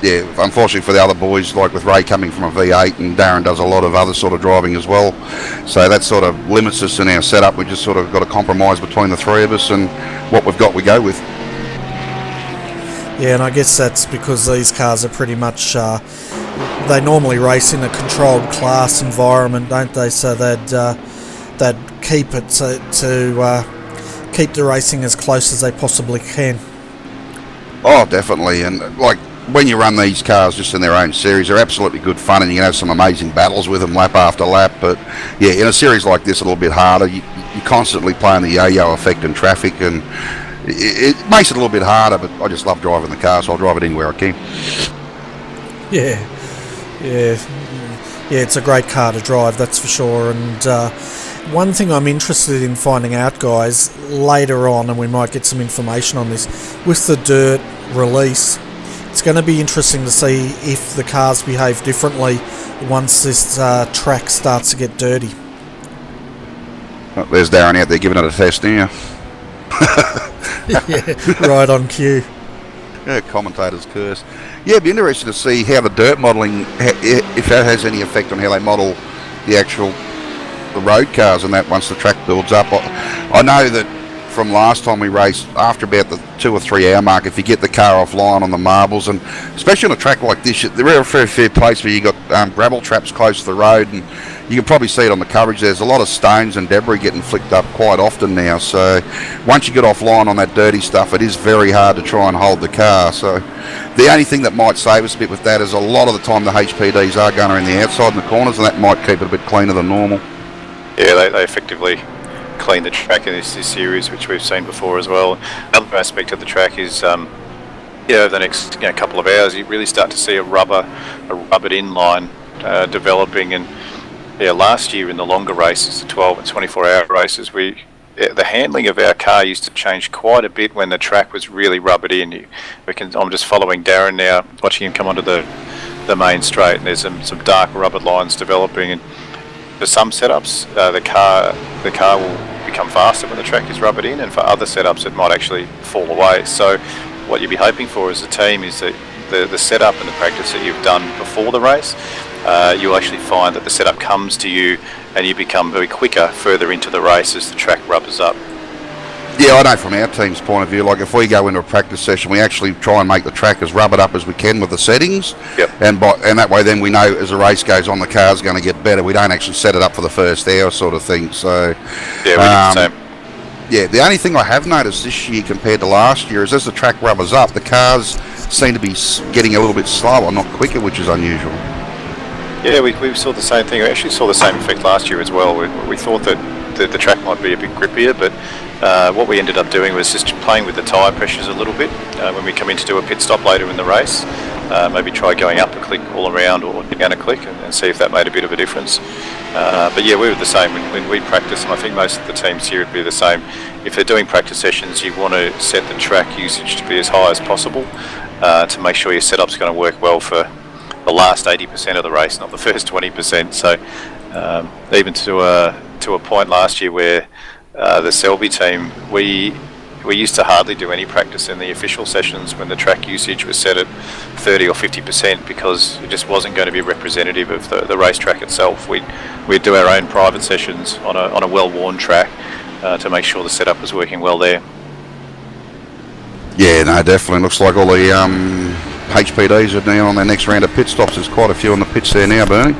yeah, unfortunately for the other boys, like with Ray coming from a V8 and Darren does a lot of other sort of driving as well, so that sort of limits us in our setup. We just sort of got to compromise between the three of us, and what we've got we go with. Yeah, and I guess that's because these cars are pretty much they normally race in a controlled class environment, don't they? So they'd keep it to keep the racing as close as they possibly can. Oh, definitely. And like when you run these cars just in their own series, they're absolutely good fun, and you can have some amazing battles with them lap after lap. But yeah, in a series like this, a little bit harder. You're constantly playing the yo-yo effect in traffic, and it makes it a little bit harder. But I just love driving the car, so I'll drive it anywhere I can. Yeah, it's a great car to drive, that's for sure. And one thing I'm interested in finding out, guys, later on, and we might get some information on this, with the dirt release, it's going to be interesting to see if the cars behave differently once this track starts to get dirty. Oh, there's Darren out there giving it a test now. Yeah, right on cue. Yeah, commentator's curse. Yeah, it'd be interesting to see how the dirt modelling, if that has any effect on how they model the road cars and that once the track builds up. I know that from last time we raced, after about the 2 or 3 hour mark, if you get the car offline on the marbles, and especially on a track like this, they're a very fair place where you got gravel traps close to the road, and you can probably see it on the coverage. There's a lot of stones and debris getting flicked up quite often now, so once you get offline on that dirty stuff, it is very hard to try and hold the car. So the only thing that might save us a bit with that is a lot of the time the HPDs are going around the outside and the corners, and that might keep it a bit cleaner than normal. Yeah, they effectively clean the track in this series, which we've seen before as well. Another aspect of the track is over the next couple of hours, you really start to see a rubbered inline developing. And last year in the longer races, the 12 and 24 hour races, the handling of our car used to change quite a bit when the track was really rubbered in. I'm just following Darren now, watching him come onto the main straight, and there's some dark rubbered lines developing. And for some setups, the car will become faster when the track is rubbered in, and for other setups it might actually fall away. So what you'll be hoping for as a team is that the setup and the practice that you've done before the race, you'll actually find that the setup comes to you and you become very quicker further into the race as the track rubbers up. Yeah, I know from our team's point of view, like if we go into a practice session, we actually try and make the track as rubbered up as we can with the settings. Yep. And that way then we know as the race goes on, the car's going to get better. We don't actually set it up for the first hour sort of thing. So yeah, we do the same. Yeah, the only thing I have noticed this year compared to last year is as the track rubbers up, the cars seem to be getting a little bit slower, not quicker, which is unusual. Yeah, we saw the same thing. We actually saw the same effect last year as well. We thought that the track might be a bit grippier, but what we ended up doing was just playing with the tyre pressures a little bit when we come in to do a pit stop later in the race. Maybe try going up a click all around or down a click and see if that made a bit of a difference. But yeah, we were the same when we practice, and I think most of the teams here would be the same. If they're doing practice sessions, you want to set the track usage to be as high as possible to make sure your setup's going to work well for the last 80% of the race, not the first 20%. So even to a point last year where the Selby team, we used to hardly do any practice in the official sessions when the track usage was set at 30 or 50% because it just wasn't going to be representative of the racetrack itself. We'd do our own private sessions on a well-worn track to make sure the setup was working well there. Yeah, no, definitely. Looks like all the HPDs are now on their next round of pit stops. There's quite a few on the pits there now, Bernie.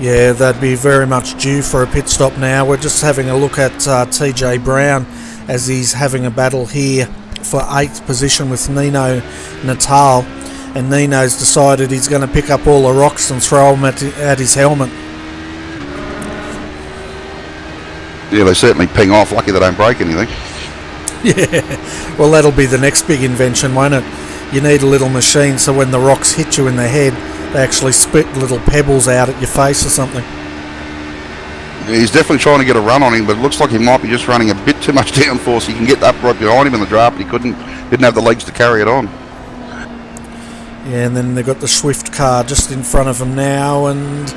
Yeah, they'd be very much due for a pit stop now. We're just having a look at TJ Brown as he's having a battle here for 8th position with Nino Natal, and Nino's decided he's going to pick up all the rocks and throw them at his helmet. Yeah, they certainly ping off. Lucky they don't break anything. Yeah, well, that'll be the next big invention, won't it? You need a little machine so when the rocks hit you in the head, they actually spit little pebbles out at your face or something. He's definitely trying to get a run on him, but it looks like he might be just running a bit too much downforce. He can get up right behind him in the draft, but he didn't have the legs to carry it on. Yeah, and then they've got the Swift car just in front of him now, and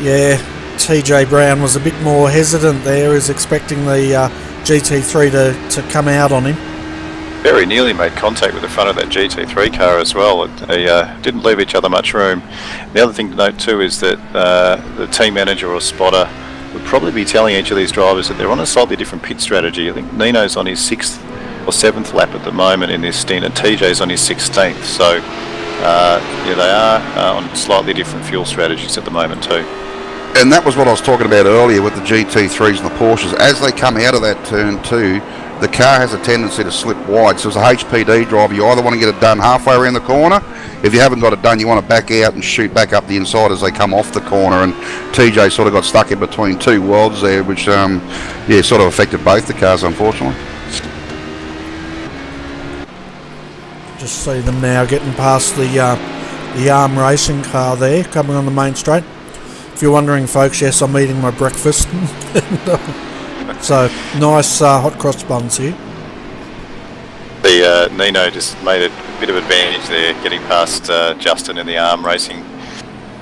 yeah, TJ Brown was a bit more hesitant there. He's expecting the GT3 to come out on him. Very nearly made contact with the front of that GT3 car as well. They didn't leave each other much room. The other thing to note too is that the team manager or spotter would probably be telling each of these drivers that they're on a slightly different pit strategy. I think Nino's on his 6th or 7th lap at the moment in this stint, and TJ's on his 16th. So yeah, they are on slightly different fuel strategies at the moment too. And that was what I was talking about earlier with the GT3s and the Porsches. As they come out of that turn 2, the car has a tendency to slip wide. So as a HPD driver, you either want to get it done halfway around the corner. If you haven't got it done, you want to back out and shoot back up the inside as they come off the corner. And TJ sort of got stuck in between two wads there, which sort of affected both the cars, unfortunately. Just see them now getting past the iRacing car there, coming on the main straight. If you're wondering, folks, yes, I'm eating my breakfast. So, nice hot cross buns here. The Nino just made a bit of advantage there, getting past Justin in the iRacing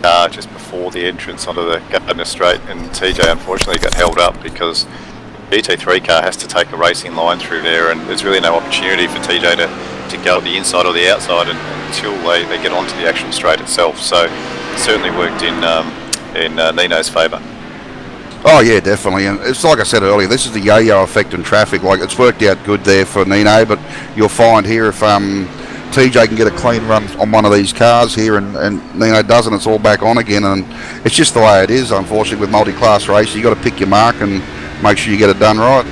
car just before the entrance onto the Gardner Straight, and TJ unfortunately got held up because the GT3 car has to take a racing line through there, and there's really no opportunity for TJ to go up the inside or the outside until they get onto the actual straight itself. So it certainly worked in Nino's favour. Oh yeah, definitely, and it's like I said earlier, this is the yo-yo effect in traffic. Like, it's worked out good there for Nino, but you'll find here if TJ can get a clean run on one of these cars here and Nino doesn't, it's all back on again, and it's just the way it is, unfortunately, with multi-class racing. You've got to pick your mark and make sure you get it done right.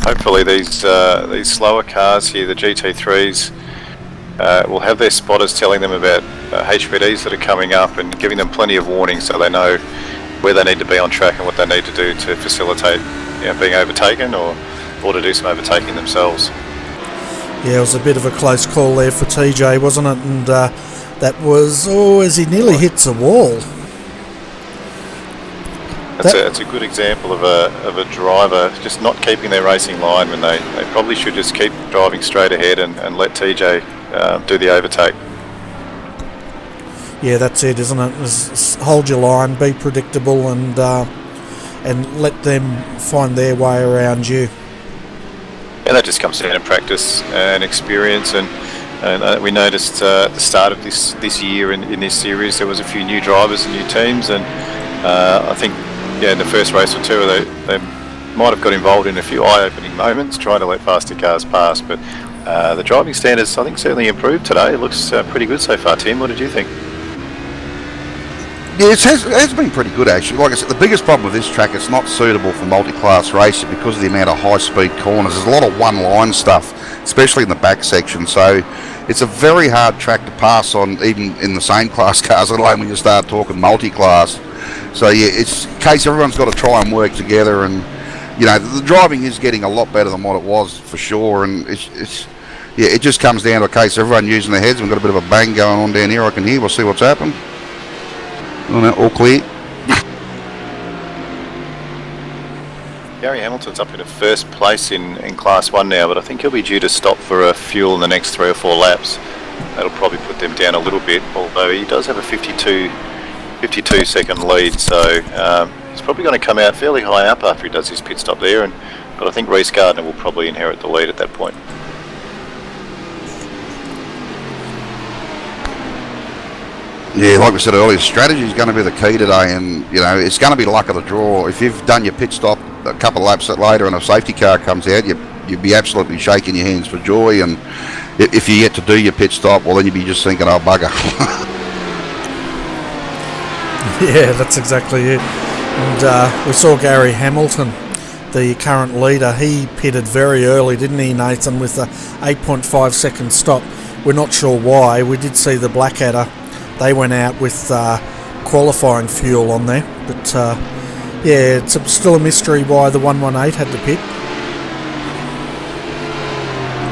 Hopefully these slower cars here, the GT3s, will have their spotters telling them about HPDs that are coming up and giving them plenty of warning so they know where they need to be on track and what they need to do to facilitate being overtaken or to do some overtaking themselves. Yeah, it was a bit of a close call there for TJ, wasn't it? And that was, as he nearly hits a wall. It's a good example of a driver just not keeping their racing line when they probably should just keep driving straight ahead and let TJ do the overtake. Yeah, that's it, isn't it? Hold your line, be predictable, and let them find their way around you. And that just comes down to practice and experience, and we noticed at the start of this year in this series there was a few new drivers and new teams, and I think in the first race or two they might have got involved in a few eye-opening moments trying to let faster cars pass, but the driving standards I think certainly improved today. It looks pretty good so far. Tim, what did you think? Yeah, it has been pretty good actually. Like I said, the biggest problem with this track, it's not suitable for multi-class racing because of the amount of high-speed corners. There's a lot of one-line stuff, especially in the back section, so it's a very hard track to pass on even in the same class cars, let alone when you start talking multi-class. So yeah, it's a case everyone's got to try and work together, and the driving is getting a lot better than what it was for sure, and it just comes down to a case of everyone using their heads. We've got a bit of a bang going on down here, I can hear. We'll see what's happened. All clear. Gary Hamilton's up in first place in Class 1 now, but I think he'll be due to stop for fuel in the next 3 or 4 laps. That'll probably put them down a little bit, although he does have a 52 second lead, so he's probably going to come out fairly high up after he does his pit stop there, but I think Reece Gardner will probably inherit the lead at that point. Yeah, like we said earlier, strategy is going to be the key today, and it's going to be luck of the draw. If you've done your pit stop a couple of laps later and a safety car comes out, you'd be absolutely shaking your hands for joy, and if you get to do your pit stop, well then you'd be just thinking, oh bugger. Yeah, that's exactly it. And we saw Gary Hamilton, the current leader. He pitted very early, didn't he, Nathan, with a 8.5 second stop. We're not sure why. We did see the Blackadder. They went out with qualifying fuel on there. But it's still a mystery why the 118 had to pit.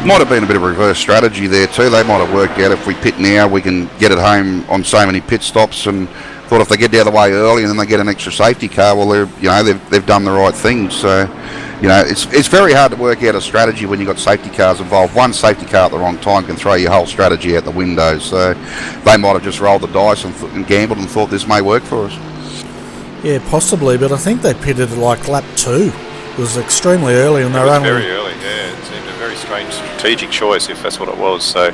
Might have been a bit of a reverse strategy there too. They might have worked out if we pit now, we can get it home on so many pit stops, and thought if they get the other way early and then they get an extra safety car, well, they've done the right thing. So, it's very hard to work out a strategy when you've got safety cars involved. One safety car at the wrong time can throw your whole strategy out the window. So, they might have just rolled the dice and gambled and thought this may work for us. Yeah, possibly, but I think they pitted like lap 2. It was extremely early, and they were only very early. Yeah, it seemed a very strange strategic choice if that's what it was. So,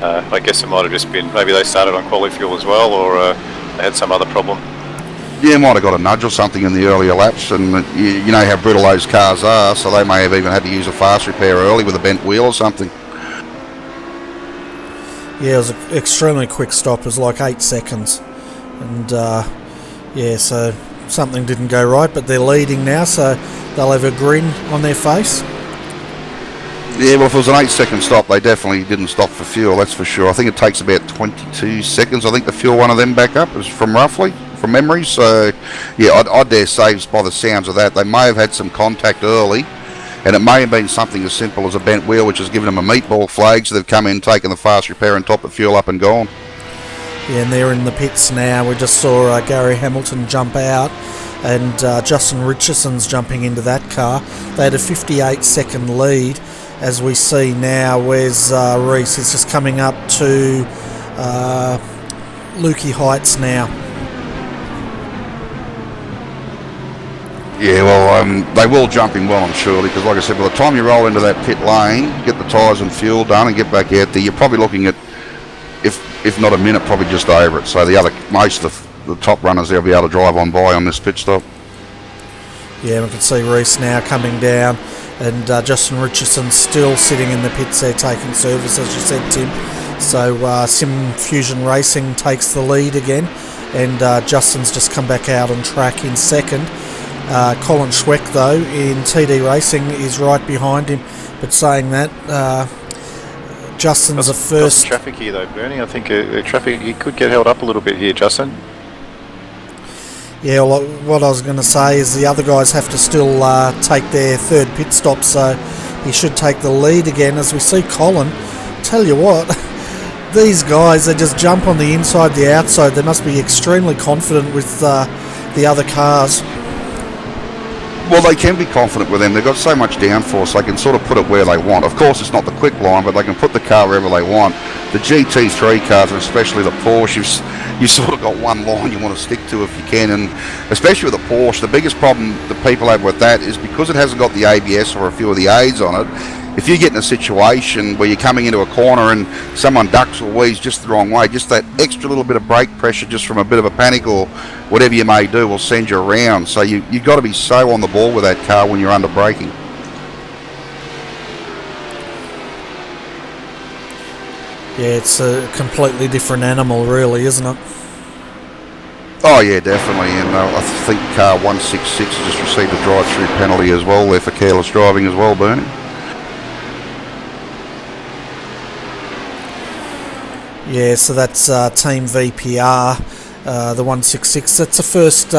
I guess it might have just been maybe they started on quali fuel as well, or they had some other problem. Yeah, might have got a nudge or something in the earlier laps, and you know how brittle those cars are, so they may have even had to use a fast repair early with a bent wheel or something. Yeah, it was an extremely quick stop. It was like 8 seconds. And, so something didn't go right, but they're leading now, so they'll have a grin on their face. Yeah, well, if it was an 8-second stop, they definitely didn't stop for fuel, that's for sure. I think it takes about 22 seconds, I think, to fuel one of them back up, is from memory. So, yeah, I dare say, by the sounds of that, they may have had some contact early, and it may have been something as simple as a bent wheel, which has given them a meatball flag, so they've come in, taken the fast repair and topped the fuel up and gone. Yeah, and they're in the pits now. We just saw Gary Hamilton jump out, and Justin Richardson's jumping into that car. They had a 58-second lead. As we see now, where's Reese? Is just coming up to Lukey Heights now. Yeah, well, they will jump in well, I'm sure, because like I said, by the time you roll into that pit lane, get the tyres and fuel done and get back out there, you're probably looking at, if not a minute, probably just over it. So most of the top runners there will be able to drive on by on this pit stop. Yeah, we can see Reese now coming down, and Justin Richardson still sitting in the pits there taking service, as you said, Tim. So Sim Fusion Racing takes the lead again, and Justin's just come back out on track in second. Colin Schweck, though, in TD Racing is right behind him, but saying that, Justin's a first... traffic here, though, Bernie. I think traffic, he could get held up a little bit here, Justin. Yeah, well, what I was going to say is the other guys have to still take their third pit stop, so he should take the lead again. As we see Colin, tell you what, these guys, they just jump on the inside, the outside. They must be extremely confident with the other cars. Well, they can be confident with them. They've got so much downforce, they can sort of put it where they want. Of course, it's not the quick line, but they can put the car wherever they want. The GT3 cars, and especially the Porsche, you've sort of got one line you want to stick to if you can. And especially with the Porsche, the biggest problem that people have with that is because it hasn't got the ABS or a few of the aids on it. If you get in a situation where you're coming into a corner and someone ducks or weaves just the wrong way, just that extra little bit of brake pressure just from a bit of a panic or whatever you may do will send you around. So you've got to be so on the ball with that car when you're under braking. Yeah, it's a completely different animal, really, isn't it? Oh yeah, definitely, and I think car 166 has just received a drive-through penalty as well there for careless driving as well, Bernie. Yeah, so that's Team VPR, the 166. That's the first,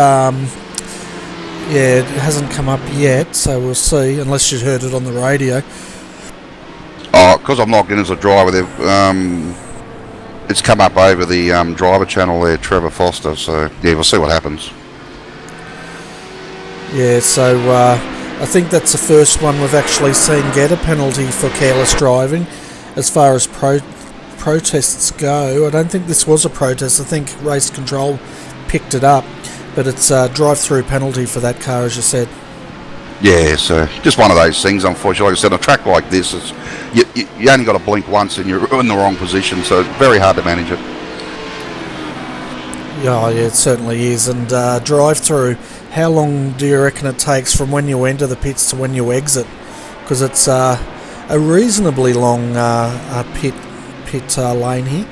it hasn't come up yet, so we'll see, unless you heard it on the radio. Oh, because I'm logged in as a driver, it's come up over the driver channel there, Trevor Foster, so yeah, we'll see what happens. Yeah, so I think that's the first one we've actually seen get a penalty for careless driving. As far as protests go, I don't think this was a protest. I think Race Control picked it up, but it's a drive-through penalty for that car, as you said. Yeah, so just one of those things, unfortunately. Like I said, on a track like this, you only got to blink once and you're in the wrong position, so it's very hard to manage it. Yeah, it certainly is. And drive-through, how long do you reckon it takes from when you enter the pits to when you exit? Because it's a reasonably long pit lane here.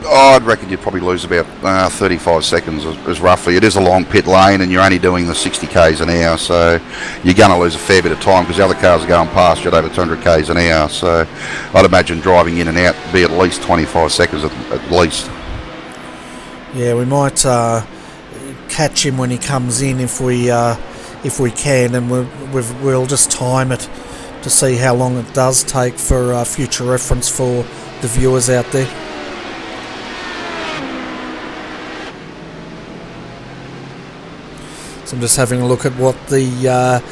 Oh, I'd reckon you'd probably lose about 35 seconds as roughly. It is a long pit lane and you're only doing the 60 k's an hour, so you're going to lose a fair bit of time because the other cars are going past you at over 200 k's an hour, so I'd imagine driving in and out would be at least 25 seconds at least. Yeah, we might catch him when he comes in if we can, and we'll just time it to see how long it does take for future reference for the viewers out there. So I'm just having a look at what the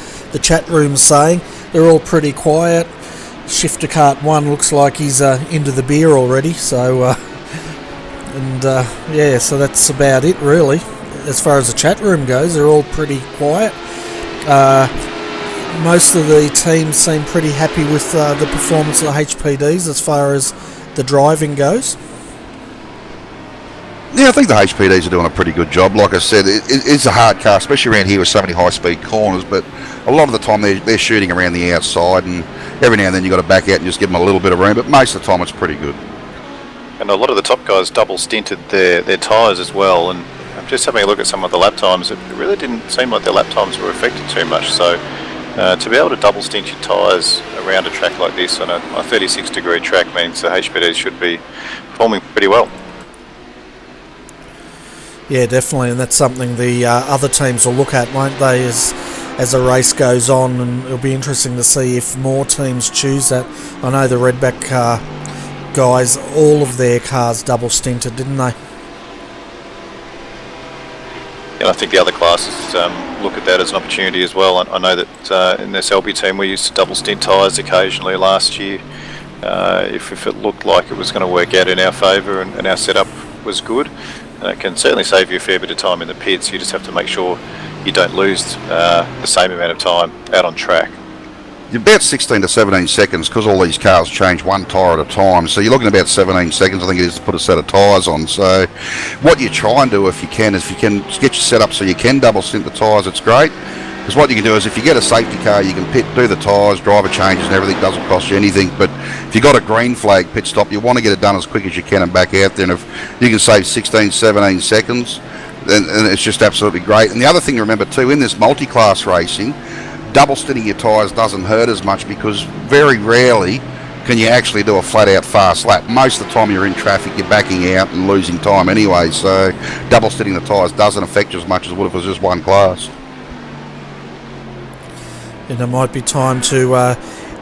chat room's saying. They're all pretty quiet. Shifter Cart 1 looks like he's into the beer already. So, so that's about it really. As far as the chat room goes, they're all pretty quiet. Most of the teams seem pretty happy with the performance of the HPDs as far as the driving goes. Yeah, I think the HPDs are doing a pretty good job. Like I said, it's a hard car, especially around here with so many high-speed corners, but a lot of the time they're shooting around the outside, and every now and then you've got to back out and just give them a little bit of room, but most of the time it's pretty good. And a lot of the top guys double stinted their tyres as well. And just having a look at some of the lap times, it really didn't seem like their lap times were affected too much. So to be able to double stint your tyres around a track like this on a 36-degree track means the HPDs should be performing pretty well. Yeah, definitely, and that's something the other teams will look at, won't they, as the race goes on, and it'll be interesting to see if more teams choose that. I know the Redback guys, all of their cars double stinted, didn't they? And I think the other classes look at that as an opportunity as well. I know that in the Selby team we used to double stint tyres occasionally last year if it looked like it was going to work out in our favour and our setup was good. And it can certainly save you a fair bit of time in the pits. You just have to make sure you don't lose the same amount of time out on track. About 16 to 17 seconds, because all these cars change one tyre at a time, so you're looking at about 17 seconds I think it is to put a set of tyres on. So what you try and do if you can get your set up so you can double stint the tyres, it's great, because what you can do is if you get a safety car you can pit, do the tyres, driver changes and everything, doesn't cost you anything. But if you've got a green flag pit stop, you want to get it done as quick as you can and back out there, and if you can save 16, 17 seconds, then it's just absolutely great. And the other thing to remember too, in this multi-class racing, double stinting your tyres doesn't hurt as much, because very rarely can you actually do a flat out fast lap. Most of the time you're in traffic, you're backing out and losing time anyway, so double stinting the tyres doesn't affect you as much as it would if it was just one class. And it might be time to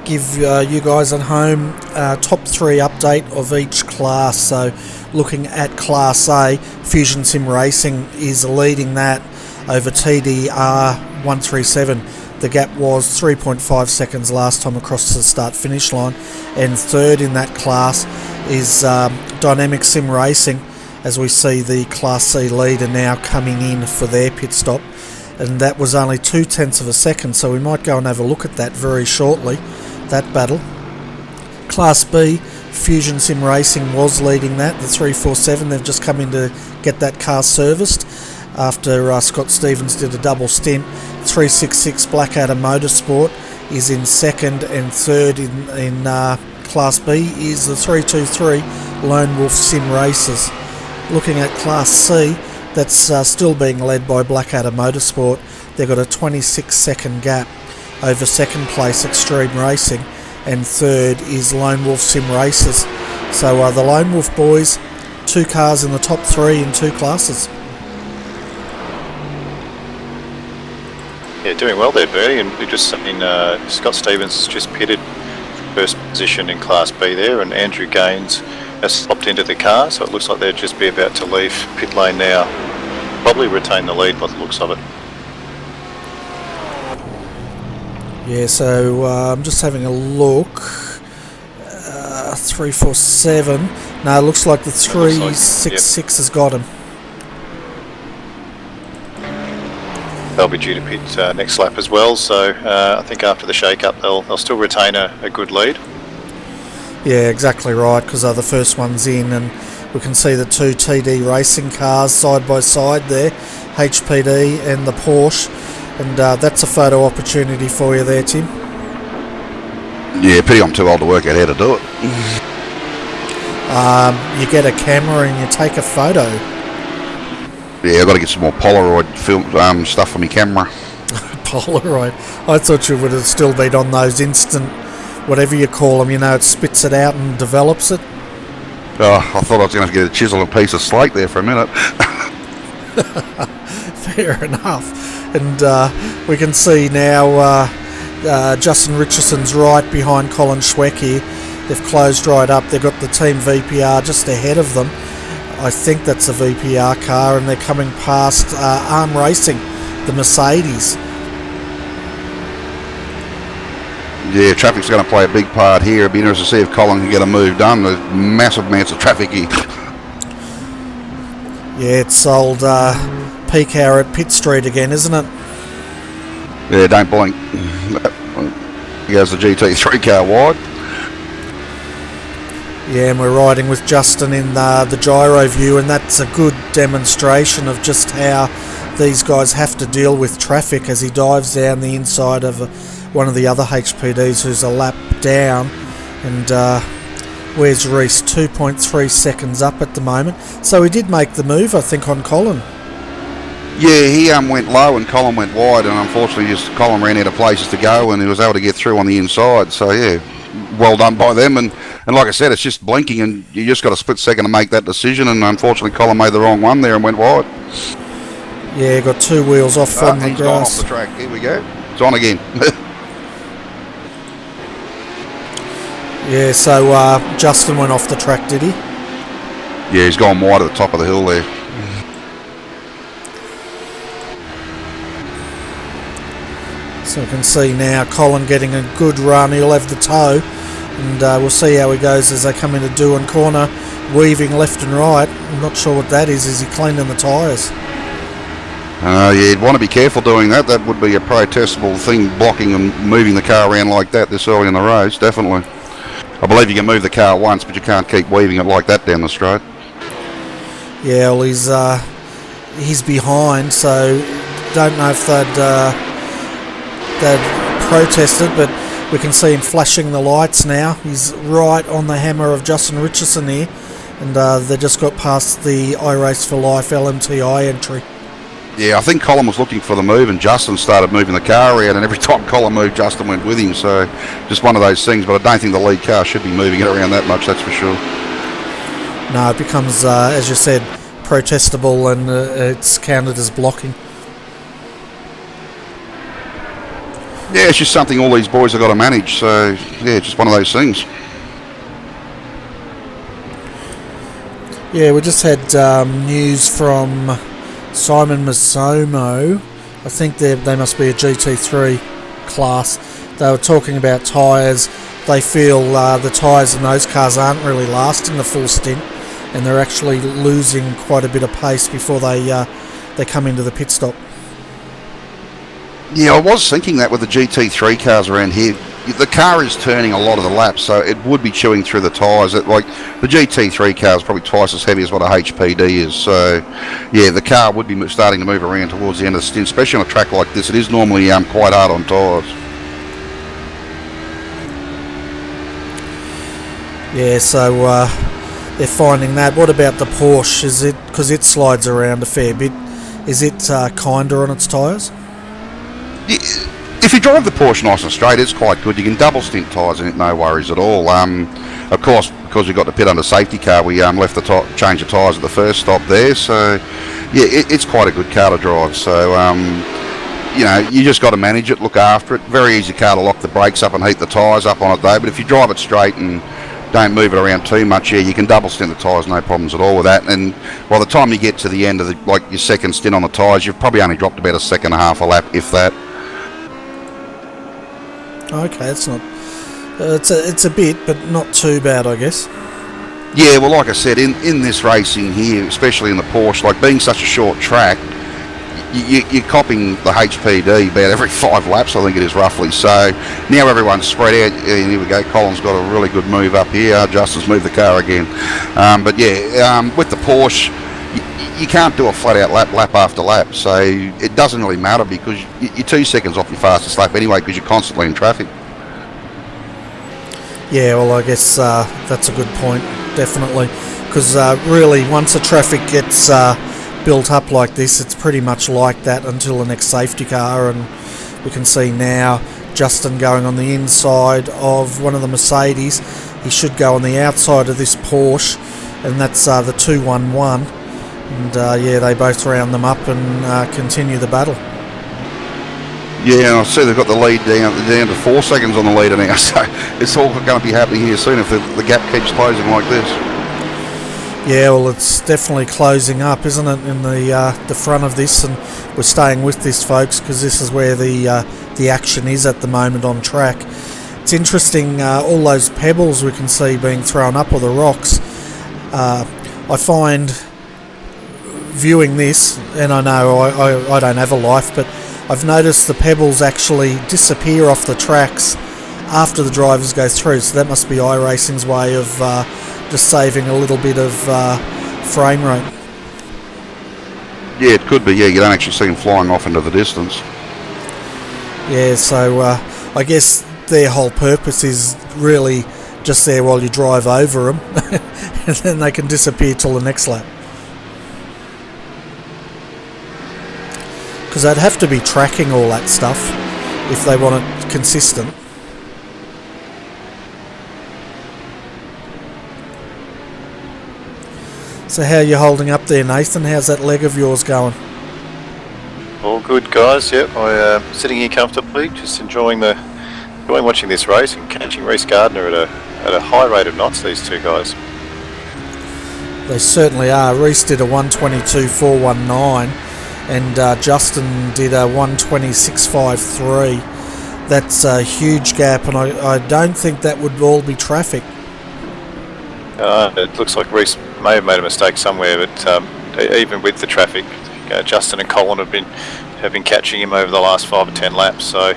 give you guys at home a top 3 update of each class. So looking at Class A, Fusion Sim Racing is leading that over TDR 137. The gap was 3.5 seconds last time across the start-finish line. And third in that class is Dynamic Sim Racing, as we see the Class C leader now coming in for their pit stop. And that was only 0.2 of a second, so we might go and have a look at that very shortly, that battle. Class B, Fusion Sim Racing was leading that, the 347. They've just come in to get that car serviced after Scott Stevens did a double stint. 366 Blackadder Motorsport is in second, and third in Class B is the 323 Lone Wolf Sim Racers. Looking at Class C, that's still being led by Blackadder Motorsport. They've got a 26-second gap over second place Extreme Racing, and third is Lone Wolf Sim Racers. So the Lone Wolf boys, 2 cars in the top 3 in 2 classes. Yeah, doing well there, Bernie. And we just seen Scott Stevens has just pitted first position in Class B there, and Andrew Gaines has hopped into the car, so it looks like they'll just be about to leave pit lane now. Probably retain the lead by the looks of it. Yeah, so I'm just having a look. 347. No, it looks like the 366 has got him. They'll be due to pit next lap as well, so I think after the shake-up they'll still retain a good lead. Yeah, exactly right, because they're the first ones in, and we can see the 2 TD racing cars side by side there, HPD and the Porsche, and that's a photo opportunity for you there, Tim. Yeah, pity I'm too old to work out how to do it. You get a camera and you take a photo. Yeah, I've got to get some more Polaroid film stuff for my camera. Polaroid. I thought you would have still been on those instant, whatever you call them, it spits it out and develops it. Oh, I thought I was going to get a chisel and a piece of slate there for a minute. Fair enough. And we can see now Justin Richardson's right behind Colin Schweck here. They've closed right up. They've got the Team VPR just ahead of them. I think that's a VPR car, and they're coming past Arm Racing, the Mercedes. Yeah, traffic's going to play a big part here. It'd be interesting to see if Colin can get a move done. There's massive amounts of traffic here. Yeah, it's old peak hour at Pitt Street again, isn't it? Yeah, don't blink. Here goes the GT3 car wide. Yeah, and we're riding with Justin in the gyro view, and that's a good demonstration of just how these guys have to deal with traffic as he dives down the inside of one of the other HPDs who's a lap down, and Where's Reese? 2.3 seconds up at the moment. So he did make the move, I think, on Colin. Yeah, he went low and Colin went wide, and unfortunately just Colin ran out of places to go and he was able to get through on the inside. So yeah, well done by them. And like I said, it's just blinking and you just got a split second to make that decision, and unfortunately Colin made the wrong one there and went wide. Yeah, got two wheels off on the he's grass. gone off the track. Here we go. It's on again. Yeah, so Justin went off the track, did he? Yeah, he's gone wide at the top of the hill there. So we can see now Colin getting a good run. He'll have the toe, and we'll see how he goes as they come into Doohan Corner, weaving left and right. I'm not sure what that is. Is he cleaning the tyres? Yeah, you'd want to be careful doing that. That would be a protestable thing, blocking and moving the car around like that this early in the race, definitely. I believe you can move the car once, but you can't keep weaving it like that down the straight. Yeah, well, he's behind, so don't know if they'd protested, but we can see him flashing the lights now. He's right on the hammer of Justin Richardson here, and they just got past the iRace for Life LMTI entry. Yeah, I think Colin was looking for the move and Justin started moving the car around, and every time Colin moved, Justin went with him. So just one of those things, but I don't think the lead car should be moving it around that much, that's for sure. No, it becomes, as you said, protestable, and it's counted as blocking. Yeah, it's just something all these boys have got to manage. So yeah, just one of those things. Yeah, we just had news from Simon Masomo. I think they must be a GT3 class. They were talking about tyres. They feel the tyres in those cars aren't really lasting the full stint, and they're actually losing quite a bit of pace before they come into the pit stop. Yeah, I was thinking that with the GT3 cars around here, the car is turning a lot of the laps, so it would be chewing through the tyres. Like the GT3 car is probably twice as heavy as what a HPD is. So, yeah, the car would be starting to move around towards the end of the stint, especially on a track like this. It is normally quite hard on tyres. Yeah, so they're finding that. What about the Porsche? Is it, because it slides around a fair bit, is it kinder on its tyres? If you drive the Porsche nice and straight, it's quite good. You can double stint tyres in it, no worries at all. Of course, because we got the pit under safety car, we left the change of tyres at the first stop there. So, yeah, it's quite a good car to drive. So, you know, you just got to manage it, look after it. Very easy car to lock the brakes up and heat the tyres up on it though. But if you drive it straight and don't move it around too much, yeah, you can double stint the tyres, no problems at all with that. And by the time you get to the end of your second stint on the tyres, you've probably only dropped about a second and a half a lap, if that. Okay, it's not. It's a bit, but not too bad, I guess. Yeah, well, like I said, in this racing here, especially in the Porsche, like being such a short track, you're copping the HPD about every 5 laps, I think it is roughly. So now everyone's spread out. And here we go. Colin's got a really good move up here. Justin's moved the car again. But yeah, with the Porsche, you can't do a flat-out lap after lap, so it doesn't really matter because you're 2 seconds off your fastest lap anyway because you're constantly in traffic. Yeah, well, I guess that's a good point, definitely, because really once the traffic gets built up like this, it's pretty much like that until the next safety car, and we can see now Justin going on the inside of one of the Mercedes. He should go on the outside of this Porsche, and that's the 211. And yeah, they both round them up and continue the battle. Yeah, and I see they've got the lead down to 4 seconds on the leader now, so it's all going to be happening here soon if the gap keeps closing like this. Yeah, well, it's definitely closing up, isn't it, in the front of this, and we're staying with this, folks, because this is where the action is at the moment on track. It's interesting, all those pebbles we can see being thrown up, or the rocks. I find viewing this, and I know I don't have a life, but I've noticed the pebbles actually disappear off the tracks after the drivers go through, so that must be iRacing's way of just saving a little bit of frame rate. Yeah, it could be. Yeah, you don't actually see them flying off into the distance. Yeah, so I guess their whole purpose is really just there while you drive over them, and then they can disappear till the next lap. Because they'd have to be tracking all that stuff if they want it consistent. So how are you holding up there, Nathan? How's that leg of yours going? All good, guys. Yep, I'm sitting here comfortably, just enjoying watching this race and catching Reece Gardner at a high rate of knots. These two guys. They certainly are. Reece did a 122.419, and Justin did a 126.53. That's a huge gap, and I don't think that would all be traffic. It looks like Reece may have made a mistake somewhere, but even with the traffic, Justin and Colin have been catching him over the last 5 or 10 laps. So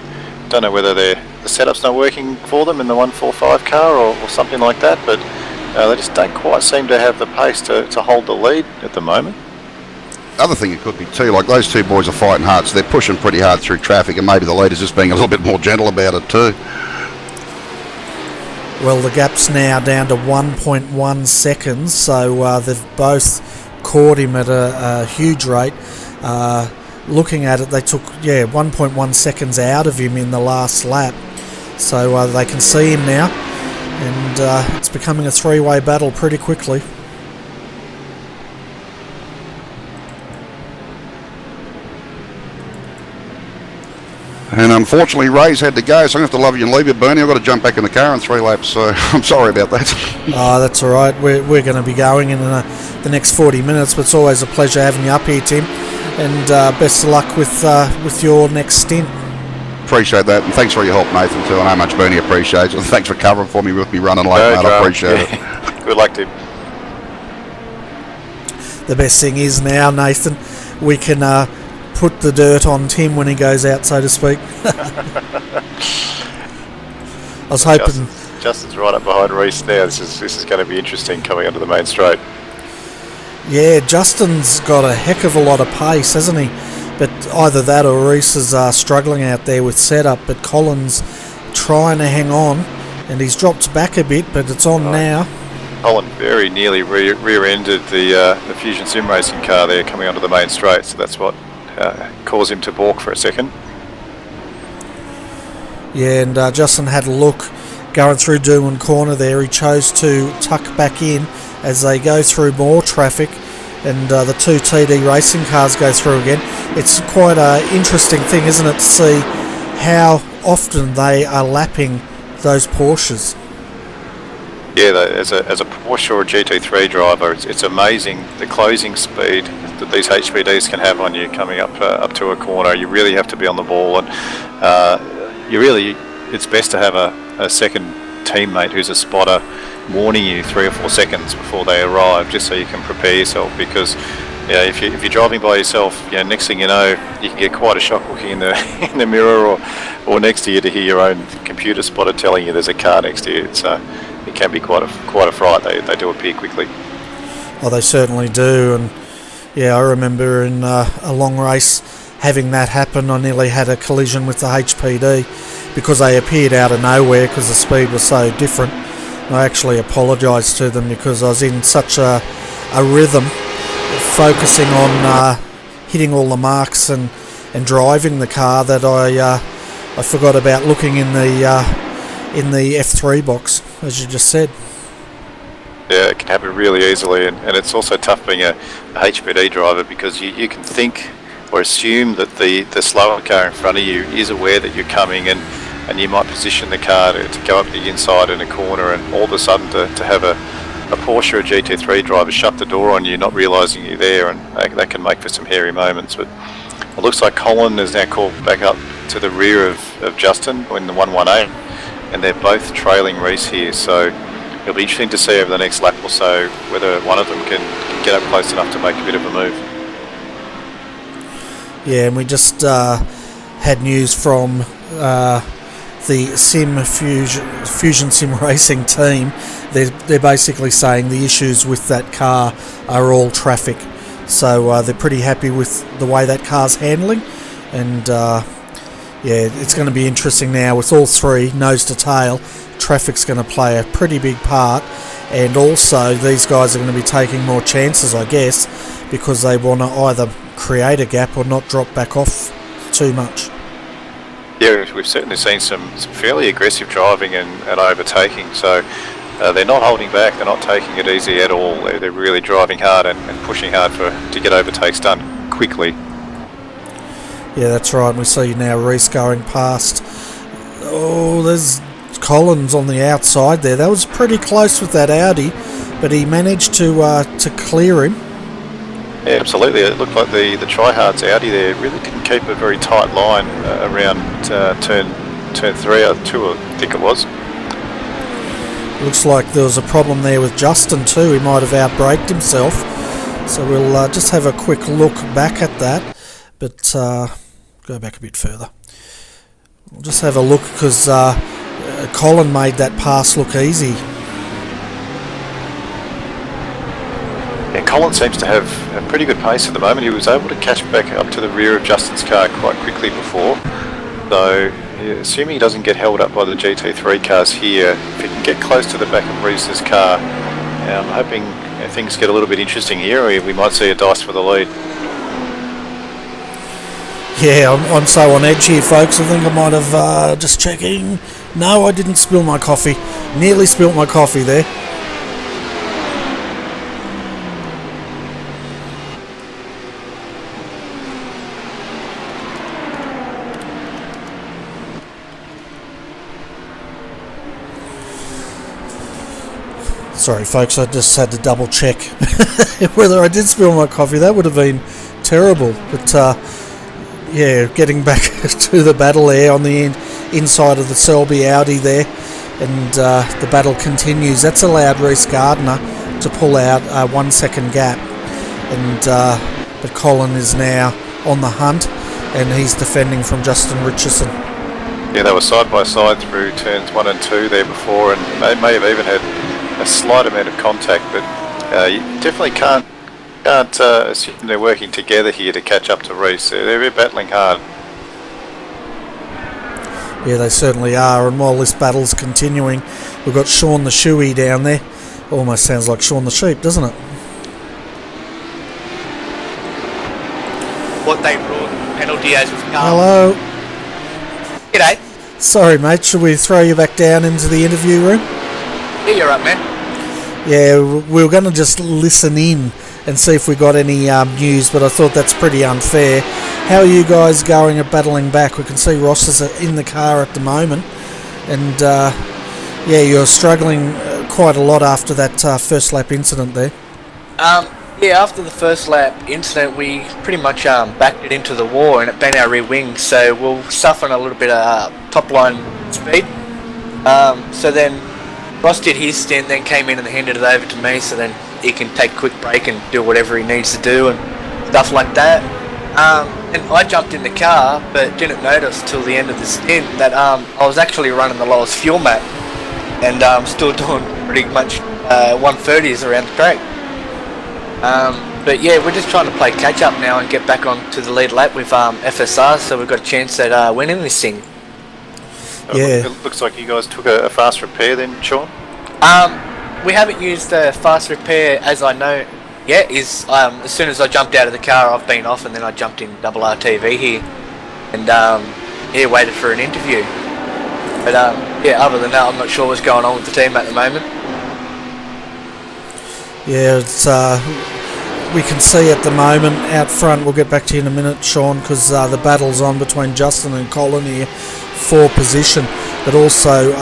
don't know whether the setup's not working for them in the 145 car or something like that, but they just don't quite seem to have the pace to hold the lead at the moment. Other thing it could be too, like those two boys are fighting hard, so they're pushing pretty hard through traffic, and maybe the leader's just being a little bit more gentle about it too. Well, the gap's now down to 1.1 seconds, so they've both caught him at a huge rate. Looking at it, they took 1.1 seconds out of him in the last lap, so they can see him now, and it's becoming a three-way battle pretty quickly. And unfortunately, Ray's had to go, so I'm going to have to love you and leave you, Bernie. I've got to jump back in the car in 3 laps, so I'm sorry about that. Oh, that's all right. We're going to be going in the next 40 minutes, but it's always a pleasure having you up here, Tim. And best of luck with your next stint. Appreciate that, and thanks for your help, Nathan, too. I know how much Bernie appreciates it. Thanks for covering for me with me running late, mate. I appreciate it. Good luck, Tim. The best thing is now, Nathan, we can put the dirt on Tim when he goes out, so to speak. I was hoping... Justin's right up behind Reece now. This is going to be interesting coming onto the main straight. Yeah, Justin's got a heck of a lot of pace, hasn't he? But either that or Reece is struggling out there with setup, but Colin's trying to hang on, and he's dropped back a bit, but it's on now. Colin very nearly rear-ended the Fusion Sim Racing car there coming onto the main straight, so that's what caused him to balk for a second. Yeah, and Justin had a look going through Doon Corner there. He chose to tuck back in as they go through more traffic, and the two TD racing cars go through again. It's quite an interesting thing, isn't it, to see how often they are lapping those Porsches. Yeah, as a Porsche or a GT3 driver, it's amazing the closing speed that these HPDs can have on you coming up to a corner. You really have to be on the ball, and it's best to have a second teammate who's a spotter warning you 3 or 4 seconds before they arrive, just so you can prepare yourself, because if you're driving by yourself, next thing you know, you can get quite a shock looking in the mirror or next to you to hear your own computer spotter telling you there's a car next to you. So it can be quite a fright. They do appear quickly. Oh, they certainly do. And yeah, I remember in a long race having that happen. I nearly had a collision with the HPD because they appeared out of nowhere because the speed was so different. I actually apologised to them because I was in such a rhythm, focusing on hitting all the marks and driving the car, that I forgot about looking in the F3 box, as you just said. Yeah, it can happen really easily, and it's also tough being a HPD driver, because you can think or assume that the slower car in front of you is aware that you're coming, and you might position the car to go up the inside in a corner, and all of a sudden to have a Porsche or a GT3 driver shut the door on you, not realising you're there, and that can make for some hairy moments. But it looks like Colin is now called back up to the rear of Justin in the 118, and they're both trailing Reece here, so it'll be interesting to see over the next lap or so whether one of them can get up close enough to make a bit of a move. Yeah, and we just had news from the Fusion Sim Racing team. They're basically saying the issues with that car are all traffic, so they're pretty happy with the way that car's handling, and it's going to be interesting now with all three nose to tail traffic's going to play a pretty big part, and also these guys are going to be taking more chances, I guess, because they want to either create a gap or not drop back off too much. Yeah, we've certainly seen some fairly aggressive driving and overtaking, so they're not holding back, they're not taking it easy at all. They're really driving hard and pushing hard to get overtakes done quickly. Yeah, that's right. We see now Reese going past. Oh, there's Collins on the outside there. That was pretty close with that Audi, but he managed to clear him. Yeah, absolutely. It looked like the tryhards Audi there really didn't keep a very tight line around turn 3 or 2, I think it was. Looks like there was a problem there with Justin too. He might have outbraked himself. So we'll just have a quick look back at that. But go back a bit further. We'll just have a look because Colin made that pass look easy. Yeah, Colin seems to have a pretty good pace at the moment. He was able to catch back up to the rear of Justin's car quite quickly before. So, assuming he doesn't get held up by the GT3 cars here, if he can get close to the back of Reese's car, I'm hoping things get a little bit interesting here. We might see a dice for the lead. Yeah, I'm so on edge here, folks. I think I might have, just checking. No, I didn't spill my coffee. Nearly spilt my coffee there. Sorry, folks, I just had to double check whether I did spill my coffee. That would have been terrible. But, yeah, getting back to the battle there on the inside of the Selby Audi there, and the battle continues. That's allowed Reese Gardner to pull out a 1 second gap, and but Colin is now on the hunt, and he's defending from Justin Richardson. Yeah, they were side by side through turns 1 and 2 there before, and they may have even had a slight amount of contact, but you definitely can't assume they're working together here to catch up to Reese. They're battling hard. Yeah, they certainly are, and while this battle's continuing, we've got Sean the Shoey down there. Almost sounds like Sean the Sheep, doesn't it? What they brought penalty as with Carl. Hello. G'day. Sorry, mate, should we throw you back down into the interview room? Yeah, you're up, man. Yeah, we were going to just listen in and see if we got any news, but I thought that's pretty unfair. How are you guys going at battling back? We can see Ross is in the car at the moment, and yeah, you're struggling quite a lot after that first lap incident there. Yeah, after the first lap incident, we pretty much backed it into the wall, and it bent our rear wing, so we'll suffer a little bit of top line speed. So then Ross did his stint, then came in and handed it over to me, so then he can take a quick break and do whatever he needs to do and stuff like that. And I jumped in the car, but didn't notice till the end of the stint that I was actually running the lowest fuel map, and still doing pretty much 130s around the track. But yeah, we're just trying to play catch up now and get back onto the lead lap with FSR, so we've got a chance at winning this thing. Yeah. It looks like you guys took a fast repair then, Sean? We haven't used the fast repair as I know yet. As soon as I jumped out of the car, I've been off, and then I jumped in RRTV here, and yeah, waited for an interview. But yeah, other than that, I'm not sure what's going on with the team at the moment. Yeah, it's we can see at the moment out front. We'll get back to you in a minute, Sean, because the battle's on between Justin and Colin here for position, but also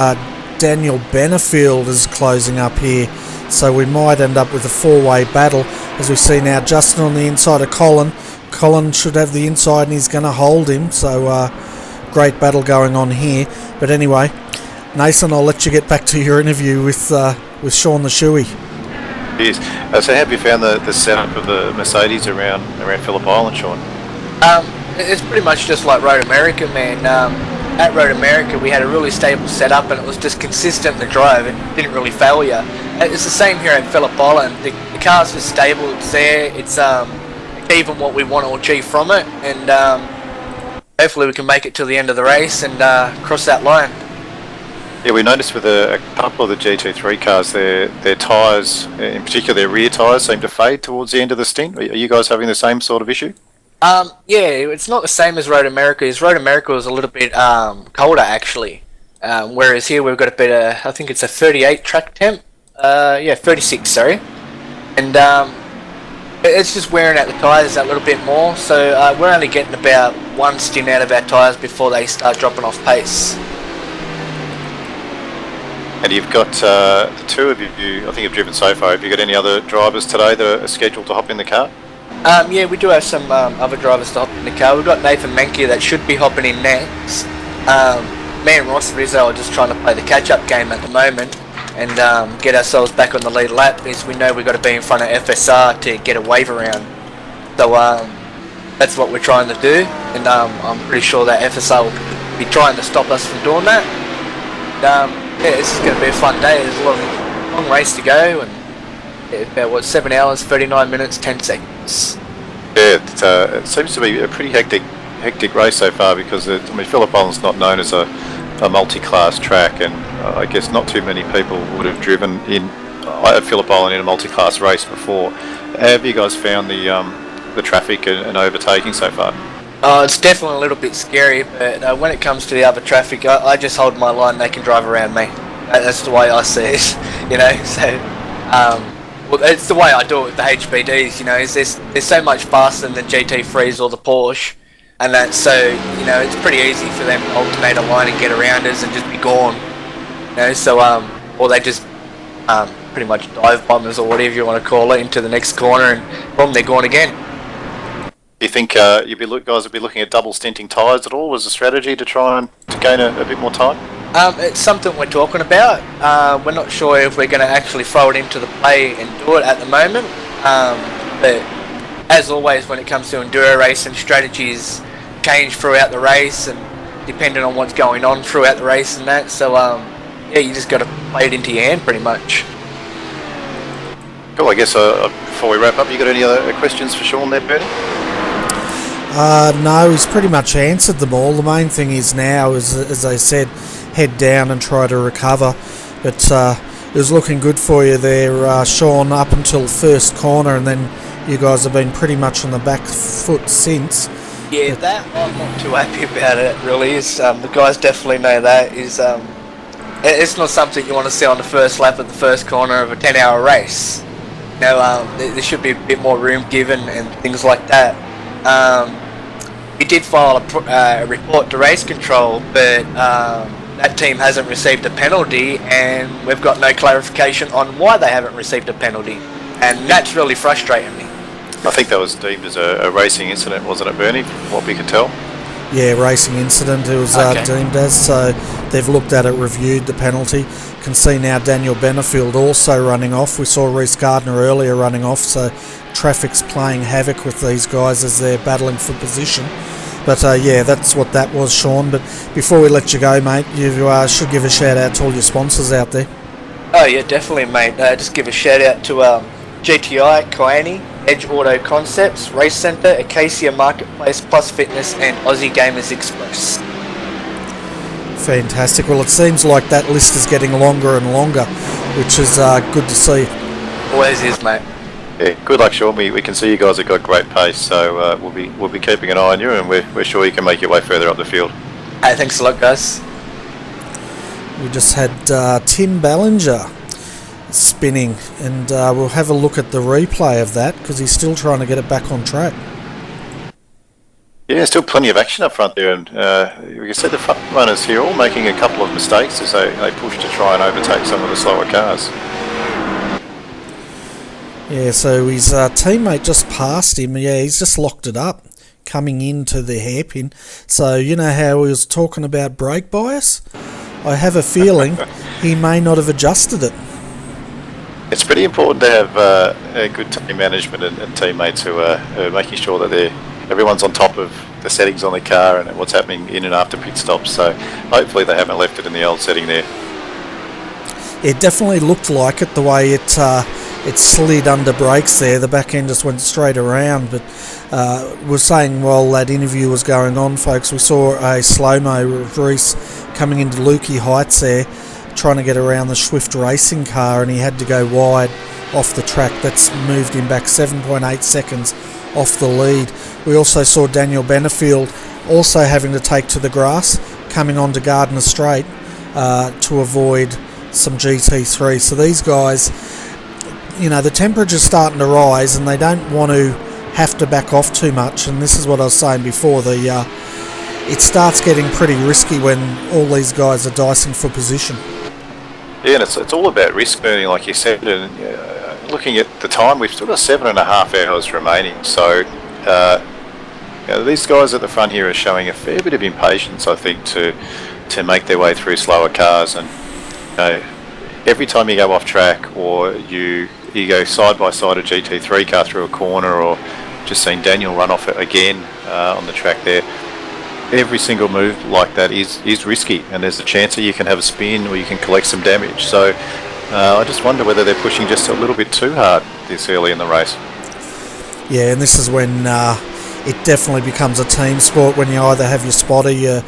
Daniel Benefield is closing up here, so we might end up with a four-way battle. As we see now, Justin on the inside of Colin. Colin should have the inside, and he's going to hold him, so great battle going on here. But anyway, Nathan, I'll let you get back to your interview with Sean the Shoey. Yes. So how have you found the setup of the Mercedes around Phillip Island, Sean? It's pretty much just like Road America, man. At Road America, we had a really stable setup, and it was just consistent in the drive. It didn't really fail you. It's the same here at Phillip Island. The car's just stable. It's there. It's achieving what we want to achieve from it, and hopefully we can make it to the end of the race and cross that line. Yeah, we noticed with a couple of the GT3 cars, their tyres, in particular their rear tyres, seem to fade towards the end of the stint. Are you guys having the same sort of issue? Yeah, it's not the same as Road America. Road America was a little bit colder actually, whereas here we've got a bit of, I think it's a 38 track temp. 36, sorry, and it's just wearing out the tyres a little bit more. So we're only getting about one stint out of our tyres before they start dropping off pace. And you've got the two of you, I think, have driven so far. Have you got any other drivers today that are scheduled to hop in the car? Yeah, we do have some other drivers to hop in the car. We've got Nathan Menke that should be hopping in next. Me and Ross Rizzo are just trying to play the catch-up game at the moment and get ourselves back on the lead lap, because we know we've got to be in front of FSR to get a wave around. So that's what we're trying to do, and I'm pretty sure that FSR will be trying to stop us from doing that. Yeah, this is going to be a fun day. There's a long race to go, and about 7 hours, 39 minutes, 10 seconds. Yeah, it seems to be a pretty hectic race so far, because Phillip Island's not known as a multi-class track, and I guess not too many people would have driven at Phillip Island in a multi-class race before. Have you guys found the traffic and overtaking so far? It's definitely a little bit scary, but when it comes to the other traffic, I just hold my line. They can drive around me. That's the way I see it, you know. So, well, it's the way I do it with the HBDs. You know, is they're so much faster than the GT3s or the Porsche, and that's so, you know, it's pretty easy for them to alternate a line and get around us and just be gone. You know, so or they just pretty much dive bombers or whatever you want to call it into the next corner, and boom, they're gone again. Do you think guys would be looking at double stinting tyres at all as a strategy to try and to gain a bit more time? It's something we're talking about. We're not sure if we're going to actually throw it into the play and do it at the moment. But as always, when it comes to enduro racing, strategies change throughout the race and depending on what's going on throughout the race and that. So yeah, you just got to play it into your hand pretty much. Cool. I guess before we wrap up, you got any other questions for Sean there, Bernie? No, he's pretty much answered them all. The main thing is now, as I said, head down and try to recover. But it was looking good for you there, Sean, up until first corner, and then you guys have been pretty much on the back foot since. Yeah, that I'm not too happy about it, really. The guys definitely know that. It's not something you want to see on the first lap of the first corner of a 10-hour race. You know, there should be a bit more room given and things like that. We did file a report to race control, but that team hasn't received a penalty, and we've got no clarification on why they haven't received a penalty, and that's really frustrating me. I think that was deemed as a racing incident, wasn't it, Bernie? From what we could tell. Yeah, racing incident it was deemed as, so they've looked at it, reviewed the penalty. Can see now Daniel Benefield also running off. We saw Reece Gardner earlier running off, so traffic's playing havoc with these guys as they're battling for position. But yeah, that's what that was, Sean. But before we let you go, mate, you should give a shout out to all your sponsors out there. Oh yeah, definitely, mate. Just give a shout out to GTI, Kyoani, Edge Auto Concepts, Race Centre, Acacia Marketplace, Plus Fitness, and Aussie Gamers Express. Fantastic. Well, it seems like that list is getting longer and longer, which is good to see. Always is, mate. Yeah, good luck, Sean. We can see you guys have got great pace, so we'll be keeping an eye on you, and we're sure you can make your way further up the field. Hey, thanks a lot, guys. We just had Tim Ballinger spinning, and we'll have a look at the replay of that because he's still trying to get it back on track. Yeah, still plenty of action up front there, and we can see the front runners here all making a couple of mistakes as they push to try and overtake some of the slower cars. Yeah, so his teammate just passed him. Yeah, he's just locked it up coming into the hairpin. So you know how he was talking about brake bias? I have a feeling he may not have adjusted it. It's pretty important to have a good team management and teammates who are making sure that everyone's on top of the settings on the car and what's happening in and after pit stops. So hopefully they haven't left it in the old setting there. It definitely looked like it, the way it slid under brakes there. The back end just went straight around. But we're saying while that interview was going on, folks, we saw a slow-mo of Reece coming into Lukey Heights there. trying to get around the Swift racing car, and he had to go wide off the track. That's moved him back 7.8 seconds off the lead. We also saw Daniel Benefield also having to take to the grass, coming onto Gardner Straight to avoid some GT3. So these guys, the temperature's starting to rise, and they don't want to have to back off too much. And this is what I was saying before, it starts getting pretty risky when all these guys are dicing for position. Yeah, and it's all about risk burning, like you said. And looking at the time, we've still got 7.5 hours remaining. So these guys at the front here are showing a fair bit of impatience, I think, to make their way through slower cars. And every time you go off track, or you go side by side a GT3 car through a corner, or just seen Daniel run off it again on the track there. Every single move like that is risky, and there's a chance that you can have a spin or you can collect some damage. So I just wonder whether they're pushing just a little bit too hard this early in the race. Yeah, and this is when it definitely becomes a team sport, when you either have your spotter, your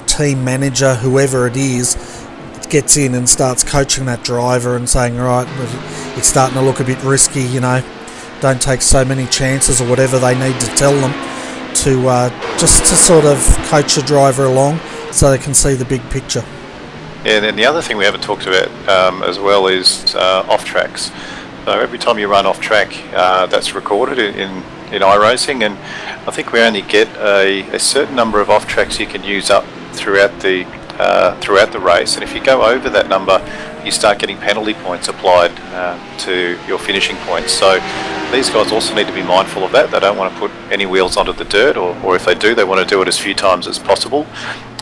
team manager, whoever it is, gets in and starts coaching that driver and saying, right, it's starting to look a bit risky, don't take so many chances, or whatever they need to tell them to just to sort of coach the driver along so they can see the big picture. Yeah, and then the other thing we haven't talked about as well is off tracks. So every time you run off track, that's recorded in iRacing, and I think we only get a certain number of off tracks you can use up throughout the race, and if you go over that number, you start getting penalty points applied to your finishing points. So these guys also need to be mindful of that. They don't want to put any wheels onto the dirt, or if they do, they want to do it as few times as possible,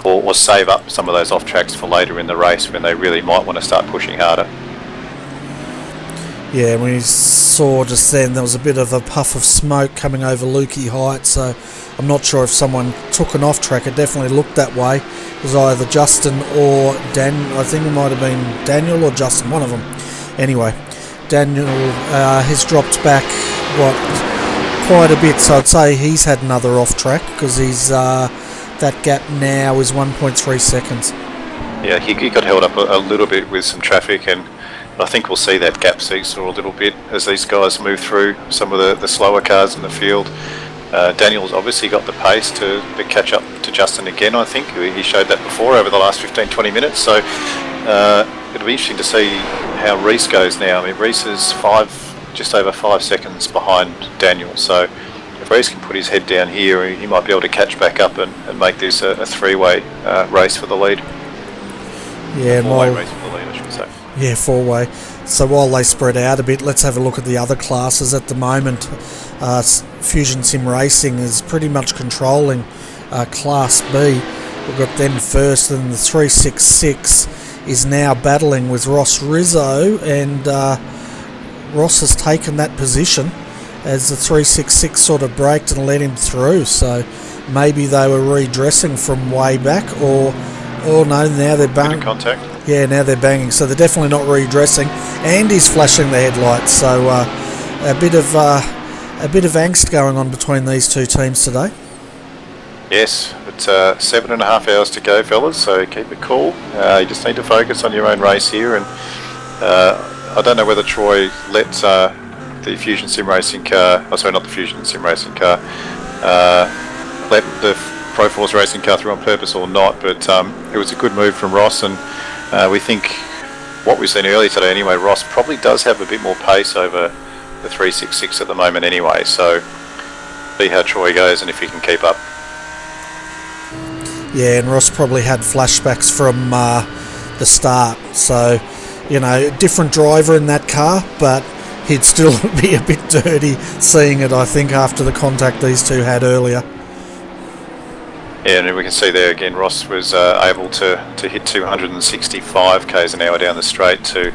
or save up some of those off tracks for later in the race when they really might want to start pushing harder. Yeah, we saw just then there was a bit of a puff of smoke coming over Lukey Heights, so I'm not sure if someone took an off track. It definitely looked that way. It was either Justin or Dan. I think it might have been Daniel or Justin, one of them. Anyway, Daniel has dropped back quite a bit, so I'd say he's had another off track, because he's that gap now is 1.3 seconds. Yeah, he got held up a little bit with some traffic, and I think we'll see that gap seesaw a little bit as these guys move through some of the slower cars in the field. Daniel's obviously got the pace to catch up to Justin again, I think. He showed that before over the last 15-20 minutes. So it'll be interesting to see how Reese goes now. I mean, Reese is just over 5 seconds behind Daniel. So if Reese can put his head down here, he might be able to catch back up and make this a three-way race for the lead. Yeah, four-way race for the lead, I should say. Yeah, four-way. So while they spread out a bit, let's have a look at the other classes at the moment. Fusion Sim Racing is pretty much controlling Class B. We've got them first, and the 366 is now battling with Ross Rizzo, and Ross has taken that position as the 366 sort of braked and let him through. So maybe they were redressing from way back, or no, now they're banging. Contact. Yeah, now they're banging, so they're definitely not redressing. And he's flashing the headlights, so a bit of angst going on between these two teams today. Yes, it's 7.5 hours to go, fellas, so keep it cool. You just need to focus on your own race here, and I don't know whether Troy let the Fusion Sim Racing car, not the Fusion Sim Racing car, let the Pro Force Racing car through on purpose or not, but it was a good move from Ross, and we think what we've seen earlier today anyway, Ross probably does have a bit more pace over the 366 at the moment anyway, so see how Troy goes and if he can keep up. Yeah, and Ross probably had flashbacks from the start, so different driver in that car, but he'd still be a bit dirty seeing it, I think, after the contact these two had earlier. Yeah, and we can see there again, Ross was able to hit 265 k's an hour down the straight to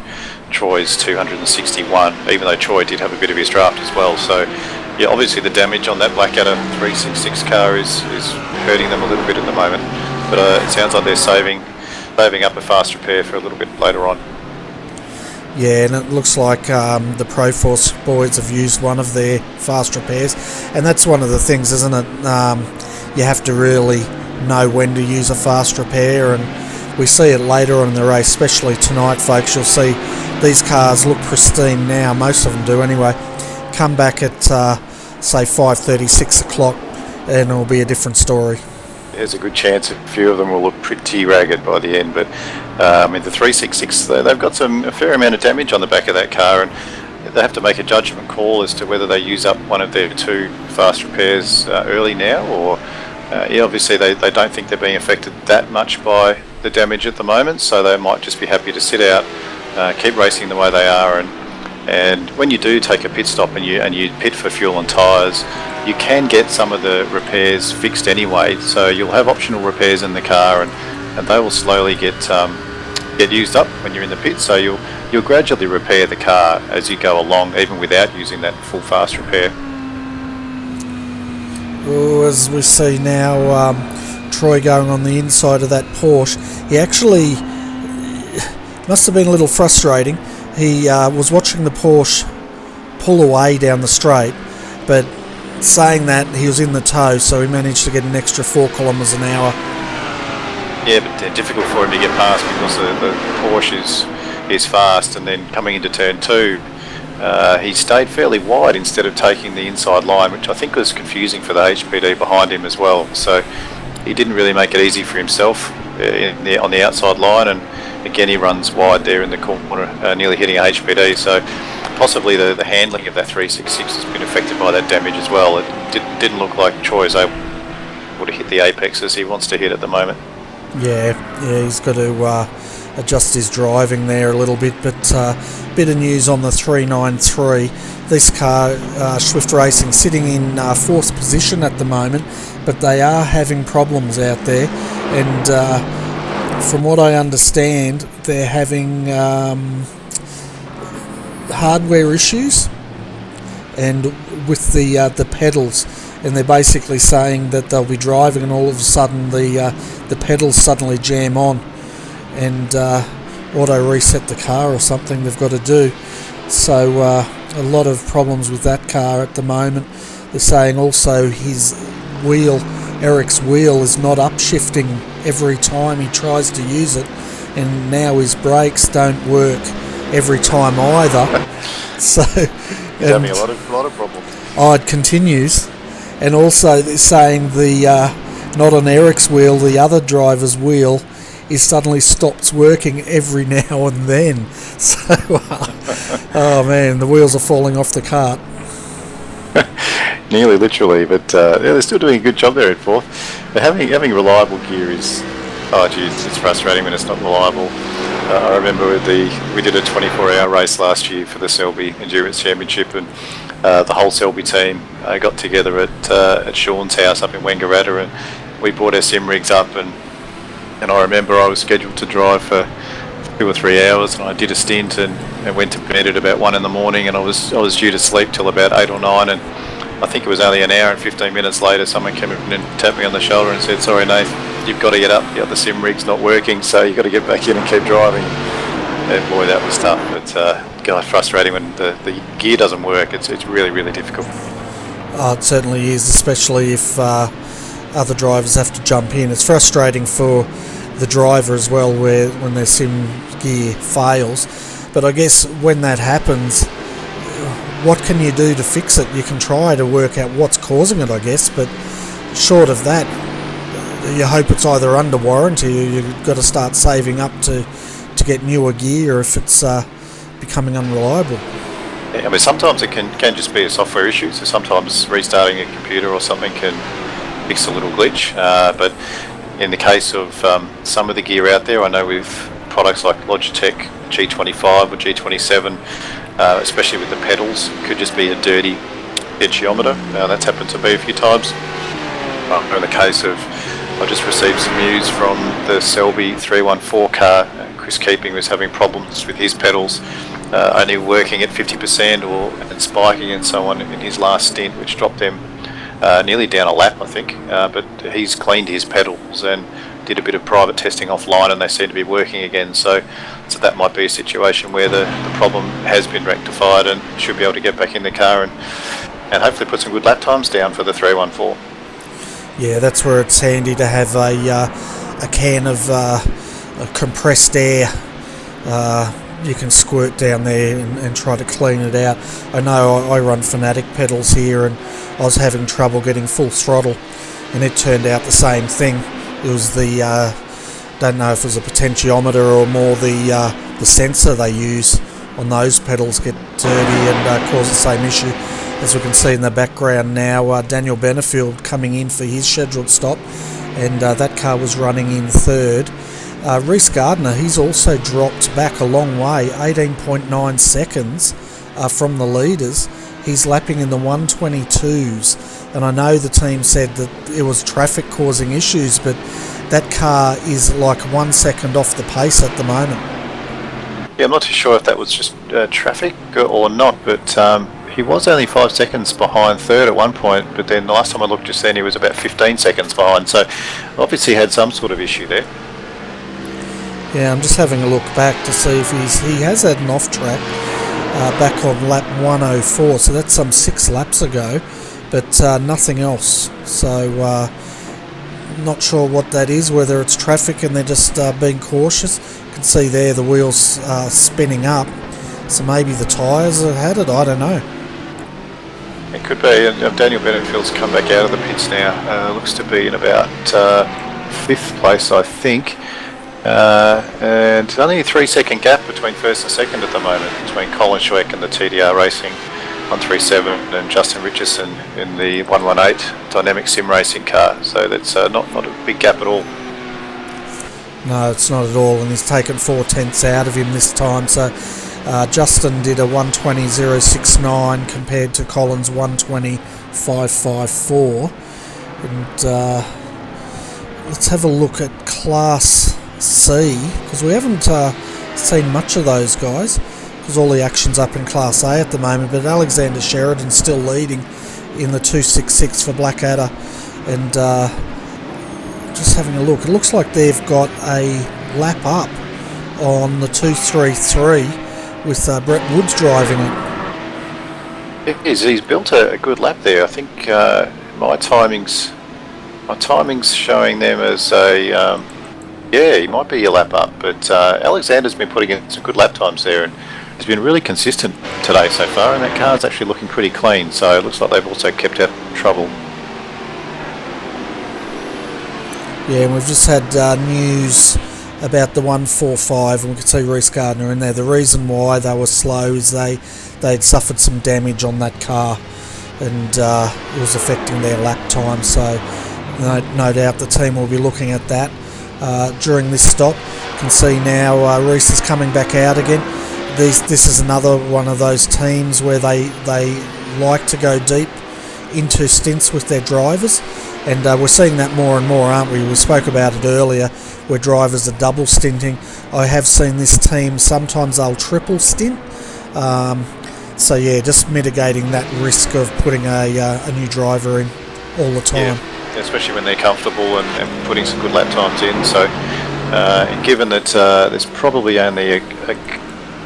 Troy's 261, even though Troy did have a bit of his draft as well. So, yeah, obviously the damage on that Blackadder 366 car is hurting them a little bit at the moment. But it sounds like they're saving up a fast repair for a little bit later on. Yeah, and it looks like the Pro Force boys have used one of their fast repairs, and that's one of the things, isn't it? You have to really know when to use a fast repair, and we see it later on in the race, especially tonight, folks. You'll see these cars look pristine now, most of them do anyway. Come back at say 5:30, 6 o'clock, and it'll be a different story. There's a good chance a few of them will look pretty ragged by the end, but in the 366, they've got a fair amount of damage on the back of that car, and they have to make a judgment call as to whether they use up one of their 2 fast repairs early now, or obviously they don't think they're being affected that much by the damage at the moment, so they might just be happy to sit out, keep racing the way they are, and when you do take a pit stop and you pit for fuel and tyres, you can get some of the repairs fixed anyway, so you'll have optional repairs in the car, and they will slowly get used up when you're in the pit, so you'll gradually repair the car as you go along, even without using that full fast repair. Well, as we see now, Troy going on the inside of that Porsche. He actually must have been a little frustrating. He was watching the Porsche pull away down the straight, but saying that, he was in the tow, so he managed to get an extra 4 kilometres an hour. Yeah, but difficult for him to get past because the Porsche is fast, and then coming into turn 2, he stayed fairly wide instead of taking the inside line, which I think was confusing for the HPD behind him as well. So he didn't really make it easy for himself on the outside line, and again he runs wide there in the corner, nearly hitting a HPD. So possibly the handling of that 366 has been affected by that damage as well. It didn't look like Troy was able to hit the apexes he wants to hit at the moment. Yeah, he's got to adjust his driving there a little bit, but bit of news on the 393. This car, Swift Racing, sitting in 4th position at the moment, but they are having problems out there, and from what I understand, they're having hardware issues and with the pedals, and they're basically saying that they'll be driving and all of a sudden the pedals suddenly jam on and auto reset the car or something they've got to do. So a lot of problems with that car at the moment. They're saying also his wheel, Eric's wheel, is not upshifting every time he tries to use it, and now his brakes don't work every time either. So he's having a lot of problems. It continues. And also they're saying not on Eric's wheel, the other driver's wheel is suddenly stops working every now and then. So, oh man, the wheels are falling off the cart. Nearly literally, but they're still doing a good job there at 4th. But having reliable gear is, it's frustrating when it's not reliable. I remember we did a 24-hour race last year for the Selby Endurance Championship, and the whole Selby team got together at Sean's house up in Wangaratta, and we brought our sim rigs up, and I remember I was scheduled to drive for 2 or 3 hours, and I did a stint and went to bed at about 1 in the morning, and I was due to sleep till about 8 or 9, and I think it was only an hour and 15 minutes later someone came in and tapped me on the shoulder and said, "Sorry Nath, you've got to get up, the sim rig's not working, so you've got to get back in and keep driving." And boy, that was tough. But frustrating when the gear doesn't work. It's really, really difficult. It certainly is, especially if other drivers have to jump in. It's frustrating for the driver as well, when their sim gear fails. But I guess when that happens, what can you do to fix it? You can try to work out what's causing it, I guess, but short of that, you hope it's either under warranty or you've got to start saving up to get newer gear if it's becoming unreliable. Yeah, I mean, sometimes it can just be a software issue, so sometimes restarting a computer or something can fix a little glitch, but in the case of some of the gear out there, I know with products like Logitech G25 or G27, especially with the pedals, it could just be a dirty edgeometer. That's happened to me a few times. In the case of, I just received some news from the Selby 314 car. Chris Keeping was having problems with his pedals, only working at 50% and spiking and so on in his last stint, which dropped them nearly down a lap, I think. But he's cleaned his pedals and did a bit of private testing offline, and they seem to be working again. So that might be a situation where the problem has been rectified and should be able to get back in the car and hopefully put some good lap times down for the 314. Yeah, that's where it's handy to have a can of compressed air you can squirt down there and try to clean it out. I know I run Fanatic pedals here, and I was having trouble getting full throttle, and it turned out the same thing. It was the don't know if it was a potentiometer or more the sensor they use on those pedals get dirty and cause the same issue. As we can see in the background now, Daniel Benefield coming in for his scheduled stop, and that car was running in third. Reece Gardner, he's also dropped back a long way, 18.9 seconds from the leaders. He's lapping in the 122s, and I know the team said that it was traffic causing issues, but that car is like 1 second off the pace at the moment. Yeah, I'm not too sure if that was just traffic or not, but he was only 5 seconds behind third at one point, but then the last time I looked just then he was about 15 seconds behind, so obviously had some sort of issue there. Yeah, I'm just having a look back to see if he has had an off track back on lap 104, so that's some 6 laps ago, but nothing else. So not sure what that is, whether it's traffic and they're just being cautious. You can see there the wheels spinning up, so maybe the tyres have had it, I don't know. It could be, and Daniel Benefield's come back out of the pits now. Looks to be in about 5th place, I think. And only a 3-second gap between first and second at the moment, between Colin Schweck and the TDR Racing 137 and Justin Richardson in the 118 Dynamic Sim Racing car. So that's not a big gap at all. No, it's not at all, and he's taken 4 tenths out of him this time. So Justin did a 120.069 compared to Colin's 120.554. And let's have a look at Class C, because we haven't seen much of those guys, because all the action's up in Class A at the moment. But Alexander Sheridan's still leading in the 266 for Blackadder, and just having a look, it looks like they've got a lap up on the 233 with Brett Woods driving it. He's built a good lap there. I think my timing's showing them as a he might be a lap up, but Alexander's been putting in some good lap times there, and he's been really consistent today so far, and that car's actually looking pretty clean, so it looks like they've also kept out of trouble. Yeah, and we've just had news about the 145, and we can see Reece Gardner in there. The reason why they were slow is they'd suffered some damage on that car, and it was affecting their lap time, so no doubt the team will be looking at that during this stop. You can see now Reece is coming back out again. This is another one of those teams where they like to go deep into stints with their drivers, and we're seeing that more and more, aren't we? We spoke about it earlier, where drivers are double stinting. I have seen this team, sometimes they'll triple stint, so yeah, just mitigating that risk of putting a new driver in all the time. Yeah, especially when they're comfortable and putting some good lap times in. So given that there's probably only a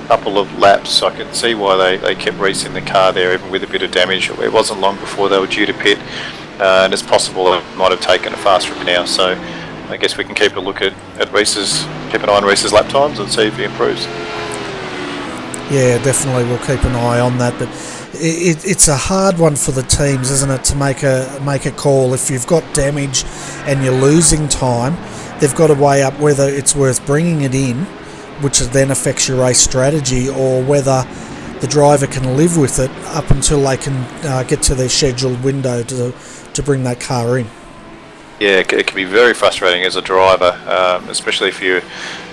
couple of laps, I can see why they kept Reece in the car there, even with a bit of damage. It wasn't long before they were due to pit, and it's possible it might have taken a fast trip now. So I guess we can keep a look at Reece's, keep an eye on Reece's lap times and see if he improves. Yeah, definitely we'll keep an eye on that, but it's a hard one for the teams, isn't it, to make a call. If you've got damage and you're losing time, they've got to weigh up whether it's worth bringing it in, which then affects your race strategy, or whether the driver can live with it up until they can get to their scheduled window to bring that car in. Yeah, it can be very frustrating as a driver, especially if you're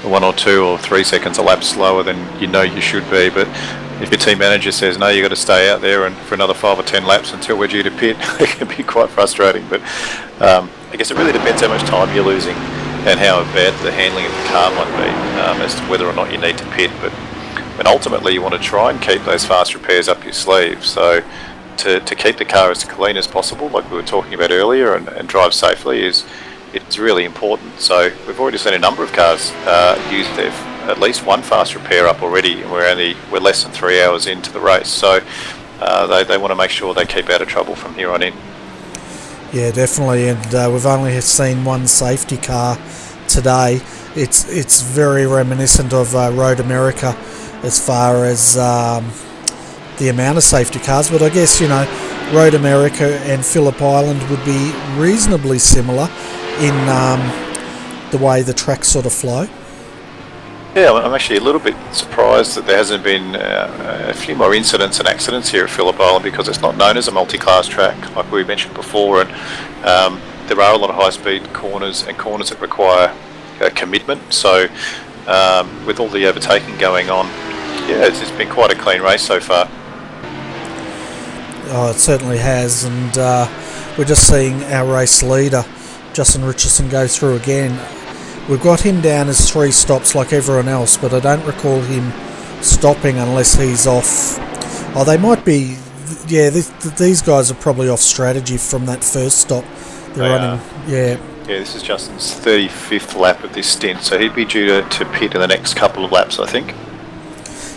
1 or 2 or 3 seconds a lap slower than you know you should be. But if your team manager says, no, you've got to stay out there and for another 5 or 10 laps until we're due to pit, it can be quite frustrating. But I guess it really depends how much time you're losing and how bad the handling of the car might be as to whether or not you need to pit. But ultimately you want to try and keep those fast repairs up your sleeve. So to keep the car as clean as possible, like we were talking about earlier, and drive safely it's really important. So we've already seen a number of cars use at least one fast repair up already, and we're less than 3 hours into the race. So they want to make sure they keep out of trouble from here on in. Yeah, definitely, and we've only seen one safety car today, it's very reminiscent of Road America as far as the amount of safety cars. But I guess, Road America and Phillip Island would be reasonably similar in the way the tracks sort of flow. Yeah, I'm actually a little bit surprised that there hasn't been a few more incidents and accidents here at Phillip Island, because it's not known as a multi-class track like we mentioned before, and there are a lot of high-speed corners and corners that require commitment. So with all the overtaking going on, it's been quite a clean race so far. Oh, it certainly has, and we're just seeing our race leader, Justin Richardson, go through again. We've got him down as 3 stops like everyone else, but I don't recall him stopping unless he's off. Oh, they might be. Yeah, these guys are probably off strategy from that first stop. They're running. Yeah. Yeah, this is Justin's 35th lap of this stint, so he'd be due to pit in the next couple of laps, I think.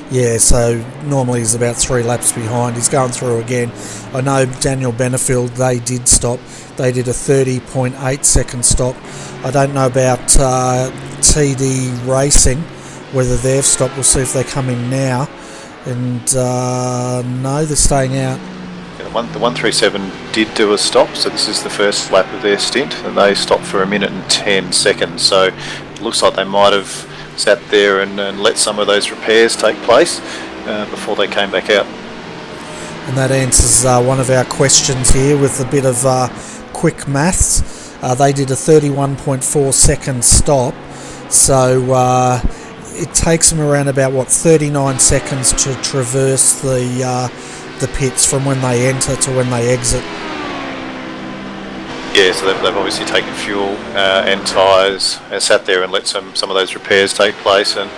Yeah, so normally he's about 3 laps behind. He's going through again. I know Daniel Benefield, they did stop. They did a 30.8 second stop. I don't know about TD Racing, whether they've stopped. We'll see if they come in now. And no, they're staying out. Yeah, the 137 did do a stop, so this is the first lap of their stint, and they stopped for 1 minute and 10 seconds. So it looks like they might have sat there and let some of those repairs take place before they came back out. And that answers one of our questions here with a bit of quick maths. They did a 31.4 second stop, so it takes them around about 39 seconds to traverse the pits from when they enter to when they exit. Yeah, so they've obviously taken fuel and tyres and sat there and let some of those repairs take place. And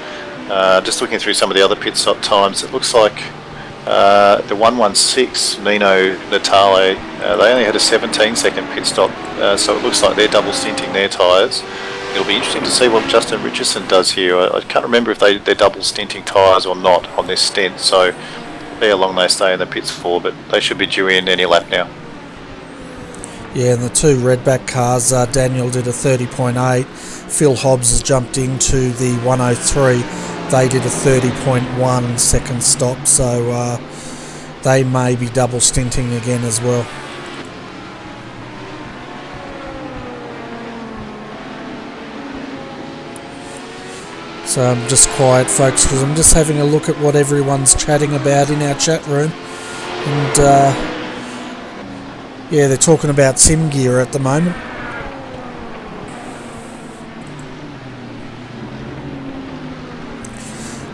just looking through some of the other pit stop times, it looks like the 116 Nino Natale, they only had a 17-second pit stop, so it looks like they're double stinting their tyres. It'll be interesting to see what Justin Richardson does here. I can't remember if they're double stinting tyres or not on this stint, so see how long they stay in the pits for, but they should be due in any lap now. Yeah, and the 2 redback cars, Daniel did a 30.8, Phil Hobbs has jumped into the 103, they did a 30.1 second stop, so they may be double stinting again as well. So I'm just quiet, folks, because I'm just having a look at what everyone's chatting about in our chat room, and yeah, they're talking about sim gear at the moment.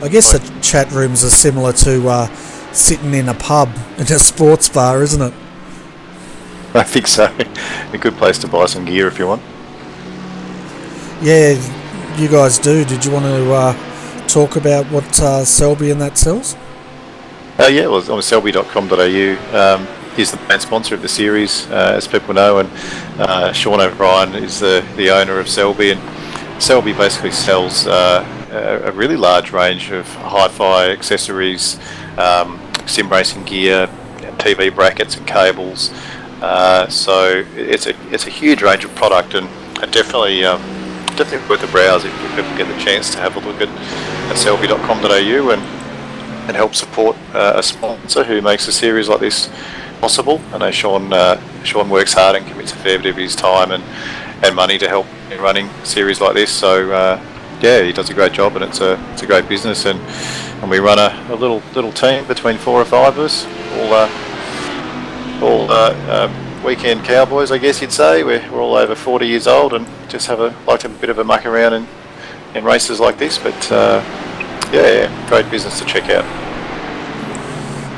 I guess the chat rooms are similar to sitting in a pub in a sports bar, isn't it? I think so. A good place to buy some gear if you want. Yeah, you guys do. Did you want to talk about what Selby and that sells? Yeah, well, on selby.com.au. He's the main sponsor of the series, as people know, and Sean O'Brien is the owner of Selby, and Selby basically sells a really large range of hi-fi accessories, sim racing gear, TV brackets and cables. So it's a huge range of product, and definitely worth a browse if people get the chance to have a look at selby.com.au and help support a sponsor who makes a series like this possible. I know Sean works hard and commits a fair bit of his time and money to help in running a series like this. So yeah, he does a great job, and it's a great business, and we run a little team between 4 or 5 of us, all weekend cowboys, I guess you'd say. We're all over 40 years old and just like to have a bit of a muck around in races like this. But yeah, great business to check out.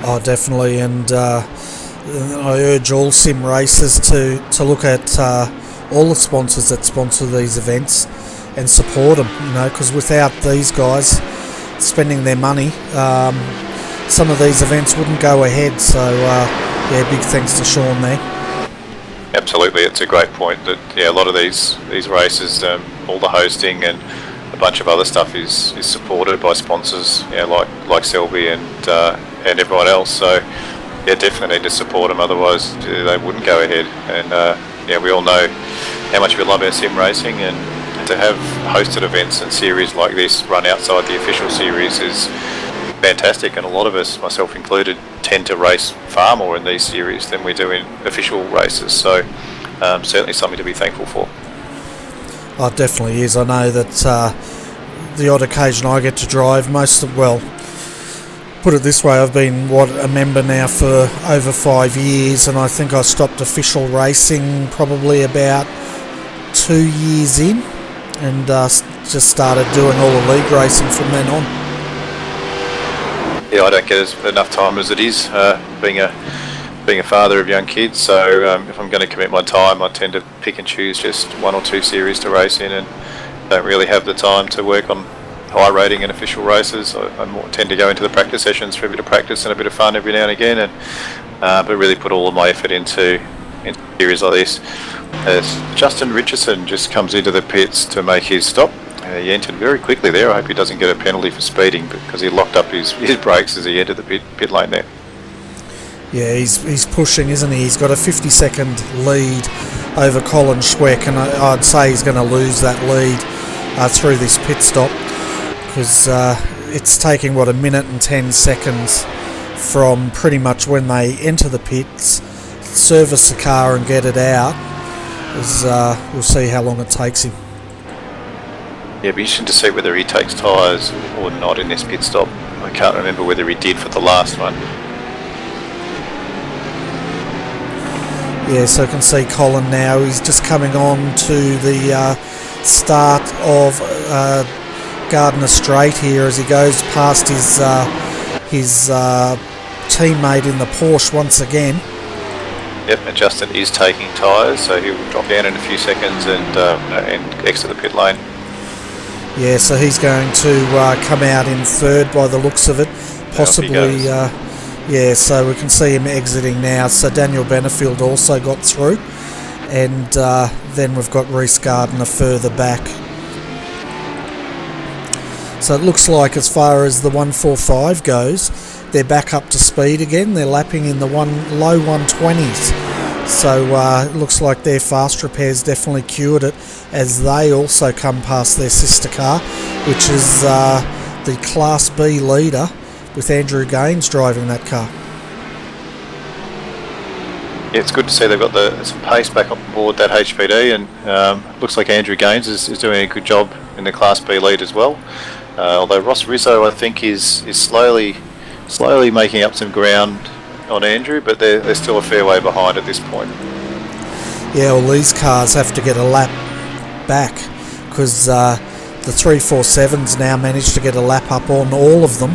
Oh, definitely, and I urge all sim racers to look at all the sponsors that sponsor these events and support them, because without these guys spending their money, some of these events wouldn't go ahead. So yeah, big thanks to Sean there. Absolutely, it's a great point that a lot of these races, all the hosting and a bunch of other stuff is supported by sponsors, like Selby and everyone else. So yeah, definitely need to support them, otherwise they wouldn't go ahead. And we all know how much we love our sim racing and to have hosted events and series like this run outside the official series is fantastic, and a lot of us, myself included, tend to race far more in these series than we do in official races, so certainly something to be thankful for. Oh, it definitely is. I know that the odd occasion I get to drive, put it this way, I've been a member now for over 5 years, and I think I stopped official racing probably about 2 years in, and just started doing all the league racing from then on. Yeah, I don't get enough time as it is, being a father of young kids, so if I'm going to commit my time, I tend to pick and choose just 1 or 2 series to race in, and don't really have the time to work on high rating and official races. I more tend to go into the practice sessions for a bit of practice and a bit of fun every now and again, and but really put all of my effort into series like this. As Justin Richardson just comes into the pits to make his stop. He entered very quickly there. I hope he doesn't get a penalty for speeding, because he locked up his brakes as he entered the pit lane there. Yeah, he's pushing, isn't he? He's got a 50-second lead over Colin Schweck, and I'd say he's going to lose that lead through this pit stop, because it's taking, 1 minute and 10 seconds from pretty much when they enter the pits, service the car and get it out. We'll see how long it takes him. Yeah, it'll be interesting to see whether he takes tyres or not in this pit stop. I can't remember whether he did for the last one. Yeah, so I can see Colin now. He's just coming on to the start of Gardner Straight here as he goes past his teammate in the Porsche once again. Yep, and Justin is taking tyres, so he will drop down in a few seconds and exit the pit lane. Yeah, so he's going to come out in third by the looks of it, possibly. Yeah, so we can see him exiting now. So Daniel Benefield also got through, and then we've got Reece Gardner further back. So it looks like, as far as the 145 goes, they're back up to speed again. They're lapping in the low 120s. So it looks like their fast repairs definitely cured it, as they also come past their sister car, which is the Class B leader, with Andrew Gaines driving that car. Yeah, it's good to see they've got some pace back on board that HPD, and looks like Andrew Gaines is doing a good job in the Class B lead as well. Although Ross Rizzo, I think, is slowly making up some ground on Andrew, but they're still a fair way behind at this point. Yeah, well, these cars have to get a lap back, because the 347s now managed to get a lap up on all of them.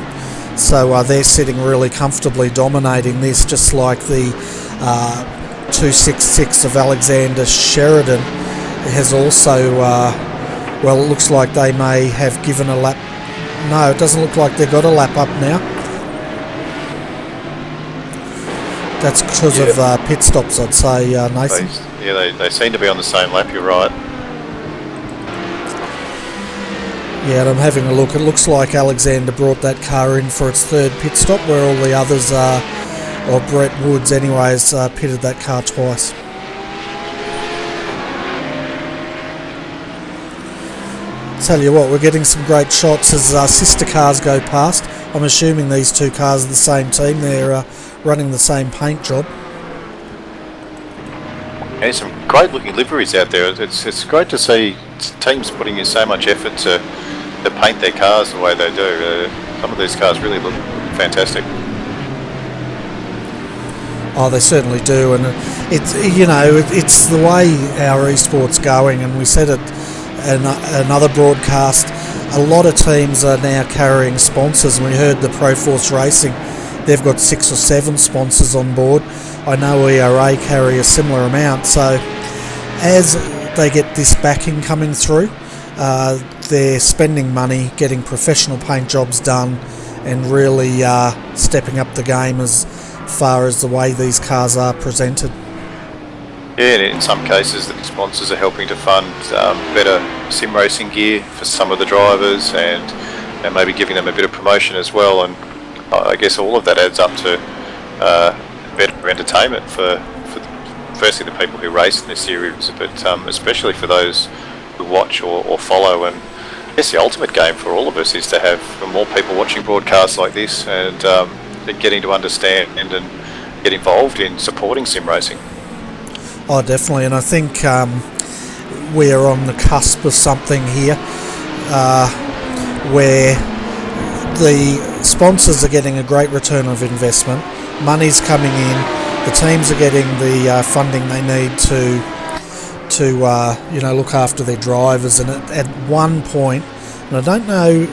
So they're sitting really comfortably dominating this, just like the 266 of Alexander Sheridan has also, well, it looks like they may have given a lap. No, it doesn't look like they've got a lap up now. That's because of pit stops, I'd say, Nathan. They seem to be on the same lap, you're right. Yeah, and I'm having a look. It looks like Alexander brought that car in for its third pit stop, where all the others are, or Brett Woods anyways, pitted that car twice. Tell you what, we're getting some great shots as sister cars go past. I'm assuming these two cars are the same team. They're running the same paint job. And there's some great looking liveries out there. It's great to see teams putting in so much effort to paint their cars the way they do. Some of these cars really look fantastic. Oh, they certainly do, and it's the way our esports going. And we said it in another broadcast. A lot of teams are now carrying sponsors, and we heard the Pro Force Racing. They've got 6 or 7 sponsors on board. I know ERA carry a similar amount. So as they get this backing coming through, they're spending money getting professional paint jobs done, and really stepping up the game as far as the way these cars are presented. Yeah, and in some cases the sponsors are helping to fund better sim racing gear for some of the drivers, and maybe giving them a bit of promotion as well. And I guess all of that adds up to better entertainment for firstly the people who race in this series, but especially for those watch or follow. And I guess the ultimate game for all of us is to have more people watching broadcasts like this and getting to understand and get involved in supporting sim racing. Oh, definitely, and I think we're on the cusp of something here where the sponsors are getting a great return of investment, money's coming in, the teams are getting the funding they need to look after their drivers, and at one point, and I don't know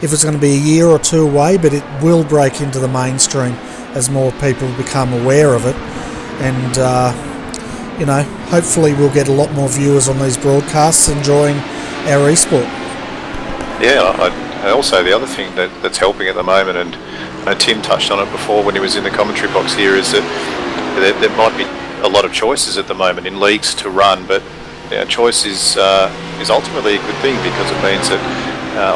if it's going to be a year or two away, but it will break into the mainstream as more people become aware of it, and hopefully we'll get a lot more viewers on these broadcasts enjoying our esport. Yeah, also the other thing that's helping at the moment, and Tim touched on it before when he was in the commentary box here, is that there might be a lot of choices at the moment in leagues to run, but choice is ultimately a good thing, because it means that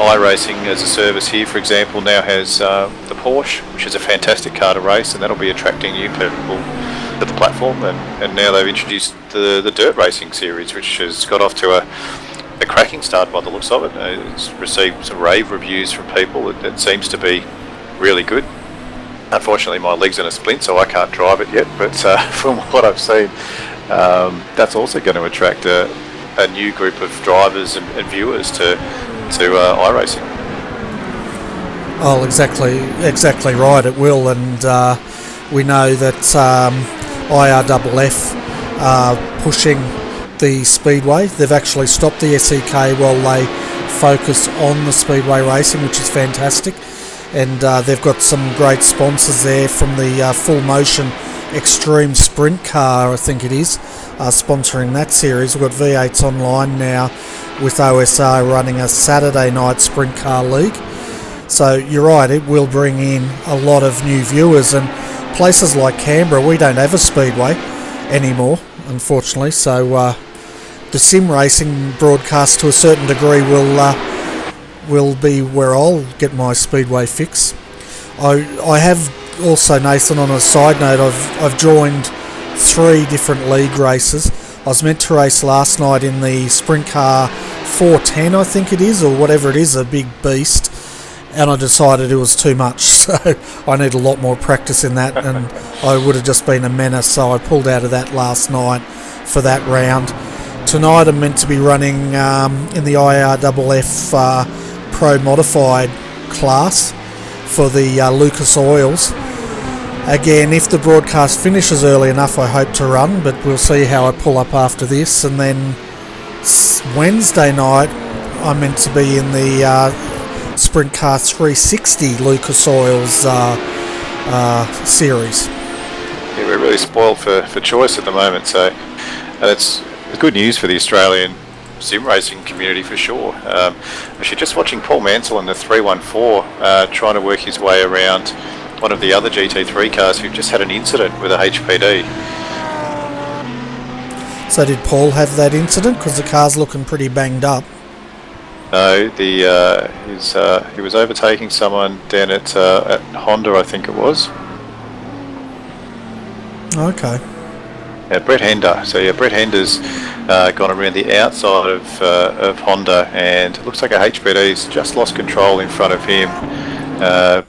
iRacing as a service here, for example, now has the Porsche, which is a fantastic car to race, and that'll be attracting new people to the platform, and now they've introduced the dirt racing series, which has got off to a cracking start by the looks of it. It's received some rave reviews from people. It seems to be really good. Unfortunately, my leg's in a splint, so I can't drive it yet, but from what I've seen, that's also going to attract a new group of drivers and viewers to iRacing. Oh, exactly right, it will, and we know that IRFF are pushing the Speedway. They've actually stopped the SEK while they focus on the Speedway racing, which is fantastic, and they've got some great sponsors there from the Full Motion Extreme Sprint Car, I think it is, sponsoring that series. We've got V8s online now with OSR running a Saturday night sprint car league. So you're right, it will bring in a lot of new viewers, and places like Canberra, we don't have a speedway anymore, unfortunately, so the sim racing broadcast to a certain degree will be where I'll get my speedway fix. I have also, Nathan, on a side note, I've joined 3 different league races. I was meant to race last night in the sprint car 410, I think it is, or whatever it is, a big beast, and I decided it was too much, so I need a lot more practice in that, and I would have just been a menace, so I pulled out of that last night for that round. Tonight I'm meant to be running in the IRFF Pro Modified class for the Lucas Oils. Again, if the broadcast finishes early enough, I hope to run, but we'll see how I pull up after this. And then Wednesday night, I'm meant to be in the Sprint Car 360 Lucas Oils series. Yeah, we're really spoiled for choice at the moment, so and it's good news for the Australian sim racing community for sure. Actually, just watching Paul Mansell in the 314 trying to work his way around one of the other GT3 cars who've just had an incident with a HPD. So did Paul have that incident? Because the car's looking pretty banged up. No, he was overtaking someone down at Honda, I think it was. Okay. Yeah, Brett Hender. So yeah, Brett Hender's gone around the outside of Honda, and it looks like a HPD's just lost control in front of him.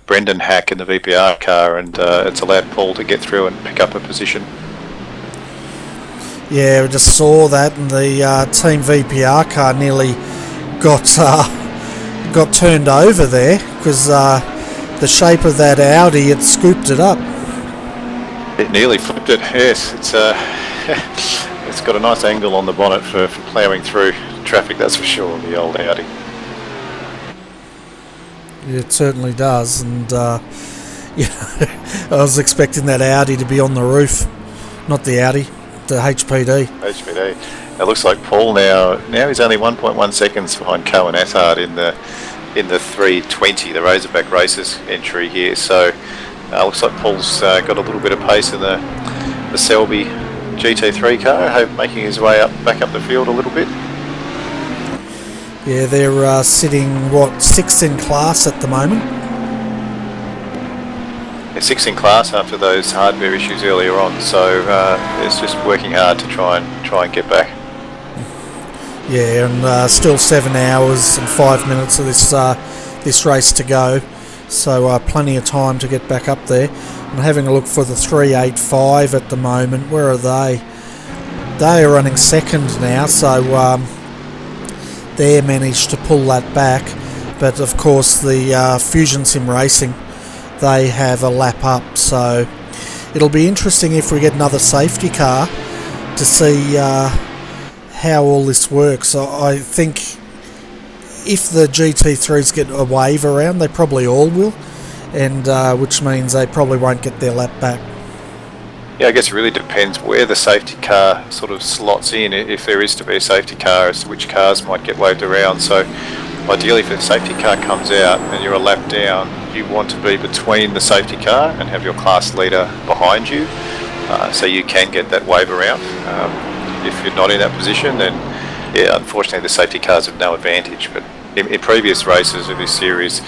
Brendan Hack in the VPR car, and it's allowed Paul to get through and pick up a position. Yeah, we just saw that, and the team VPR car nearly got turned over there because the shape of that Audi, it scooped it up. It nearly flipped it. Yes, it's got a nice angle on the bonnet for ploughing through traffic. That's for sure. The old Audi. It certainly does, and I was expecting that Audi to be on the roof, not the Audi, the HPD. HPD. It looks like Paul now he's only 1.1 seconds behind Cohen Attard in the 320, the Razorback Races entry here. So looks like Paul's got a little bit of pace in the Selby GT3 car, making his way back up the field a little bit. Yeah, they're sitting, 6th in class at the moment? Yeah, 6th in class after those hardware issues earlier on, so it's just working hard to try and get back. Yeah, and still 7 hours and 5 minutes of this race to go, so plenty of time to get back up there. I'm having a look for the 385 at the moment. Where are they? They are running second now, so they managed to pull that back. But of course the Fusion Sim Racing, they have a lap up, so it'll be interesting if we get another safety car to see how all this works. I think if the GT3s get a wave around, they probably all will, and which means they probably won't get their lap back. Yeah, I guess it really depends where the safety car sort of slots in, if there is to be a safety car, as to which cars might get waved around. So ideally, if the safety car comes out and you're a lap down, you want to be between the safety car and have your class leader behind you, so you can get that wave around. If you're not in that position, then yeah, unfortunately the safety cars have no advantage. But in previous races of this series,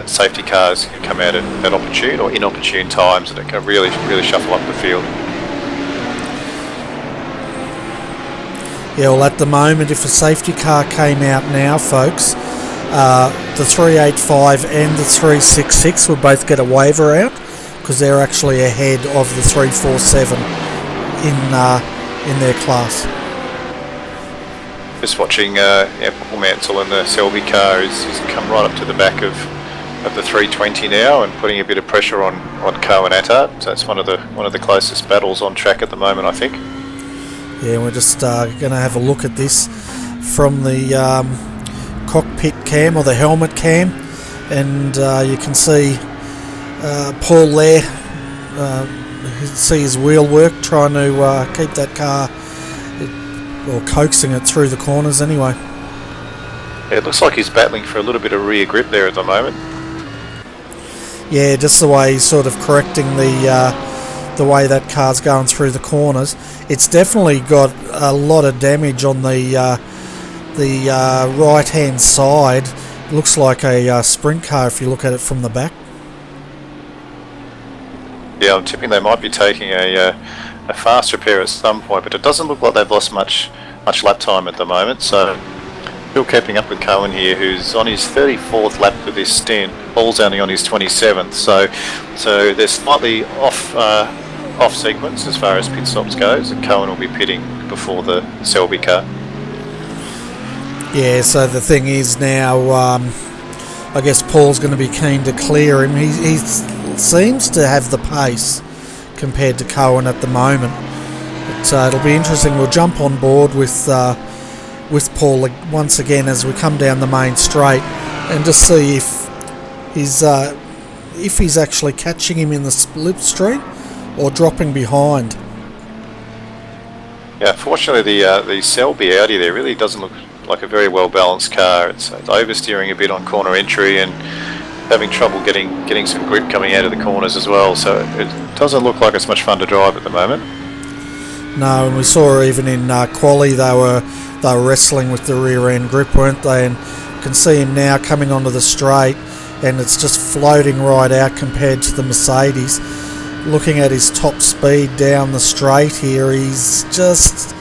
safety cars can come out at opportune or inopportune times, and it can really shuffle up the field. Yeah, well, at the moment, if a safety car came out now, folks, the 385 and the 366 would both get a wave around, because they're actually ahead of the 347 in their class. Just watching Paul Mansell in the Selby car, he's come right up to the back of the 320 now and putting a bit of pressure on Cohen Attard. So it's one of the closest battles on track at the moment, I think. Yeah, we're just going to have a look at this from the cockpit cam, or the helmet cam, and you can see Paul there. You can see his wheel work, trying to keep that car, or coaxing it through the corners anyway. Yeah, it looks like he's battling for a little bit of rear grip there at the moment. Yeah, just the way he's sort of correcting the way that car's going through the corners. It's definitely got a lot of damage on the right hand side. It looks like a sprint car if you look at it from the back. Yeah, I'm tipping they might be taking a fast repair at some point, but it doesn't look like they've lost much lap time at the moment. So still keeping up with Cohen here, who's on his 34th lap for this stint. Paul's only on his 27th, so they're slightly off sequence as far as pit stops goes, and Cohen will be pitting before the Selby car. Yeah, so the thing is now, I guess Paul's going to be keen to clear him. He seems to have the pace compared to Cohen at the moment. But it'll be interesting. We'll jump on board with Paul once again as we come down the main straight, and just see if he's actually catching him in the slipstream or dropping behind. Yeah, fortunately the Selby Audi there really doesn't look like a very well balanced car. It's oversteering a bit on corner entry and having trouble getting some grip coming out of the corners as well. So it doesn't look like it's much fun to drive at the moment. No, and we saw even in quali they were wrestling with the rear end grip, weren't they? And you can see him now coming onto the straight, and it's just floating right out compared to the Mercedes. Looking at his top speed down the straight here, he's just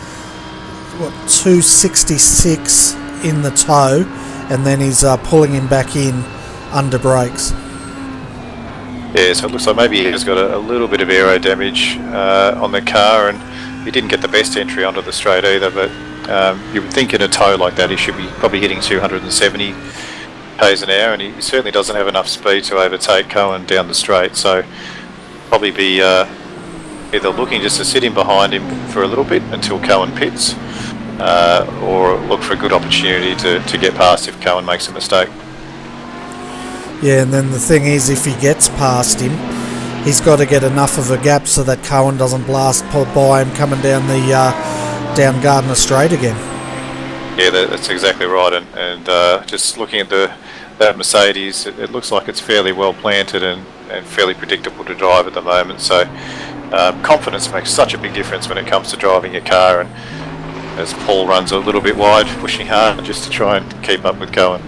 266 in the toe, and then he's pulling him back in under brakes. Yeah, so it looks like maybe he has got a little bit of aero damage on the car, and he didn't get the best entry onto the straight either, but you would think in a tow like that he should be probably hitting 270 k's an hour, and he certainly doesn't have enough speed to overtake Cohen down the straight, so probably be either looking just to sit in behind him for a little bit until Cohen pits, or look for a good opportunity to get past if Cohen makes a mistake. Yeah, and then the thing is, if he gets past him, he's got to get enough of a gap so that Cohen doesn't blast by him coming down the down Gardner Straight again. Yeah, that's exactly right, and just looking at that Mercedes, it looks like it's fairly well planted and fairly predictable to drive at the moment, so confidence makes such a big difference when it comes to driving your car, and as Paul runs a little bit wide, pushing hard just to try and keep up with Cohen.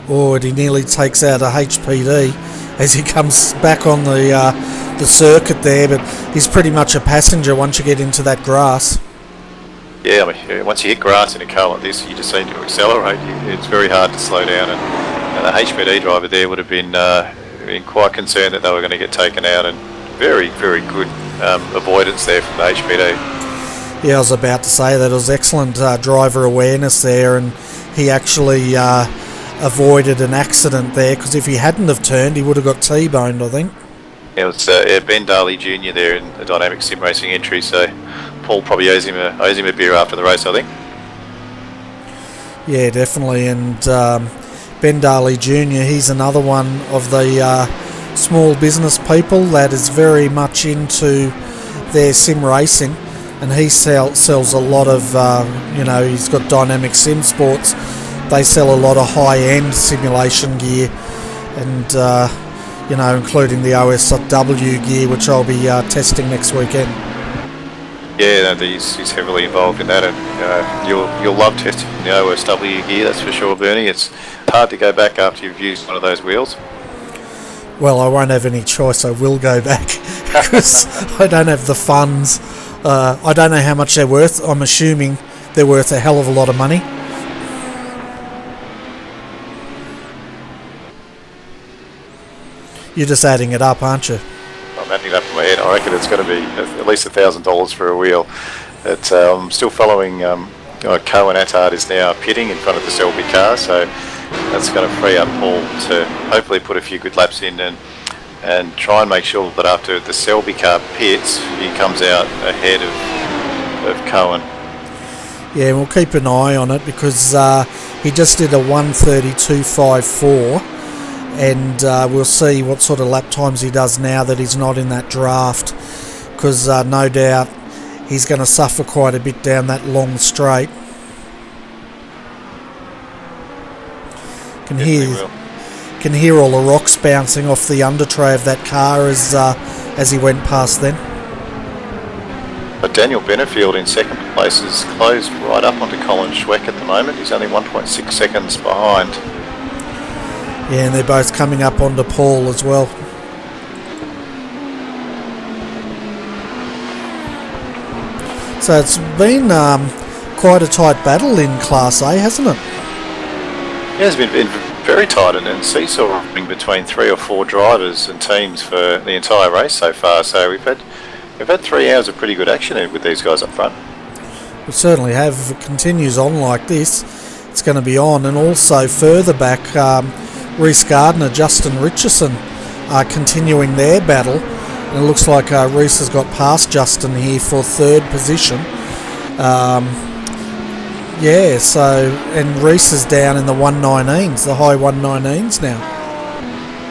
Oh, and he nearly takes out a HPD as he comes back on the circuit there, but he's pretty much a passenger once you get into that grass. Yeah, I mean, once you hit grass in a car like this, you just seem to accelerate. It's very hard to slow down, and the HPD driver there would have been quite concerned that they were going to get taken out, and very, very good avoidance there from the HPD. Yeah, I was about to say that it was excellent driver awareness there, and he actually avoided an accident there, because if he hadn't have turned, he would have got T-boned, I think. It was Ben Darley Jr. there in the dynamic sim racing entry, so Paul probably owes him a beer after the race, I think. Yeah, definitely. And Ben Darley Jr., he's another one of the small business people that is very much into their sim racing, and he sells a lot of, he's got Dynamic Sim Sports. They sell a lot of high-end simulation gear, and including the OSW gear, which I'll be testing next weekend. Yeah, no, he's heavily involved in that, and you'll love testing the OSW gear, that's for sure, Bernie. It's hard to go back after you've used one of those wheels. Well, I won't have any choice. I will go back because I don't have the funds. I don't know how much they're worth. I'm assuming they're worth a hell of a lot of money. You're just adding it up, aren't you? I'm adding it up in my head. I reckon it's going to be at least $1,000 for a wheel. I'm still following. Cohen Attard is now pitting in front of the Selby car, so that's going to free up Paul to hopefully put a few good laps in and try and make sure that after the Selby car pits, he comes out ahead of Cohen. Yeah, we'll keep an eye on it, because he just did a 1:32.54, and we'll see what sort of lap times he does now that he's not in that draft, because no doubt he's going to suffer quite a bit down that long straight. Can hear all the rocks bouncing off the under tray of that car as he went past then. But Daniel Benefield in second place is closed right up onto Colin Schweck at the moment. He's only 1.6 seconds behind. Yeah, and they're both coming up onto Paul as well. So it's been quite a tight battle in Class A, hasn't it? Yeah, it's been very tight, and seesawing between 3 or 4 drivers and teams for the entire race so far. So we've had 3 hours of pretty good action with these guys up front. We certainly have. If it continues on like this, it's going to be on. And also further back, Reece Gardner, Justin Richardson are continuing their battle. And it looks like Reece has got past Justin here for 3rd position. And Reece is down in the 119s, the high 119s now.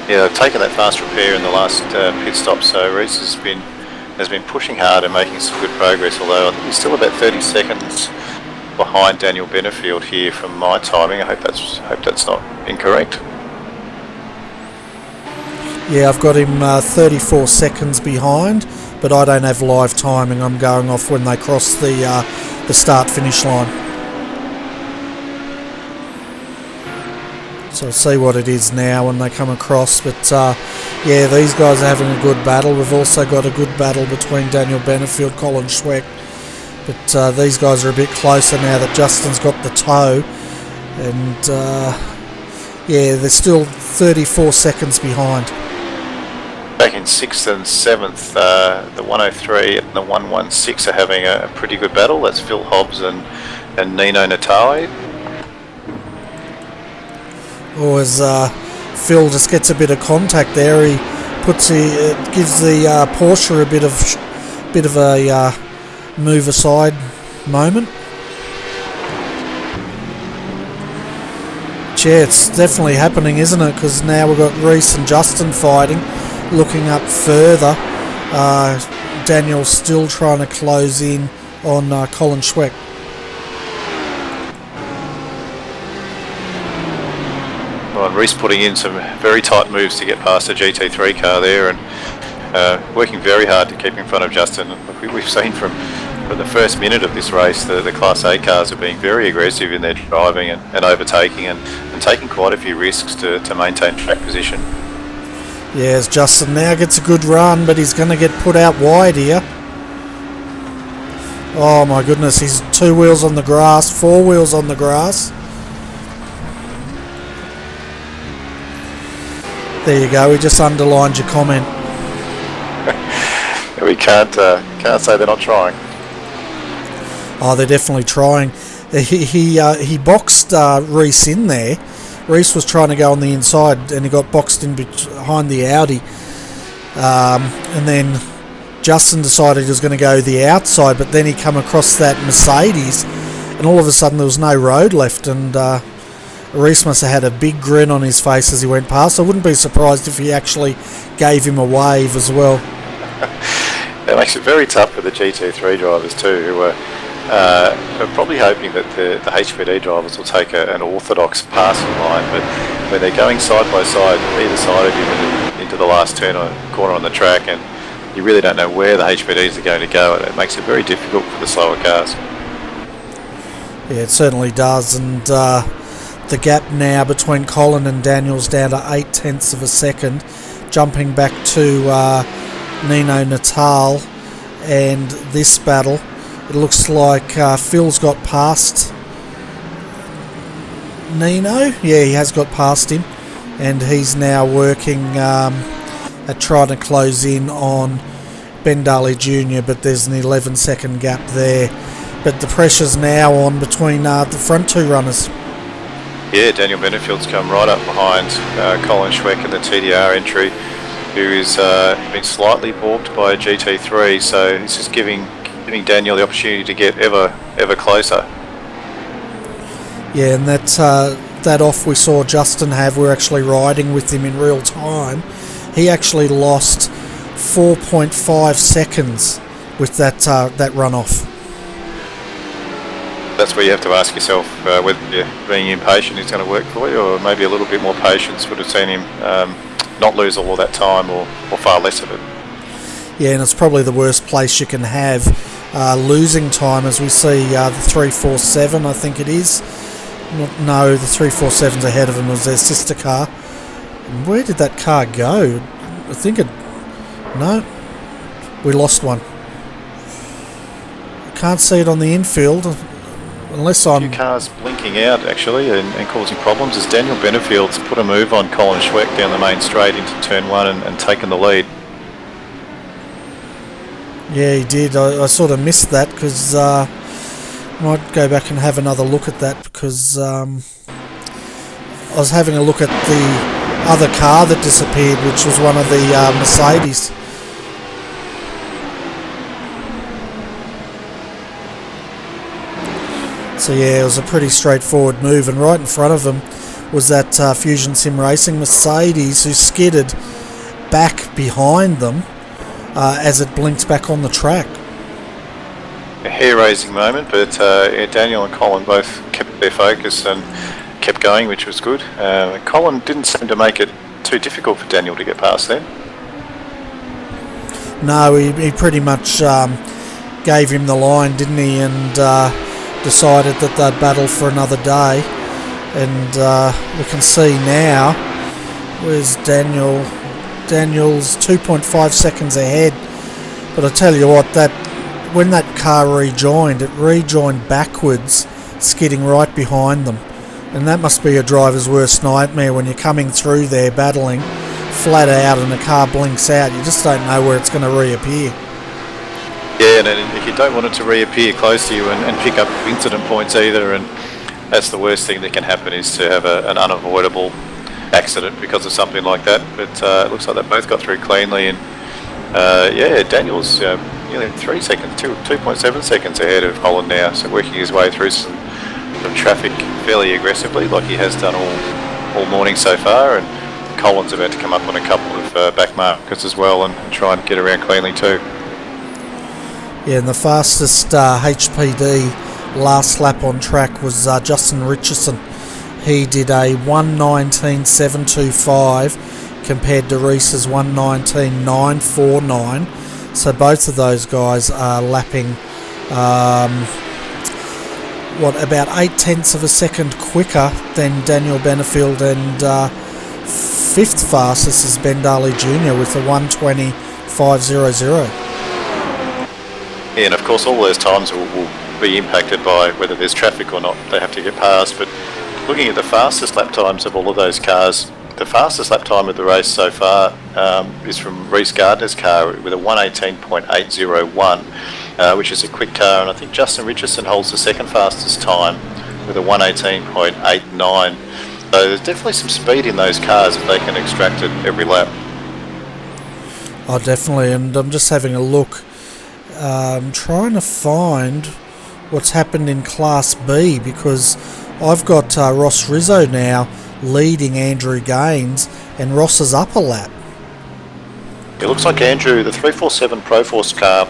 Yeah, they've taken that fast repair in the last pit stop, so Reece has been pushing hard and making some good progress, although I think he's still about 30 seconds behind Daniel Benefield here from my timing. I hope that's not incorrect. Yeah, I've got him 34 seconds behind, but I don't have live timing. I'm going off when they cross the start-finish line. So I'll see what it is now when they come across. But these guys are having a good battle. We've also got a good battle between Daniel Benefield, Colin Schweck. But these guys are a bit closer now that Justin's got the toe. And they're still 34 seconds behind. Back in 6th and 7th, the 103 and the 116 are having a pretty good battle. That's Phil Hobbs and Nino Natali. Or as Phil just gets a bit of contact there, he gives the Porsche a bit of a move aside moment. Yeah, it's definitely happening, isn't it? Because now we've got Reece and Justin fighting. Looking up further, Daniel's still trying to close in on Colin Schweck. Well, Reece putting in some very tight moves to get past a GT3 car there, and working very hard to keep in front of Justin. We've seen from the first minute of this race, the Class A cars are being very aggressive in their driving and overtaking and taking quite a few risks to maintain track position. Yeah, as Justin now gets a good run, but he's going to get put out wide here. Oh my goodness, he's 2 wheels on the grass, 4 wheels on the grass. There you go, we just underlined your comment. We can't say they're not trying. Oh, they're definitely trying. He boxed Reese in there. Reese was trying to go on the inside and he got boxed in behind the Audi. And then Justin decided he was going to go the outside, but then he come across that Mercedes and all of a sudden there was no road left, and Reese must have had a big grin on his face as he went past. I wouldn't be surprised if he actually gave him a wave as well. It makes it very tough for the GT3 drivers too, who are probably hoping that the HPD drivers will take an orthodox passing line, but when they're going side by side, either side of you into the last corner on the track, and you really don't know where the HPDs are going to go, and it makes it very difficult for the slower cars. Yeah, it certainly does, and the gap now between Colin and Daniel's down to 0.8 of a second, jumping back to Nino Natal and this battle. It looks like Phil's got past Nino. Yeah, he has got past him, and he's now working at trying to close in on Ben Daly Jr., but there's an 11-second gap there. But the pressure's now on between the front two runners. Yeah, Daniel Benefield's come right up behind Colin Schweck in the TDR entry, who is been slightly balked by a GT3, so it's just giving Daniel the opportunity to get ever closer. Yeah, and that off we saw Justin have, we're actually riding with him in real time. He actually lost 4.5 seconds with that runoff. That's where you have to ask yourself whether being impatient is going to work for you, or maybe a little bit more patience would have seen him not lose all of that time, or far less of it. Yeah, and it's probably the worst place you can have losing time, as we see the 347, I think it is. No, the 347's ahead of him. It was their sister car. And where did that car go? I think it... No, we lost one. I can't see it on the infield, unless I'm... A few cars blinking out, actually, and causing problems, as Daniel Benefield's put a move on Colin Schweck down the main straight into turn 1 and taken the lead. Yeah, he did. I sort of missed that, because I might go back and have another look at that, because I was having a look at the other car that disappeared, which was one of the Mercedes. So yeah, it was a pretty straightforward move, and right in front of him was that Fusion Sim Racing Mercedes, who skidded back behind them as it blinked back on the track. A hair-raising moment, but Daniel and Colin both kept their focus and kept going, which was good. Colin didn't seem to make it too difficult for Daniel to get past then. No, he pretty much gave him the line, didn't he, and decided that they'd battle for another day. And we can see now, where's Daniel? Daniel's 2.5 seconds ahead. But I tell you what, when that car rejoined, it rejoined backwards, skidding right behind them. And that must be a driver's worst nightmare when you're coming through there battling flat out and the car blinks out. You just don't know where it's going to reappear. Yeah, and if you don't want it to reappear close to you and pick up incident points either, and that's the worst thing that can happen, is to have an unavoidable accident because of something like that. But it looks like they both got through cleanly, and yeah, Daniel's nearly 3 seconds, 2.7 seconds ahead of Holland now, so working his way through some traffic fairly aggressively, like he has done all morning so far. And Colin's about to come up on a couple of back markers as well and try and get around cleanly too. Yeah, and the fastest HPD last lap on track was Justin Richardson. He did a 1:19.725 compared to Reese's 1:19.949. So both of those guys are lapping about 0.8 of a second quicker than Daniel Benefield, and fifth fastest is Ben Daly Jr. with a 1:20.500. Yeah, and of course all those times will be impacted by whether there's traffic or not. They have to get past. But looking at the fastest lap times of all of those cars, the fastest lap time of the race so far is from Reece Gardner's car with a 1:18.801, which is a quick car, and I think Justin Richardson holds the second fastest time with a 1:18.89. So there's definitely some speed in those cars if they can extract it every lap. Oh, definitely, and I'm just having a look. Trying to find what's happened in Class B, because I've got Ross Rizzo now leading Andrew Gaines, and Ross is up a lap. It looks like Andrew, the 347 Proforce car,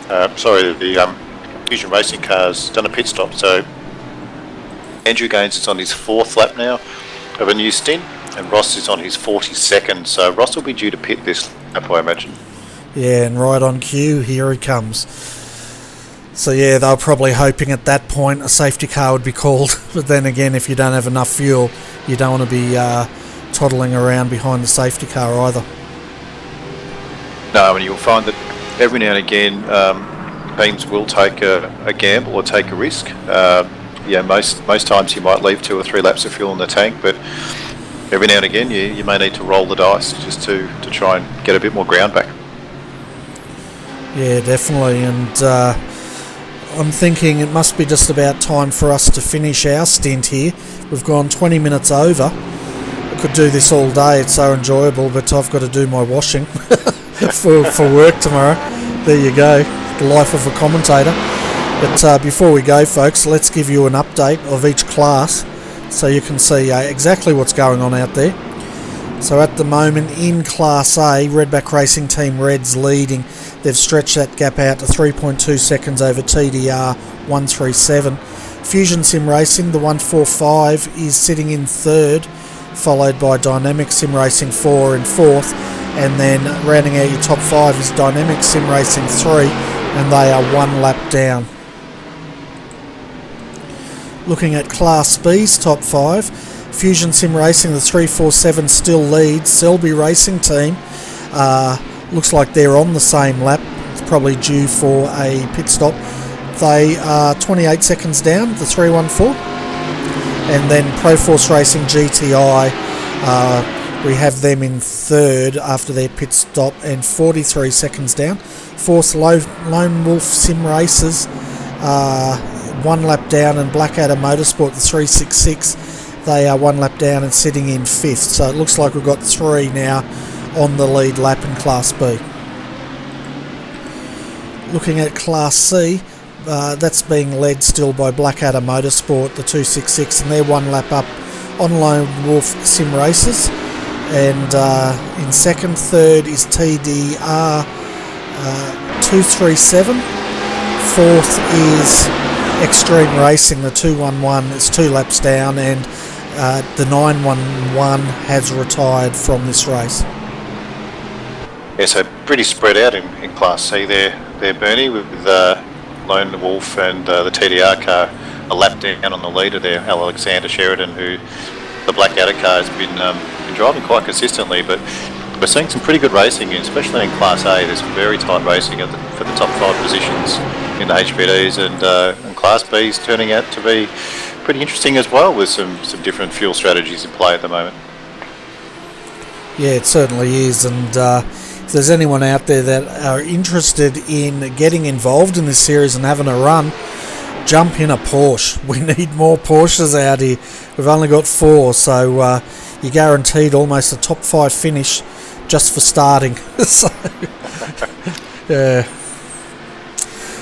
the Fusion Racing car's done a pit stop, so Andrew Gaines is on his 4th lap now of a new stint, and Ross is on his 42nd, so Ross will be due to pit this lap, I imagine. Yeah, and right on cue, here he comes. So yeah, they were probably hoping at that point a safety car would be called, but then again, if you don't have enough fuel, you don't want to be toddling around behind the safety car either. No, and you'll find that every now and again, teams will take a gamble or take a risk. Most times you might leave 2 or 3 laps of fuel in the tank, but every now and again you may need to roll the dice just to try and get a bit more ground back. Yeah, definitely, and I'm thinking it must be just about time for us to finish our stint here. We've gone 20 minutes over. I could do this all day, it's so enjoyable, but I've got to do my washing for work tomorrow. There you go, the life of a commentator. But before we go, folks, let's give you an update of each class so you can see exactly what's going on out there. So at the moment in Class A, Redback Racing Team Red's leading. They've stretched that gap out to 3.2 seconds over TDR 137. Fusion Sim Racing, the 145, is sitting in 3rd, followed by Dynamic Sim Racing 4 in 4th, and then rounding out your top 5 is Dynamic Sim Racing 3, and they are 1 lap down. Looking at Class B's top 5, Fusion Sim Racing, the 347, still leads. Selby Racing Team, looks like they're on the same lap. It's probably due for a pit stop. They are 28 seconds down, the 314. And then Proforce Racing GTI, we have them in 3rd after their pit stop and 43 seconds down. 4th, Lone Wolf Sim Racers, 1 lap down, and Blackadder Motorsport, the 366, they are 1 lap down and sitting in 5th. So it looks like we've got 3 now on the lead lap in Class B. Looking at Class C, that's being led still by Blackadder Motorsport, the 266, and they're 1 lap up on Lone Wolf Sim Racers. And in 2nd, 3rd is TDR 237. 4th is Extreme Racing, the 211, is 2 laps down, and the 911 has retired from this race. Yeah, so pretty spread out in Class C there, Bernie, with Lone Wolf and the TDR car a lap down on the leader there, Alexander Sheridan, who the Blackadder car has been driving quite consistently, but we're seeing some pretty good racing, especially in Class A. There's some very tight racing for the top 5 positions in the HPDs, and Class B is turning out to be pretty interesting as well, with some different fuel strategies in play at the moment. Yeah, it certainly is, and if there's anyone out there that are interested in getting involved in this series and having a run, jump in a Porsche. We need more Porsches out here. We've only got 4, so you're guaranteed almost a top 5 finish just for starting. So, yeah.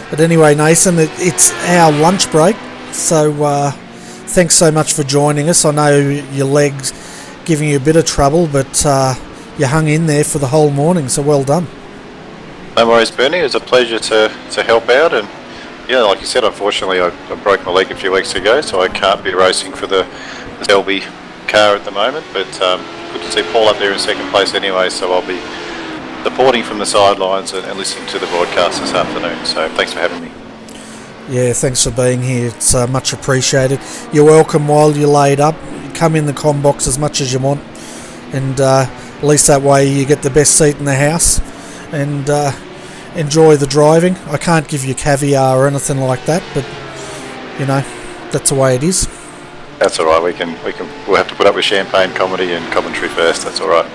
But anyway, Nathan, it's our lunch break, so thanks so much for joining us. I know your legs giving you a bit of trouble, but you hung in there for the whole morning, so well done. No worries, Bernie. It was a pleasure to help out, and yeah, like you said, unfortunately I broke my leg a few weeks ago, so I can't be racing for the Selby car at the moment, but good to see Paul up there in 2nd place anyway, so I'll be supporting from the sidelines and listening to the broadcast this afternoon, so thanks for having me. Yeah, thanks for being here. It's much appreciated. You're welcome while you're laid up. Come in the comm box as much as you want, and at least that way you get the best seat in the house, and enjoy the driving. I can't give you caviar or anything like that, but that's the way it is. That's all right. We'll have to put up with champagne comedy and commentary first. That's all right.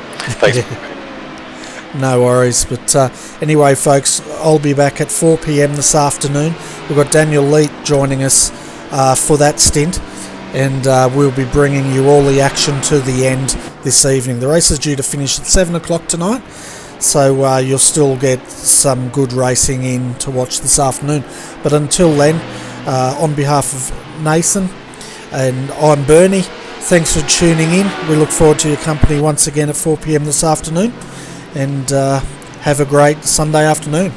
Thanks. No worries. But anyway, folks, I'll be back at 4 p.m. this afternoon. We've got Daniel Leet joining us for that stint, and we'll be bringing you all the action to the end this evening. The race is due to finish at 7 o'clock tonight, so you'll still get some good racing in to watch this afternoon. But until then, on behalf of Nathan and I'm Bernie, thanks for tuning in. We look forward to your company once again at 4 p.m. this afternoon, and have a great Sunday afternoon.